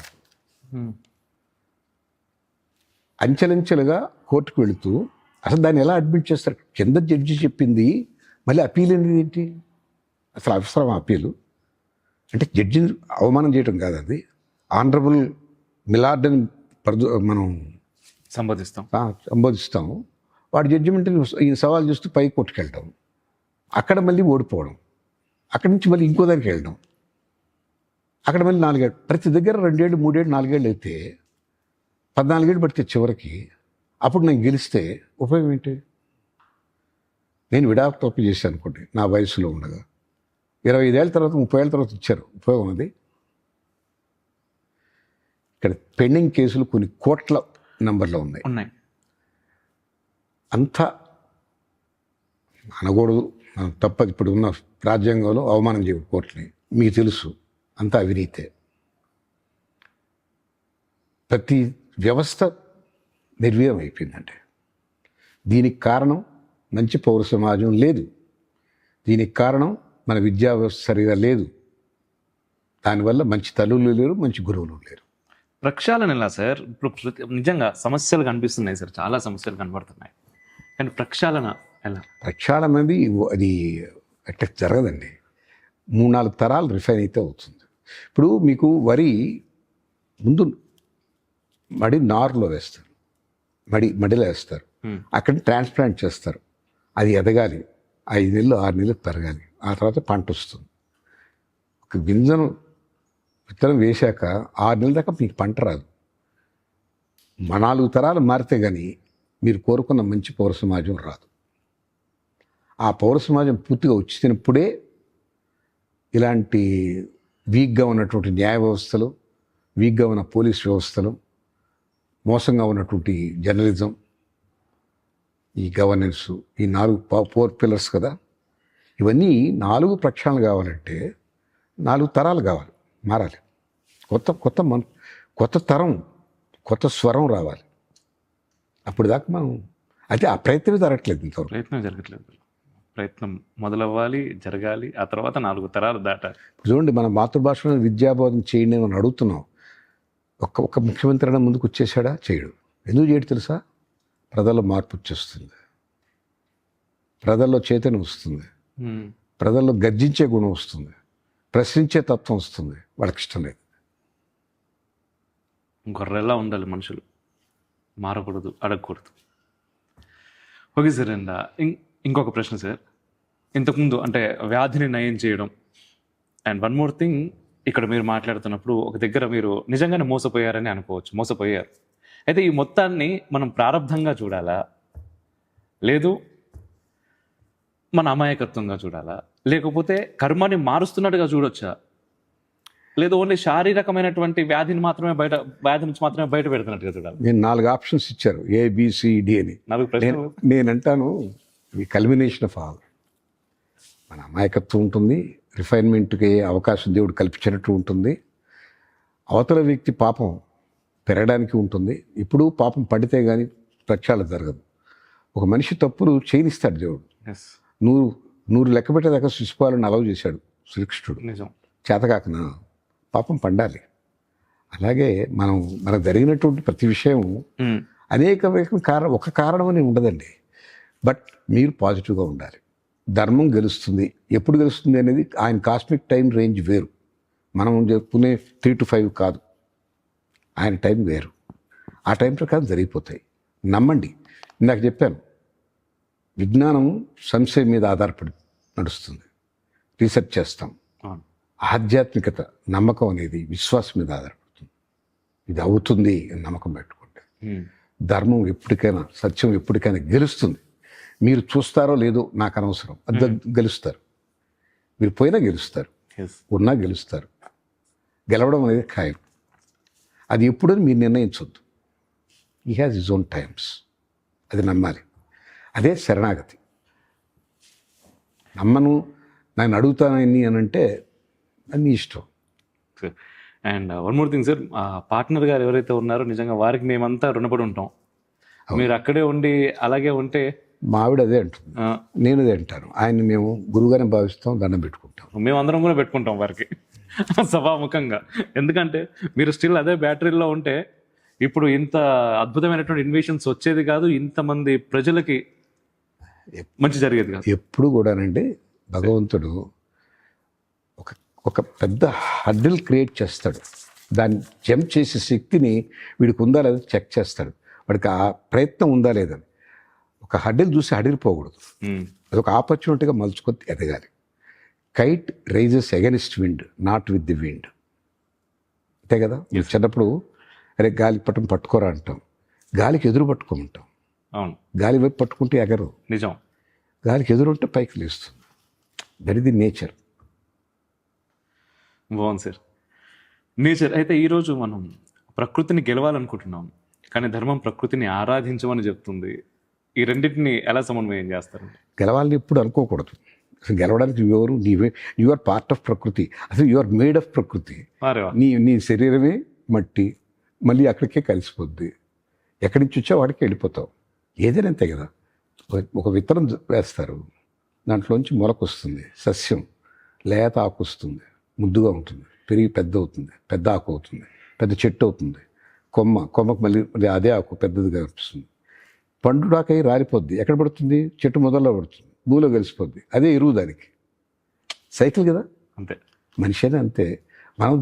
అంచెలంచెలుగా కోర్టుకు వెళుతూ అసలు దాన్ని ఎలా అడ్మిట్ చేస్తారు? కింద జడ్జి చెప్పింది మళ్ళీ అప్పీల్ అనేది ఏంటి? అసలు అవసరం అప్పీలు? అంటే జడ్జిని అవమానం చేయడం కాదు అది. ఆనరబుల్ మిలార్డ్ అని మనం సంబోధిస్తాము. వాడి జడ్జిమెంట్ ఈ సవాల్ చూస్తూ పై కోర్టుకు వెళ్ళడం, అక్కడ మళ్ళీ ఓడిపోవడం, అక్కడి నుంచి మళ్ళీ ఇంకో దానికి వెళ్ళడం, అక్కడ మళ్ళీ 4 ఏళ్ళు, ప్రతి దగ్గర 2 ఏళ్ళు 3 ఏళ్ళు 4 ఏళ్ళు అయితే 14 ఏళ్ళు పడితే చివరికి అప్పుడు నేను గెలిస్తే ఉపయోగం ఏంటి? నేను విడాకులు తప్పు చేశాను అనుకోండి నా వయసులో ఉండగా, 25 ఏళ్ళ తర్వాత 30 ఏళ్ళ తర్వాత ఇచ్చారు, ఉపయోగం అది? ఇక్కడ పెండింగ్ కేసులు కొన్ని కోట్ల నెంబర్లో ఉన్నాయి. అంతా అనకూడదు, తప్పదు. ఇప్పుడు ఉన్న రాజ్యాంగంలో అవమానం చేయవు కోర్టుని, మీకు తెలుసు. అంతా అవినీతే. ప్రతి వ్యవస్థ నిర్వీర్యం అయిపోయిందంటే దీనికి కారణం మంచి పౌర సమాజం లేదు. దీనికి కారణం మన విద్యా వ్యవస్థ సరిగా లేదు. దానివల్ల మంచి తల్లులు లేరు, మంచి గురువులు లేరు. ప్రక్షాళన ఎలా సార్? ఇప్పుడు నిజంగా సమస్యలు కనిపిస్తున్నాయి సార్, చాలా సమస్యలు కనబడుతున్నాయి. కానీ ప్రక్షాళన ఎలా? ప్రక్షాళన అనేది అది అట్లా జరగదండి. 3-4 తరాలు రిఫైన్ అయితే అవుతుంది. ఇప్పుడు మీకు వరి ముందు నారులో వేస్తారు, మడిలో వేస్తారు, అక్కడ ట్రాన్స్ప్లాంట్ చేస్తారు, అది ఎదగాలి, 5 నెలలు 6 నెలలు పెరగాలి, ఆ తర్వాత పంట వస్తుంది. ఒక గింజను విత్తనం వేశాక 6 నెలల దాకా మీకు పంట రాదు. 4 తరాలు మారితే కానీ మీరు కోరుకున్న మంచి పౌర సమాజం రాదు. ఆ పౌర సమాజం పూర్తిగా వచ్చినప్పుడే ఇలాంటి వీక్గా ఉన్నటువంటి న్యాయ వ్యవస్థలు, వీక్గా ఉన్న పోలీస్ వ్యవస్థలు, మోసంగా ఉన్నటువంటి జర్నలిజం, ఈ గవర్నెన్స్, ఈ 4 పిల్లర్స్ కదా, ఇవన్నీ 4 ప్రక్షాళన కావాలంటే 4 తరాలు కావాలి, మారాలి. కొత్త తరం, కొత్త స్వరం రావాలి. అప్పుడు దాకా మనం అయితే ఆ ప్రయత్నం జరగట్లేదు. ఇంతవరకు ప్రయత్నం జరగట్లేదు. ప్రయత్నం మొదలవ్వాలి, జరగాలి, ఆ తర్వాత 4 తరాలు దాటాలి. చూడండి, మన మాతృభాషలో విద్యాబోధన చేయండి అని అడుగుతున్నాం. ఒక్క ముఖ్యమంత్రి అయినా ముందుకు వచ్చేసాడా? చేయడు. ఎందుకు చేయడు తెలుసా? ప్రజల్లో మార్పు వచ్చేస్తుంది, ప్రజల్లో చైతన్యం వస్తుంది, ప్రజల్లో గర్జించే గుణం వస్తుంది, ప్రశ్నించే తత్వం వస్తుంది. వాళ్ళకి ఇష్టం లేదు. గొర్రెలా ఉండాలి మనుషులు, మారకూడదు, అడగకూడదు. Okay sir. అండ్ ఇంకొక ప్రశ్న సార్, ఇంతకుముందు అంటే వ్యాధిని నయం చేయడం, అండ్ వన్ మోర్ థింగ్, ఇక్కడ మీరు మాట్లాడుతున్నప్పుడు ఒక దగ్గర మీరు నిజంగానే మోసపోయారని అనుకోవచ్చు, మోసపోయారు. అయితే ఈ మొత్తాన్ని మనం ప్రారంభంగా చూడాలా, లేదు మన అమాయకత్వంగా చూడాలా, లేకపోతే కర్మాన్ని మారుస్తున్నట్టుగా చూడొచ్చా, లేదు ఓన్లీ శారీరకమైనటువంటి వ్యాధి నుంచి మాత్రమే బయట పెడుతున్నట్టుగా చూడాలి? నేను 4 ఆప్షన్స్ ఇచ్చారు, ABCD అని. 4 ప్రశ్నలు. నేనంటాను ఈ కల్మినేషన్ ఆఫ్ ఆల్. మన అమాయకత్వం ఉంటుంది, రిఫైన్మెంట్కి అవకాశం దేవుడు కల్పించినట్టు ఉంటుంది, అవతల వ్యక్తి పాపం పెరగడానికి ఉంటుంది. ఇప్పుడు పాపం పడితే కానీ ప్రక్షాళన జరగదు. ఒక మనిషి తప్పులు చేయనిస్తాడు దేవుడు. 100 లెక్క పెట్టేదాకా శిశుపాలను అలవ్ చేశాడు శ్రీకృష్ణుడు. నిజం. చేతకాకన పాపం పండాలి. అలాగే మనకు జరిగినటువంటి ప్రతి విషయం అనేక ఒక కారణం అని ఉండదండి. బట్ మీరు పాజిటివ్గా ఉండాలి. ధర్మం గెలుస్తుంది. ఎప్పుడు గెలుస్తుంది అనేది ఆయన కాస్మిక్ టైం రేంజ్ వేరు, మనం చెప్పుకునే 3 to 5 కాదు. ఆయన టైం వేరు. ఆ టైం ప్రకారం జరిగిపోతాయి. నమ్మండి. ఇందాక చెప్పాను, విజ్ఞానం సంశయం మీద ఆధారపడి నడుస్తుంది. రీసెర్చ్ చేస్తాం. ఆధ్యాత్మికత, నమ్మకం అనేది విశ్వాసం మీద ఆధారపడుతుంది. ఇది అవుతుంది అని నమ్మకం పెట్టుకుంటే ధర్మం ఎప్పటికైనా, సత్యం ఎప్పటికైనా గెలుస్తుంది. మీరు చూస్తారో లేదో నాకు అనవసరం, అది గెలుస్తారు. మీరు పోయినా గెలుస్తారు, ఉన్నా గెలుస్తారు. గెలవడం అనేది ఖాయం. అది ఎప్పుడని మీరు నిర్ణయించవద్దు. He has his own times. అది నమ్మాలి. అదే శరణాగతి. నమ్మను, నేను అడుగుతానని అని అంటే అన్నీ ఇష్టం. And one more thing sir, partner గారు ఎవరైతే ఉన్నారో నిజంగా వారికి మేమంతా రుణపడి ఉంటాం. మీరు అక్కడే ఉండి అలాగే ఉంటే. మా ఆవిడ అదే అంటుంది, నేను అదే అంటాను. ఆయన మేము గురువుగానే భావిస్తాం, దండం పెట్టుకుంటాం. మేమందరం కూడా పెట్టుకుంటాం వారికి సభాముఖంగా. ఎందుకంటే మీరు స్టిల్ అదే బ్యాటరీలో ఉంటే ఇప్పుడు ఇంత అద్భుతమైనటువంటి ఇన్వేషన్స్ వచ్చేది కాదు, ఇంతమంది ప్రజలకి మంచి జరిగేది కాదు. ఎప్పుడు కూడానండి భగవంతుడు ఒక పెద్ద హర్డిల్ క్రియేట్ చేస్తాడు. దాన్ని జంప్ చేసే శక్తిని వీడికి ఉందా లేదా చెక్ చేస్తాడు. వాడికి ఆ ప్రయత్నం ఉందా లేదని. ఒక హర్డిల్ చూసి అడిగిపోకూడదు. అదొక ఆపర్చునిటీగా మలుచుకొని ఎదగాలి. Kite rises against wind, not with the wind. అంతే కదా. మీరు చిన్నప్పుడు అరే గాలి పట్టుకోరా అంటాం, గాలికి ఎదురు పట్టుకోమంటాం. అవును. గాలి వైపు పట్టుకుంటే ఎగరు. నిజం. గాలికి ఎదురు ఉంటే పైకి లేస్తుంది. That is the nature. బాగుంది సార్. నేచర్. అయితే ఈరోజు మనం ప్రకృతిని గెలవాలనుకుంటున్నాం, కానీ ధర్మం ప్రకృతిని ఆరాధించమని చెప్తుంది. ఈ రెండింటిని ఎలా సమన్వయం చేస్తారు? గెలవాలని ఎప్పుడు అనుకోకూడదు. అసలు గెలవడానికి ఎవరు? యు ఆర్ పార్ట్ ఆఫ్ ప్రకృతి. అసలు యు ఆర్ మేడ్ ఆఫ్ ప్రకృతి. నీ శరీరమే మట్టి, మళ్ళీ అక్కడికే కలిసిపోద్ది. ఎక్కడి నుంచి వచ్చా వాడికి వెళ్ళిపోతావు. ఏదైనా అంతే కదా. ఒక విత్తనం వేస్తారు, దాంట్లోంచి మొలక వస్తుంది, సస్యం, లేత ఆకు వస్తుంది, ముద్దుగా ఉంటుంది, పెరిగి పెద్ద అవుతుంది, పెద్ద ఆకు అవుతుంది, పెద్ద చెట్టు అవుతుంది, కొమ్మకు మళ్ళీ అదే ఆకు పెద్దదిగా కనిపిస్తుంది. పండుడాకై రాలిపోద్ది. ఎక్కడ పడుతుంది? చెట్టు మొదల్లో పడుతుంది, భూమిలో కలిసిపోద్ది. అదే ఎరువు దానికి. సైకిల్ కదా. అంతే. మనిషి అని అంతే. మనం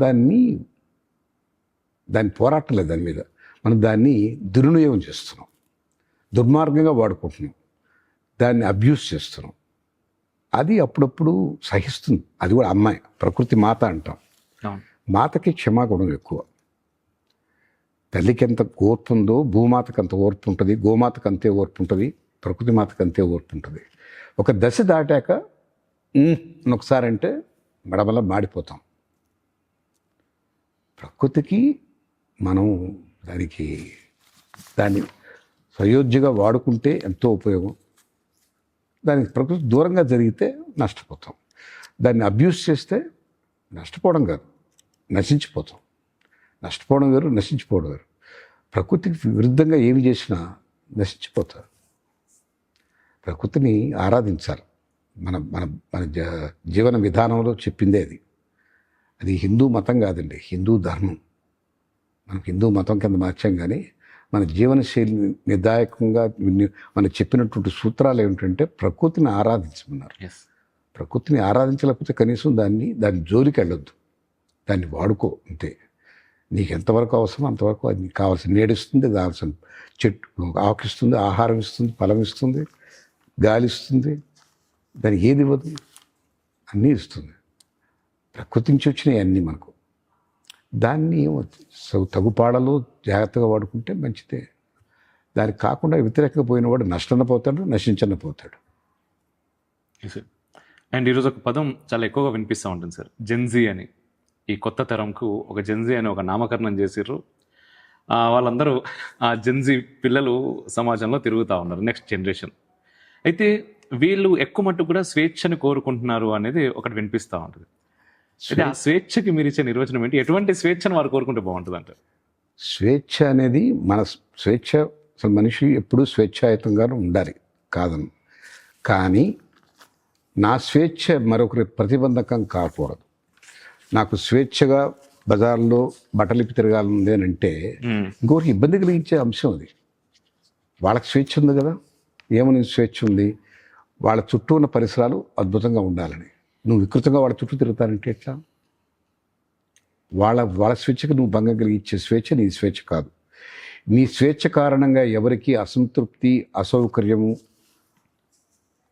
దాన్ని పోరాటం లేదు దాని మీద. మనం దాన్ని దుర్వినియోగం చేస్తున్నాం, దుర్మార్గంగా వాడుకుంటున్నాం, దాన్ని అబ్యూస్ చేస్తున్నాం. అది అప్పుడప్పుడు సహిస్తుంది. అది కూడా అమ్మాయి, ప్రకృతి మాత అంటాం. అవును. మాతకి క్షమాగుణం ఎక్కువ. తల్లికి ఎంత ఓర్పు ఉందో భూమాతకు అంత ఓర్పు ఉంటుంది, గోమాతకు అంతే ఓర్పు ఉంటుంది, ప్రకృతి మాతకు అంతే ఓర్పు ఉంటుంది. ఒక దశ దాటాక ఒకసారి అంటే మడమల మాడిపోతాం. ప్రకృతికి మనం దాన్ని సయోధ్యగా వాడుకుంటే ఎంతో ఉపయోగం. దానికి ప్రకృతి దూరంగా జరిగితే నష్టపోతాం. దాన్ని అబ్యూస్ చేస్తే నష్టపోవడం కాదు, నశించిపోతాం. నష్టపోవడం వేరు, నశించిపోవడం వేరు. ప్రకృతికి విరుద్ధంగా ఏమి చేసినా నశించిపోతారు. ప్రకృతిని ఆరాధించాలి. మన మన మన జీవన విధానంలో చెప్పిందే అది. అది హిందూ మతం కాదండి, హిందూ ధర్మం. మనం హిందూ మతం కింద మార్చాం, కానీ మన జీవనశైలి నిర్దాయకంగా మనకు చెప్పినటువంటి సూత్రాలు ఏమిటంటే ప్రకృతిని ఆరాధించమన్నారు. ప్రకృతిని ఆరాధించలేకపోతే కనీసం దాని జోలికి వెళ్ళొద్దు, దాన్ని వాడుకో అంతే. నీకు ఎంతవరకు అవసరం అంతవరకు అది నీకు కావాల్సిన నీడిస్తుంది, కావాల్సిన చెట్టు ఆకిస్తుంది, ఆహారం ఇస్తుంది, ఫలం ఇస్తుంది, గాలి ఇస్తుంది. దానికి ఏది ఇవ్వదు? అన్నీ ఇస్తుంది. ప్రకృతి నుంచి వచ్చినాయి అన్నీ మనకు. దాన్ని తగుపాడలో జాగ్రత్తగా వాడుకుంటే మంచిదే. దానికి కాకుండా వ్యతిరేకంగా పోయిన వాడు నష్టన పోతాడు, నశించన పోతాడు. అండ్ ఈరోజు ఒక పదం చాలా ఎక్కువగా వినిపిస్తూ ఉంటుంది సార్, జెన్జీ అని. ఈ కొత్త తరంకు ఒక జెన్జీ అని ఒక నామకరణం చేసిర్రు. వాళ్ళందరూ ఆ జెన్జీ పిల్లలు సమాజంలో తిరుగుతూ ఉన్నారు, నెక్స్ట్ జనరేషన్. అయితే వీళ్ళు ఎక్కువ మట్టుకు కూడా స్వేచ్ఛను కోరుకుంటున్నారు అనేది ఒకటి వినిపిస్తూ ఉంటుంది. అయితే ఆ స్వేచ్ఛకి మీరు ఇచ్చే నిర్వచనం ఏంటి? ఎటువంటి స్వేచ్ఛను వారు కోరుకుంటే బాగుంటుంది అంటారు? స్వేచ్ఛ అనేది మన స్వేచ్ఛ, అసలు మనిషి ఎప్పుడూ స్వేచ్ఛాయుతంగా ఉండాలి కాదను. కానీ నా స్వేచ్ఛ మరొకరి ప్రతిబంధకం కాకూడదు. నాకు స్వేచ్ఛగా బజార్లో బట్టలిపి తిరగాలి అని అంటే ఇంకొకరికి ఇబ్బంది కలిగించే అంశం అది. వాళ్ళకి స్వేచ్ఛ ఉంది కదా, ఏమని స్వేచ్ఛ ఉంది? వాళ్ళ చుట్టూ ఉన్న పరిసరాలు అద్భుతంగా ఉండాలని. నువ్వు వికృతంగా వాళ్ళ చుట్టూ తిరుగుతానంటే ఎట్లా? వాళ్ళ స్వేచ్ఛకు నువ్వు భంగం కలిగించే స్వేచ్ఛ నీ స్వేచ్ఛ కాదు. నీ స్వేచ్ఛ కారణంగా ఎవరికి అసంతృప్తి, అసౌకర్యము,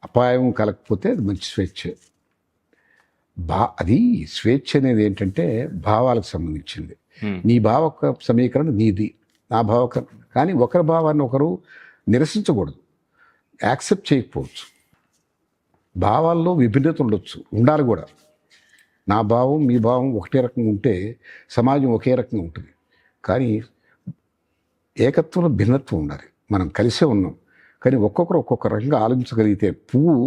అపాయం కలగకపోతే అది మంచి స్వేచ్ఛ. అది స్వేచ్ఛ అనేది ఏంటంటే భావాలకు సంబంధించింది. నీ భావ సమీకరణ నీది, నా భావ. కానీ ఒకరి భావాన్ని ఒకరు నిరసించకూడదు, యాక్సెప్ట్ చేయకపోవచ్చు. భావాల్లో విభిన్నత ఉండొచ్చు, ఉండాలి కూడా. నా భావం మీ భావం ఒకటే రకంగా ఉంటే సమాజం ఒకే రకంగా ఉంటుంది. కానీ ఏకత్వంలో భిన్నత్వం ఉండాలి. మనం కలిసే ఉన్నాం, కానీ ఒక్కొక్కరు ఒక్కొక్క రకంగా ఆలోచించగలిగితే పువ్వు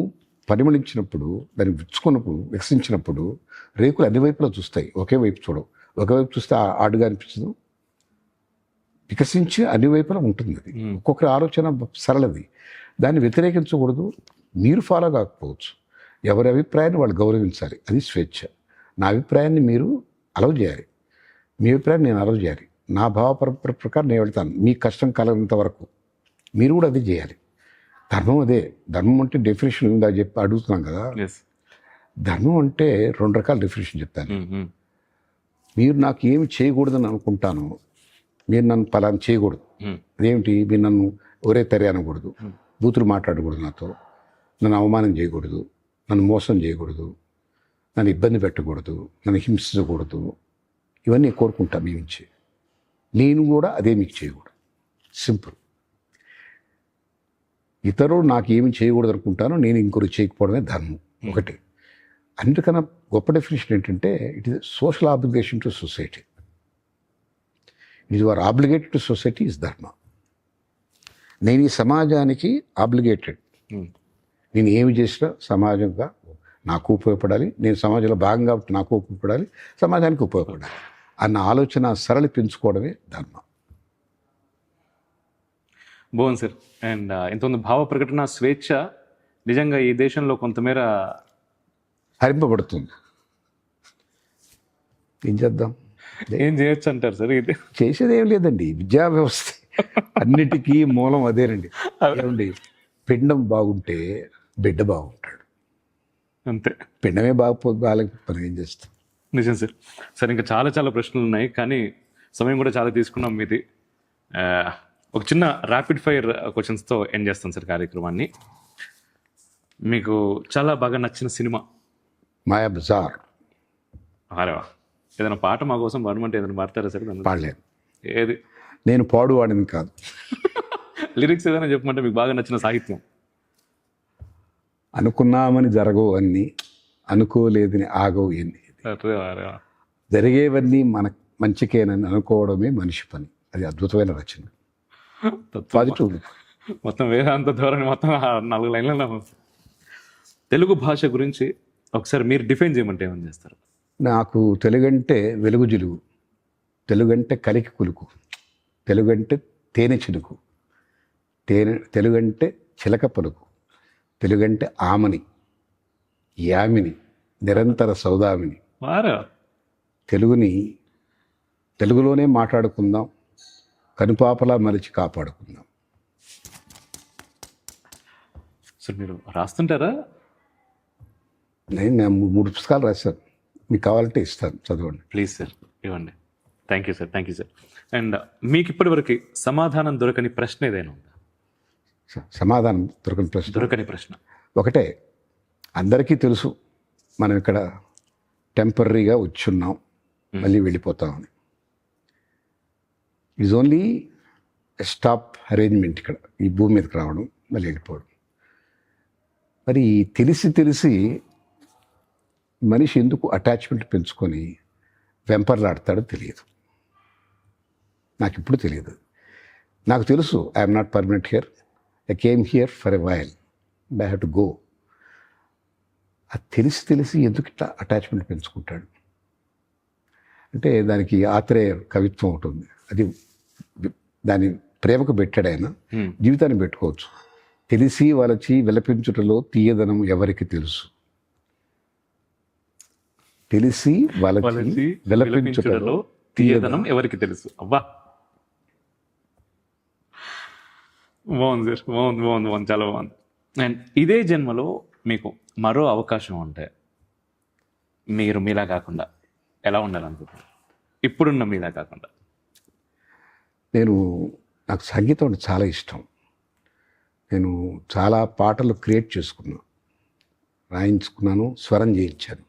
పరిమళించినప్పుడు, దాన్ని విచ్చుకున్నప్పుడు, వికసించినప్పుడు రేకులు అన్ని వైపులా చూస్తాయి, ఒకే వైపు చూడవు. ఒకవైపు చూస్తే ఆడుగా అనిపించదు, వికసించి అన్ని వైపులా ఉంటుంది. అది ఒక్కొక్కరి ఆలోచన సరళది, దాన్ని వ్యతిరేకించకూడదు. మీరు ఫాలో కాకపోవచ్చు, ఎవరి అభిప్రాయాన్ని వాళ్ళు గౌరవించాలి, అది స్వేచ్ఛ. నా అభిప్రాయాన్ని మీరు అలవ్ చేయాలి, మీ అభిప్రాయాన్ని నేను అలవ్ చేయాలి. నా భావ ప్రకారం నేను వెళ్తాను, మీకు కష్టం కలగనంత వరకు మీరు కూడా అదే చేయాలి. ధర్మం అదే. ధర్మం అంటే డెఫినేషన్ ఉందా చెప్పి అడుగుతున్నాం కదా. ధర్మం అంటే రెండు రకాల డెఫినేషన్ చెప్తాను. మీరు నాకు ఏమి చేయకూడదని అనుకుంటాను, మీరు నన్ను పలానా చేయకూడదు. అదేమిటి? మీరు నన్ను ఒరే తరి అనకూడదు, బూతులు మాట్లాడకూడదు, నాతో నన్ను అవమానం చేయకూడదు, నన్ను మోసం చేయకూడదు, నన్ను ఇబ్బంది పెట్టకూడదు, నన్ను హింసించకూడదు. ఇవన్నీ కోరుకుంటా మీ నుంచి. నేను కూడా అదే మీకు చేయకూడదు. సింపుల్. ఇతరులు నాకు ఏమి చేయకూడదు అనుకుంటానో నేను ఇంకొకరు చేయకపోవడమే ధర్మం. ఒకటి. అన్నిటికన్నా గొప్ప డెఫినేషన్ ఏంటంటే it is social obligation to society. It you are obligated to society is dharma. నేను ఈ సమాజానికి ఆబ్లిగేటెడ్. నేను ఏమి చేసినా సమాజంగా నాకు ఉపయోగపడాలి, నేను సమాజంలో భాగంగా నాకు ఉపయోగపడాలి, సమాజానికి ఉపయోగపడాలి అన్న ఆలోచన సరళి పెంచుకోవడమే ధర్మం. బాగుంది సార్. అండ్ ఇంతమంది భావ ప్రకటన స్వేచ్ఛ నిజంగా ఈ దేశంలో కొంతమేర హరింపబడుతుంది. ఏం చేద్దాం? ఏం చేయొచ్చు అంటారు సార్? ఇది చేసేది ఏం లేదండి. విద్యా వ్యవస్థ అన్నిటికీ మూలం అదేనండి. ఏమండి, పిండం బాగుంటే బిడ్డ బాగుంటాడు. అంతే, పిండమే బాగాలేకపోతే మనం ఏం చేస్తాం? నిజం సార్. సార్ ఇంకా చాలా చాలా ప్రశ్నలు ఉన్నాయి, కానీ సమయం కూడా చాలా తీసుకున్నాం మీది. ఆ, ఒక చిన్న ర్యాపిడ్ ఫైర్ క్వశ్చన్స్తో ఎండ్ చేస్తాం సార్ కార్యక్రమాన్ని. మీకు చాలా బాగా నచ్చిన సినిమా? మాయా బజార్. అరేవా, ఏదైనా పాట మా కోసం పాడమంటే ఏదైనా పాడతారా సార్? పాడలేను, ఏది? నేను పాడువాడిని కాదు. లిరిక్స్ ఏదైనా చెప్పమంటే మీకు బాగా నచ్చిన సాహిత్యం? అనుకున్నామని జరగవు అన్ని, అనుకోలేదని ఆగవు ఎన్ని, అరేవా. జరిగేవన్నీ మన మంచికేనని అనుకోవడమే మనిషి పని. అది అద్భుతమైన రచన. పాజిటివ్. మొత్తం వేదాంత ధోరణి మొత్తం 4 లైన్లలో. తెలుగు భాష గురించి ఒకసారి మీరు డిఫైన్ చేయమంటే ఏమని చేస్తారు? నాకు తెలుగంటే వెలుగు జిలుగు, తెలుగంటే కలికి కులుకు, తెలుగంటే తేనె చిలుకు, తెలుగంటే చిలక పలుకు, తెలుగంటే ఆమని, యామిని, నిరంతర సౌదామిని. వారా, తెలుగులోనే మాట్లాడుకుందాం, కనుపాపలా మలిచి కాపాడుకుందాం. సార్ మీరు రాస్తుంటారా? నేను 3 పుస్తకాలు రాశాను, మీకు కావాలంటే ఇస్తాను, చదవండి. ప్లీజ్ సార్, ఇవ్వండి. Thank you sir, thank you sir. And మీకు ఇప్పటివరకు సమాధానం దొరకని ప్రశ్న ఏదైనా ఉందా? సమాధానం దొరకని ప్రశ్న దొరకని ప్రశ్న ఒకటే. అందరికీ తెలుసు మనం ఇక్కడ టెంపరీగా వచ్చున్నాం, మళ్ళీ వెళ్ళిపోతామని. ఇట్స్ ఓన్లీ స్టాప్ అరేంజ్మెంట్ ఇక్కడ, ఈ భూమి మీదకి రావడం, మళ్ళీ వెళ్ళిపోవడం. మరి తెలిసి మనిషి ఎందుకు అటాచ్మెంట్ పెంచుకొని వెంపర్లాడతాడో తెలియదు. నాకు ఇప్పుడు తెలియదు. నాకు తెలుసు I'm not permanent here, I came here for a while, I have to go. అది తెలిసి ఎందుకు ఇట్లా అటాచ్మెంట్ పెంచుకుంటాడు అంటే దానికి ఆత్రేయ కవిత్వం ఉంటుంది. అది దాని ప్రేమకు పెట్టాడు ఆయన, జీవితాన్ని పెట్టుకోవచ్చు. తెలిసి వలచి విలపించుటలో తీయదనం ఎవరికి తెలుసు, తెలిసి వలచి విలపించుటలో తీయదనం ఎవరికి తెలుసు. అబ్బా, బాగుంది సార్, బాగుంది, చాలా బాగుంది. అండ్ ఇదే జన్మలో మీకు మరో అవకాశం ఉంటే మీరు మీలా కాకుండా ఎలా ఉండాలనుకుంటున్నారు? ఇప్పుడున్న మీలా కాకుండా. నాకు సంగీతం అంటే చాలా ఇష్టం. నేను చాలా పాటలు క్రియేట్ చేసుకున్నాను, రాయించుకున్నాను, స్వరం చేయించాను.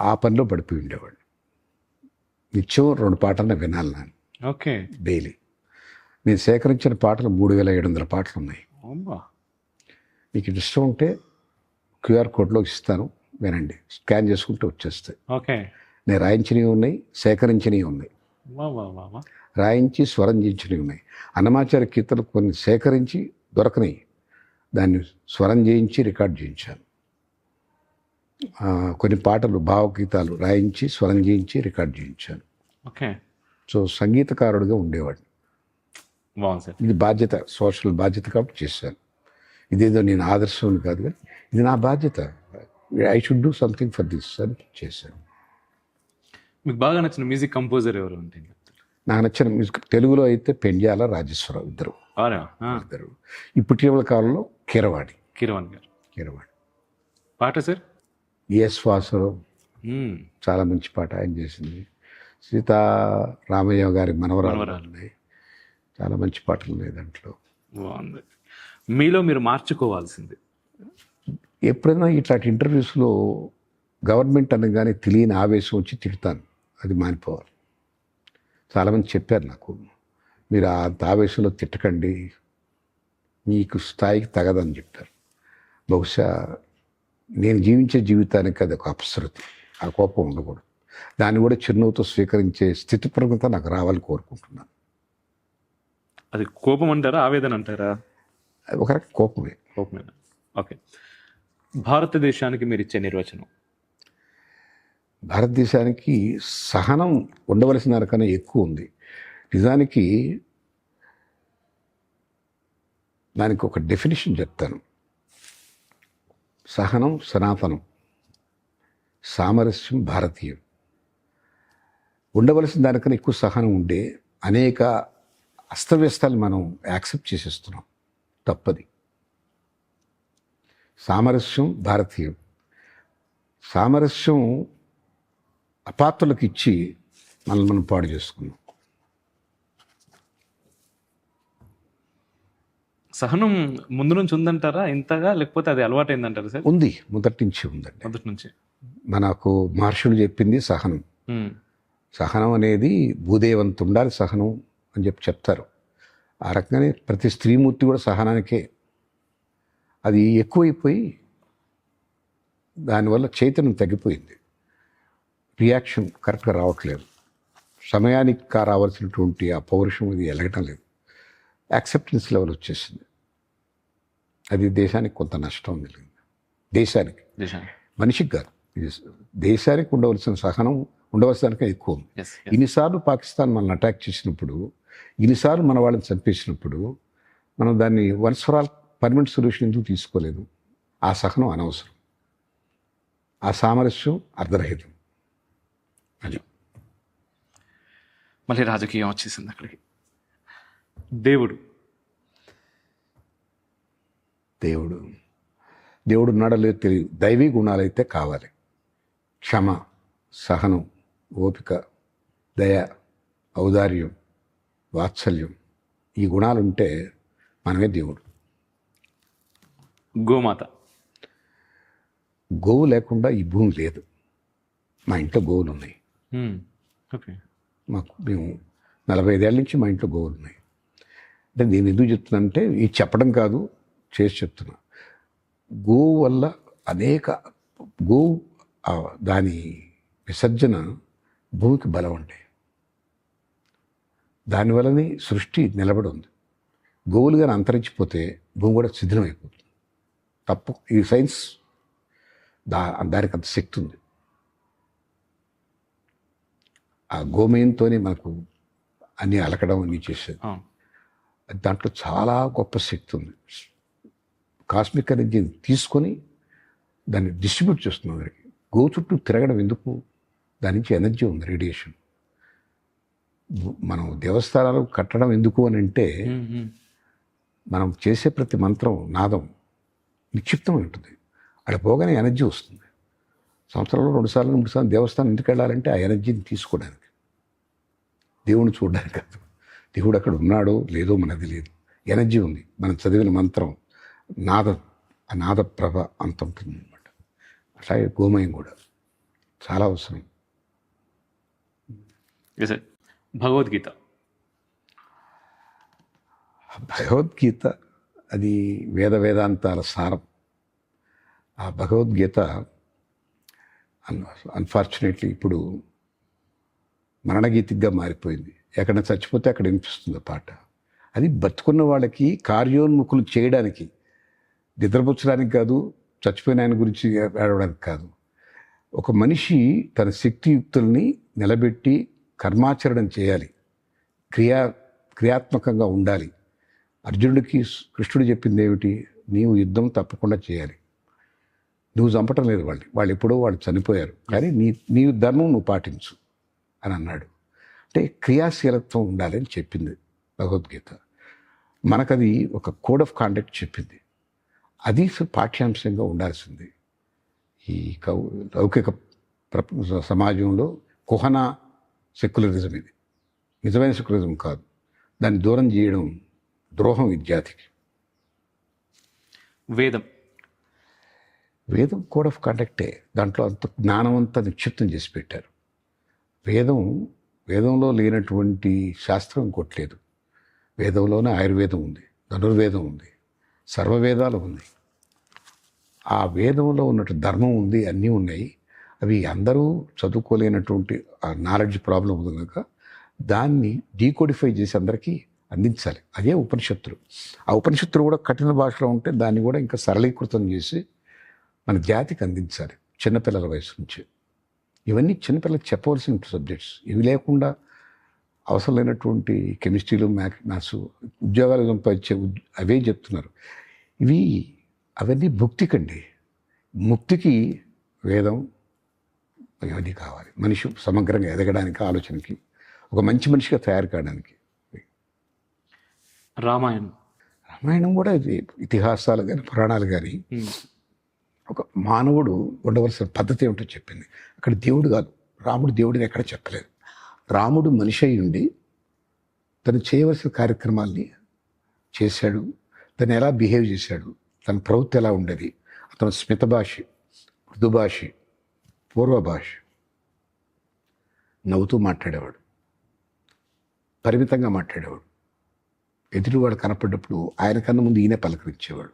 ఆ పనిలో పడిపోయి ఉండేవాడు. నిత్యం 2 పాటలను వినాలి నేను. ఓకే. డైలీ నేను సేకరించిన పాటలు 3700 పాటలు ఉన్నాయి. మీకు ఇష్టం ఉంటే క్యూఆర్ కోడ్లో ఇస్తాను, వినండి, స్కాన్ చేసుకుంటే వచ్చేస్తాయి. ఓకే. నేను రాయించినవి ఉన్నాయి, సేకరించినవి ఉన్నాయి, రాయించి స్వరం చేయించినవి ఉన్నాయి. అన్నమాచార్య కీర్తనలు కొన్ని సేకరించి దొరకని, దాన్ని స్వరం చేయించి రికార్డ్ చేయించాను. కొన్ని పాటలు భావగీతాలు రాయించి స్వరం చేయించి రికార్డ్ చేయించాను. ఓకే. సో సంగీతకారుడిగా ఉండేవాడిని. బాగుంది సార్. ఇది బాధ్యత, సోషల్ బాధ్యత కాబట్టి చేశాను. ఇదేదో నేను ఆదర్శం కాదు, కానీ ఇది నా బాధ్యత. I should do something for this అని చేశాను. మీకు బాగా నచ్చిన మ్యూజిక్ కంపోజర్ ఎవరు అంటే? నాకు నచ్చిన మ్యూజిక్ తెలుగులో అయితే పెండ్యాల, రాజేశ్వరరావు ఇద్దరు. ఇప్పుడు ఇటీవల కాలంలో కీరవాణి గారు. పాట సార్? ఎస్ వాసరావు, చాలా మంచి పాట ఆయన చేసింది. సీతారామయ్య గారి మనవరాలు ఉన్నాయి, చాలా మంచి పాటలు ఉన్నాయి దాంట్లో. బాగుంది. మీలో మీరు మార్చుకోవాల్సింది? ఎప్పుడైనా ఇట్లాంటి ఇంటర్వ్యూస్లో గవర్నమెంట్ అనగానే తెలియని ఆవేశం వచ్చి తిడతాను, అది మానిపోవాలి. చాలామంది చెప్పారు నాకు, మీరు అంత ఆవేశంలో తిట్టకండి, మీకు స్థాయికి తగదని చెప్పారు. బహుశా నేను జీవించే జీవితానికి అది ఒక అపశృతి, ఆ కోపం ఉండకూడదు. దాన్ని కూడా చిరునవ్వుతో స్వీకరించే స్థితి ప్రజ్ఞత నాకు రావాలని కోరుకుంటున్నాను. అది కోపం అంటారా, ఆవేదన అంటారా? ఒక రకం కోపమే. ఓకే. భారతదేశానికి మీరు ఇచ్చే నిర్వచనం? భారతదేశానికి సహనం ఉండవలసిన దానికన్నా ఎక్కువ ఉంది. నిజానికి దానికి ఒక డెఫినేషన్ చెప్తాను. సహనం సనాతనం, సామరస్యం భారతీయం. ఉండవలసిన దానికన్నా ఎక్కువ సహనం ఉండే అనేక అస్తవ్యస్తాలు మనం యాక్సెప్ట్ చేసేస్తున్నాం. తప్పది. సామరస్యం భారతీయం. సామరస్యం అపాత్రులకు ఇచ్చి మనల్ని మనం పాడు చేసుకున్నాం. సహనం ముందు నుంచి ఉందంటారా ఇంతగా, లేకపోతే అది అలవాటైందంటారా సార్? ఉంది, మొదటి నుంచి ఉందండి. మొదటి నుంచి మనకు మహర్షులు చెప్పింది సహనం. ఉమ్. సహనం అనేది భూదేవంత ఉండాలి సహనం అని చెప్తారు. ఆ రకంగానే ప్రతి స్త్రీమూర్తి కూడా సహనానికే. అది ఎక్కువైపోయి దానివల్ల చైతన్యం తగ్గిపోయింది. రియాక్షన్ కరెక్ట్గా రావట్లేదు. సమయానికి రావాల్సినటువంటి ఆ పౌరుషం అది ఎలగటం లేదు. యాక్సెప్టెన్స్ లెవెల్ వచ్చేసింది. అది దేశానికి కొంత నష్టం కలిగింది. దేశానికి, మనిషికి కాదు, ఇది దేశానికి ఉండవలసిన సహనం ఉండవలసిన దానికే ఎక్కువ ఉంది. ఇన్నిసార్లు పాకిస్తాన్ మనల్ని అటాక్ చేసినప్పుడు, ఇన్నిసార్లు మన వాళ్ళని చంపేసినప్పుడు మనం దాన్ని once for all permanent solution ఎందుకు తీసుకోలేదు? ఆ సహనం అనవసరం, ఆ సామరస్యం అర్ధరహితం. అది మళ్ళీ రాజకీయం వచ్చేసింది అక్కడికి. దేవుడు దేవుడు ఉన్నాడో లేదో తెలియదు. దైవీ గుణాలైతే కావాలి. క్షమ, సహనం, ఓపిక, దయ, ఔదార్యం, వాత్సల్యం, ఈ గుణాలుంటే మనమే దేవుడు. గోమాత. గోవు లేకుండా ఈ భూమి లేదు. మా ఇంట్లో గోవులు ఉన్నాయి. ఓకే. మేము 45 ఏళ్ళ నుంచి మా ఇంట్లో గోవులు ఉన్నాయి. అంటే నేను ఎందుకు చెప్తున్నానంటే ఇది చెప్పడం కాదు, చేసి చెప్తున్నా. గోవు వల్ల గోవు దాని విసర్జన భూమికి బలం ఉంటాయి. దానివల్లనే సృష్టి నిలబడి ఉంది. గోవులు కానీ అంతరించిపోతే భూమి కూడా శిథిలం అయిపోతుంది. తప్పు, ఈ సైన్స్ దానికి అంత శక్తి ఉంది. ఆ గోమయంతోనే మనకు అన్నీ అలకడం అన్నీ చేసేది. దాంట్లో చాలా గొప్ప శక్తి ఉంది. కాస్మిక్ ఎనర్జీని తీసుకొని దాన్ని డిస్ట్రిబ్యూట్ చేస్తుంది అందరికి. గోవు చుట్టూ తిరగడం ఎందుకు? దాని నుంచి ఎనర్జీ ఉంది, రేడియేషన్. మనం దేవస్థానాలు కట్టడం ఎందుకు అని అంటే మనం చేసే ప్రతి మంత్రం, నాదం నిక్షిప్తమై ఉంటుంది. అక్కడ పోగానే ఎనర్జీ వస్తుంది. సంవత్సరంలో 2 సార్లు 3 సార్లు దేవస్థానం ఎందుకు వెళ్ళాలంటే ఆ ఎనర్జీని తీసుకోవడానికి, దేవుని చూడడానికి కాదు. దేవుడు అక్కడ ఉన్నాడో లేదో మనది లేదు, ఎనర్జీ ఉంది. మనం చదివిన మంత్రం ఆ నాద ప్రభ అంత ఉంటుంది అనమాట. అట్లాగే గోమయం కూడా చాలా అవసరం. భగవద్గీత అది వేదాంతాల సారం. ఆ భగవద్గీత అన్ఫార్చునేట్లీ ఇప్పుడు మరణగీతిగా మారిపోయింది. ఎక్కడైనా చచ్చిపోతే అక్కడ వినిపిస్తుంది పాట. అది బతుకున్న వాళ్ళకి కార్యోన్ముఖులు చేయడానికి, నిద్రపుచ్చడానికి కాదు, చచ్చిపోయిన ఆయన గురించి ఏడవడానికి కాదు. ఒక మనిషి తన శక్తియుక్తుల్ని నిలబెట్టి కర్మాచరణం చేయాలి, క్రియాత్మకంగా ఉండాలి. అర్జునుడికి కృష్ణుడు చెప్పింది ఏమిటి? నీవు యుద్ధం తప్పకుండా చేయాలి. నువ్వు చంపటం లేదు వాళ్ళు ఎప్పుడో వాళ్ళు చనిపోయారు, కానీ నీ ధర్మం నువ్వు పాటించు అని అన్నాడు. అంటే క్రియాశీలత్వం ఉండాలి అని చెప్పింది భగవద్గీత. మనకది ఒక కోడ్ ఆఫ్ కాండక్ట్ చెప్పింది. అది పాఠ్యాంశంగా ఉండాల్సింది. ఈ లౌకిక సమాజంలో కుహనా సెక్యులరిజం ఇది, నిజమైన సెక్యులరిజం కాదు. దాన్ని దూరం చేయడం ద్రోహం విద్యార్థికి. వేదం కోడ్ ఆఫ్ కాండక్టే. దాంట్లో అంత జ్ఞానం అంతా నిక్షిప్తం చేసి పెట్టారు. వేదంలో లేనటువంటి శాస్త్రం ఇంకోట్లేదు. వేదంలోనే ఆయుర్వేదం ఉంది, ధనుర్వేదం ఉంది, సర్వవేదాలు ఉన్నాయి. ఆ వేదంలో ఉన్నట్టు ధర్మం ఉంది, అన్నీ ఉన్నాయి. అవి అందరూ చదువుకోలేనటువంటి ఆ నాలెడ్జ్ ప్రాబ్లం ఉంది కనుక దాన్ని డీకోడిఫై చేసి అందరికీ అందించాలి. అదే ఉపనిషత్తులు. ఆ ఉపనిషత్తులు కూడా కఠిన భాషలో ఉంటే దాన్ని కూడా ఇంకా సరళీకృతం చేసి మన జాతికి అందించాలి చిన్నపిల్లల వయసు నుంచి. ఇవన్నీ చిన్నపిల్లలకు చెప్పవలసిన సబ్జెక్ట్స్. ఇవి లేకుండా అవసరం లేనటువంటి కెమిస్ట్రీలు, మ్యాథ్స్, ఉద్యోగాలు సంపాదించే అవే చెప్తున్నారు. అవన్నీ భుక్తికండి. ముక్తికి వేదం ఇవన్నీ కావాలి. మనిషి సమగ్రంగా ఎదగడానికి, ఆలోచనకి, ఒక మంచి మనిషిగా తయారు కావడానికి. రామాయణం. రామాయణం కూడా ఇది ఇతిహాసాలు కానీ పురాణాలు కానీ ఒక మానవుడు ఉండవలసిన పద్ధతి ఏమిటో చెప్పింది. అక్కడ దేవుడు కాదు, రాముడు దేవుడిని ఎక్కడ చెప్పలేదు. రాముడు మనిషి అయి ఉండి తను చేయవలసిన కార్యక్రమాల్ని చేశాడు, తను ఎలా బిహేవ్ చేశాడు, తన ప్రవృత్తి ఎలా ఉండేది, అతను స్మిత భాషి, మృదు భాషి, పూర్వ భాష, నవ్వుతూ మాట్లాడేవాడు, పరిమితంగా మాట్లాడేవాడు. ఎదుటివాడు కనపడ్డప్పుడు ఆయన కన్నా ముందు ఈయనే పలకరించేవాడు.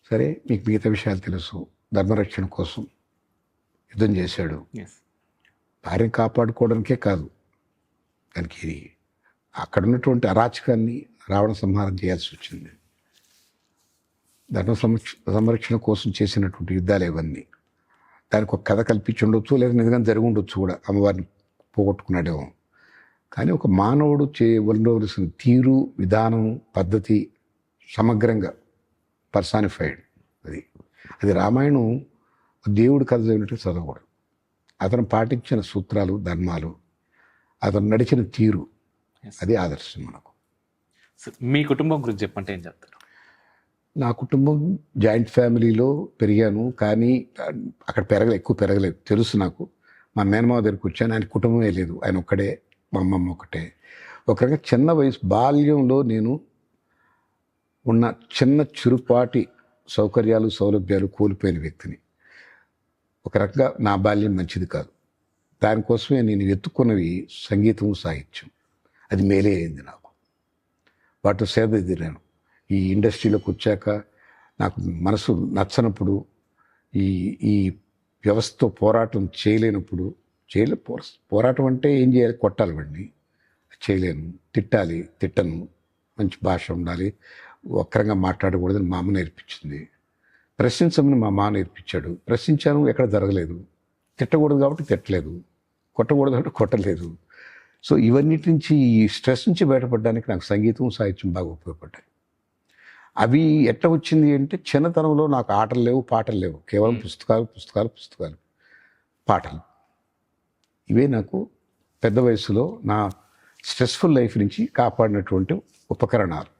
సరే, మీకు మిగతా విషయాలు తెలుసు. ధర్మరక్షణ కోసం యుద్ధం చేశాడు. భార్యను కాపాడుకోవడానికే కాదు, దానికి అక్కడ ఉన్నటువంటి అరాచకాన్ని రావణ సంహారం చేయాల్సి వచ్చింది. ధర్మ సంరక్షణ కోసం చేసినటువంటి యుద్ధాలు ఇవన్నీ. దానికి ఒక కథ కల్పించి ఉండొచ్చు, లేదా నిజంగా జరిగి ఉండొచ్చు కూడా. అమ్మవారిని పోగొట్టుకున్నాడేమో. కానీ ఒక మానవుడు ఉండవలసిన తీరు, విధానం, పద్ధతి సమగ్రంగా పర్సానిఫైడ్. అది రామాయణం దేవుడి కథ చదివినట్టు చదవకూడదు. అతను పాటించిన సూత్రాలు, ధర్మాలు, అతను నడిచిన తీరు, అది ఆదర్శం మనకు. మీ కుటుంబం గురించి చెప్పంటే ఏం చెప్తారు? నా కుటుంబం జాయింట్ ఫ్యామిలీలో పెరిగాను, కానీ అక్కడ ఎక్కువ పెరగలేదు. తెలుసు నాకు. మా మేనమావ దగ్గరికి వచ్చాను, ఆయన కుటుంబమే లేదు, ఆయన ఒక్కడే, మా అమ్మమ్మ ఒకటే. ఒక రకంగా చిన్న వయసు బాల్యంలో నేను ఉన్న చిన్న చురుపాటి సౌకర్యాలు, సౌలభ్యాలు కోల్పోయిన వ్యక్తిని. ఒక రకంగా నా బాల్యం మంచిది కాదు. దానికోసమే నేను ఎత్తుకున్నవి సంగీతం, సాహిత్యం. అది మేలే అయింది నాకు. వాటితో సేద ఎదిరాను. ఈ ఇండస్ట్రీలోకి వచ్చాక నాకు మనసు నచ్చనప్పుడు, ఈ వ్యవస్థతో పోరాటం చేయలేనప్పుడు, పోరాటం అంటే ఏం చేయాలి? కొట్టాలి వాడిని. చేయలేను. తిట్టను. మంచి భాష ఉండాలి, వక్రంగా మాట్లాడకూడదని మా అమ్మ నేర్పించింది. ప్రశ్నించమని మా మామ నేర్పించాడు. ప్రశ్నించాను, ఎక్కడ జరగలేదు. తిట్టకూడదు కాబట్టి తిట్టలేదు, కొట్టకూడదు కాబట్టి కొట్టలేదు. సో ఇవన్నిటి నుంచి, ఈ స్ట్రెస్ నుంచి బయటపడడానికి నాకు సంగీతం, సాహిత్యం బాగా ఉపయోగపడ్డాయి. అవి ఎట్లా వచ్చింది అంటే, చిన్నతనంలో నాకు ఆటలు లేవు, పాటలు లేవు, కేవలం పుస్తకాలు, పాటలు. ఇవే నాకు పెద్ద వయసులో నా స్ట్రెస్ఫుల్ లైఫ్ నుంచి కాపాడినటువంటి ఉపకరణాలు.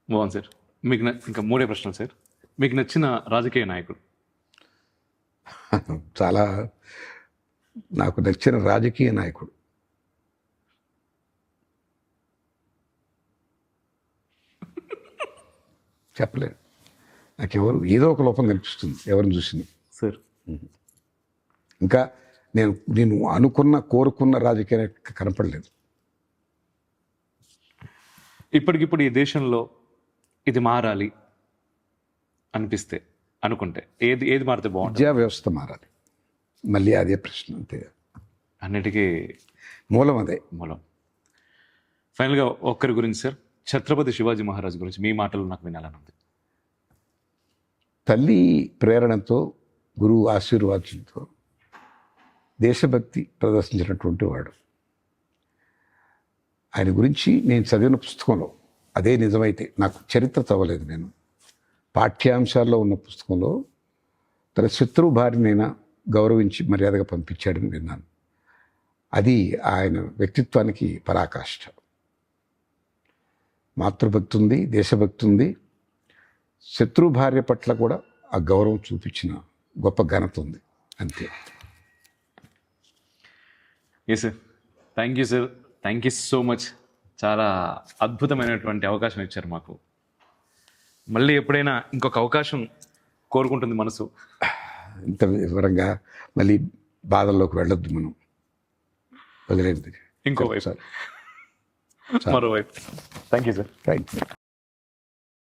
బాగుంది సార్. మీకు ఇంకా మూడే ప్రశ్నలు సార్. మీకు నచ్చిన రాజకీయ నాయకుడు? చాలా నాకు నచ్చిన రాజకీయ నాయకుడు చెప్పలేదు. నాకెవరు ఏదో ఒక లోపం కనిపిస్తుంది ఎవరిని చూసింది సార్. ఇంకా నేను కోరుకున్న రాజకీయ నాయకుడు కనపడలేదు. ఇప్పటికిప్పుడు ఈ దేశంలో ఇది మారాలి అనిపిస్తే, అనుకుంటే ఏది మారితే బాగుంటుంది? విద్యా వ్యవస్థ మారాలి. మళ్ళీ అదే ప్రశ్న, అంతే. అన్నిటికీ మూలం అదే. మూలం. ఫైనల్గా ఒక్కరి గురించి సార్, ఛత్రపతి శివాజీ మహారాజ్ గురించి మీ మాటలు నాకు వినాలని ఉంది. తల్లి ప్రేరణతో, గురువు ఆశీర్వాదంతో దేశభక్తి ప్రదర్శించినటువంటి వాడు. ఆయన గురించి నేను చదివిన పుస్తకంలో, అదే నిజమైతే, నాకు చరిత్ర చదవలేదు నేను, పాఠ్యాంశాల్లో ఉన్న పుస్తకంలో తన శత్రువు భార్యనైనా గౌరవించి మర్యాదగా పంపించాడని విన్నాను. అది ఆయన వ్యక్తిత్వానికి పరాకాష్ఠ. మాతృభక్తి ఉంది, దేశభక్తి ఉంది, శత్రు భార్య పట్ల కూడా ఆ గౌరవం చూపించిన గొప్ప ఘనత ఉంది, అంతే. Yes sir, thank you sir, thank you so much. చాలా అద్భుతమైనటువంటి అవకాశం ఇచ్చారు మాకు. మళ్ళీ ఎప్పుడైనా ఇంకొక అవకాశం కోరుకుంటుంది మనసు. ఇంత వివరంగా మళ్ళీ బాధల్లోకి వెళ్ళొద్దు మనం, వదిలేదు. ఇంకోవైపు, మరోవైపు. Thank you sir. రైట్.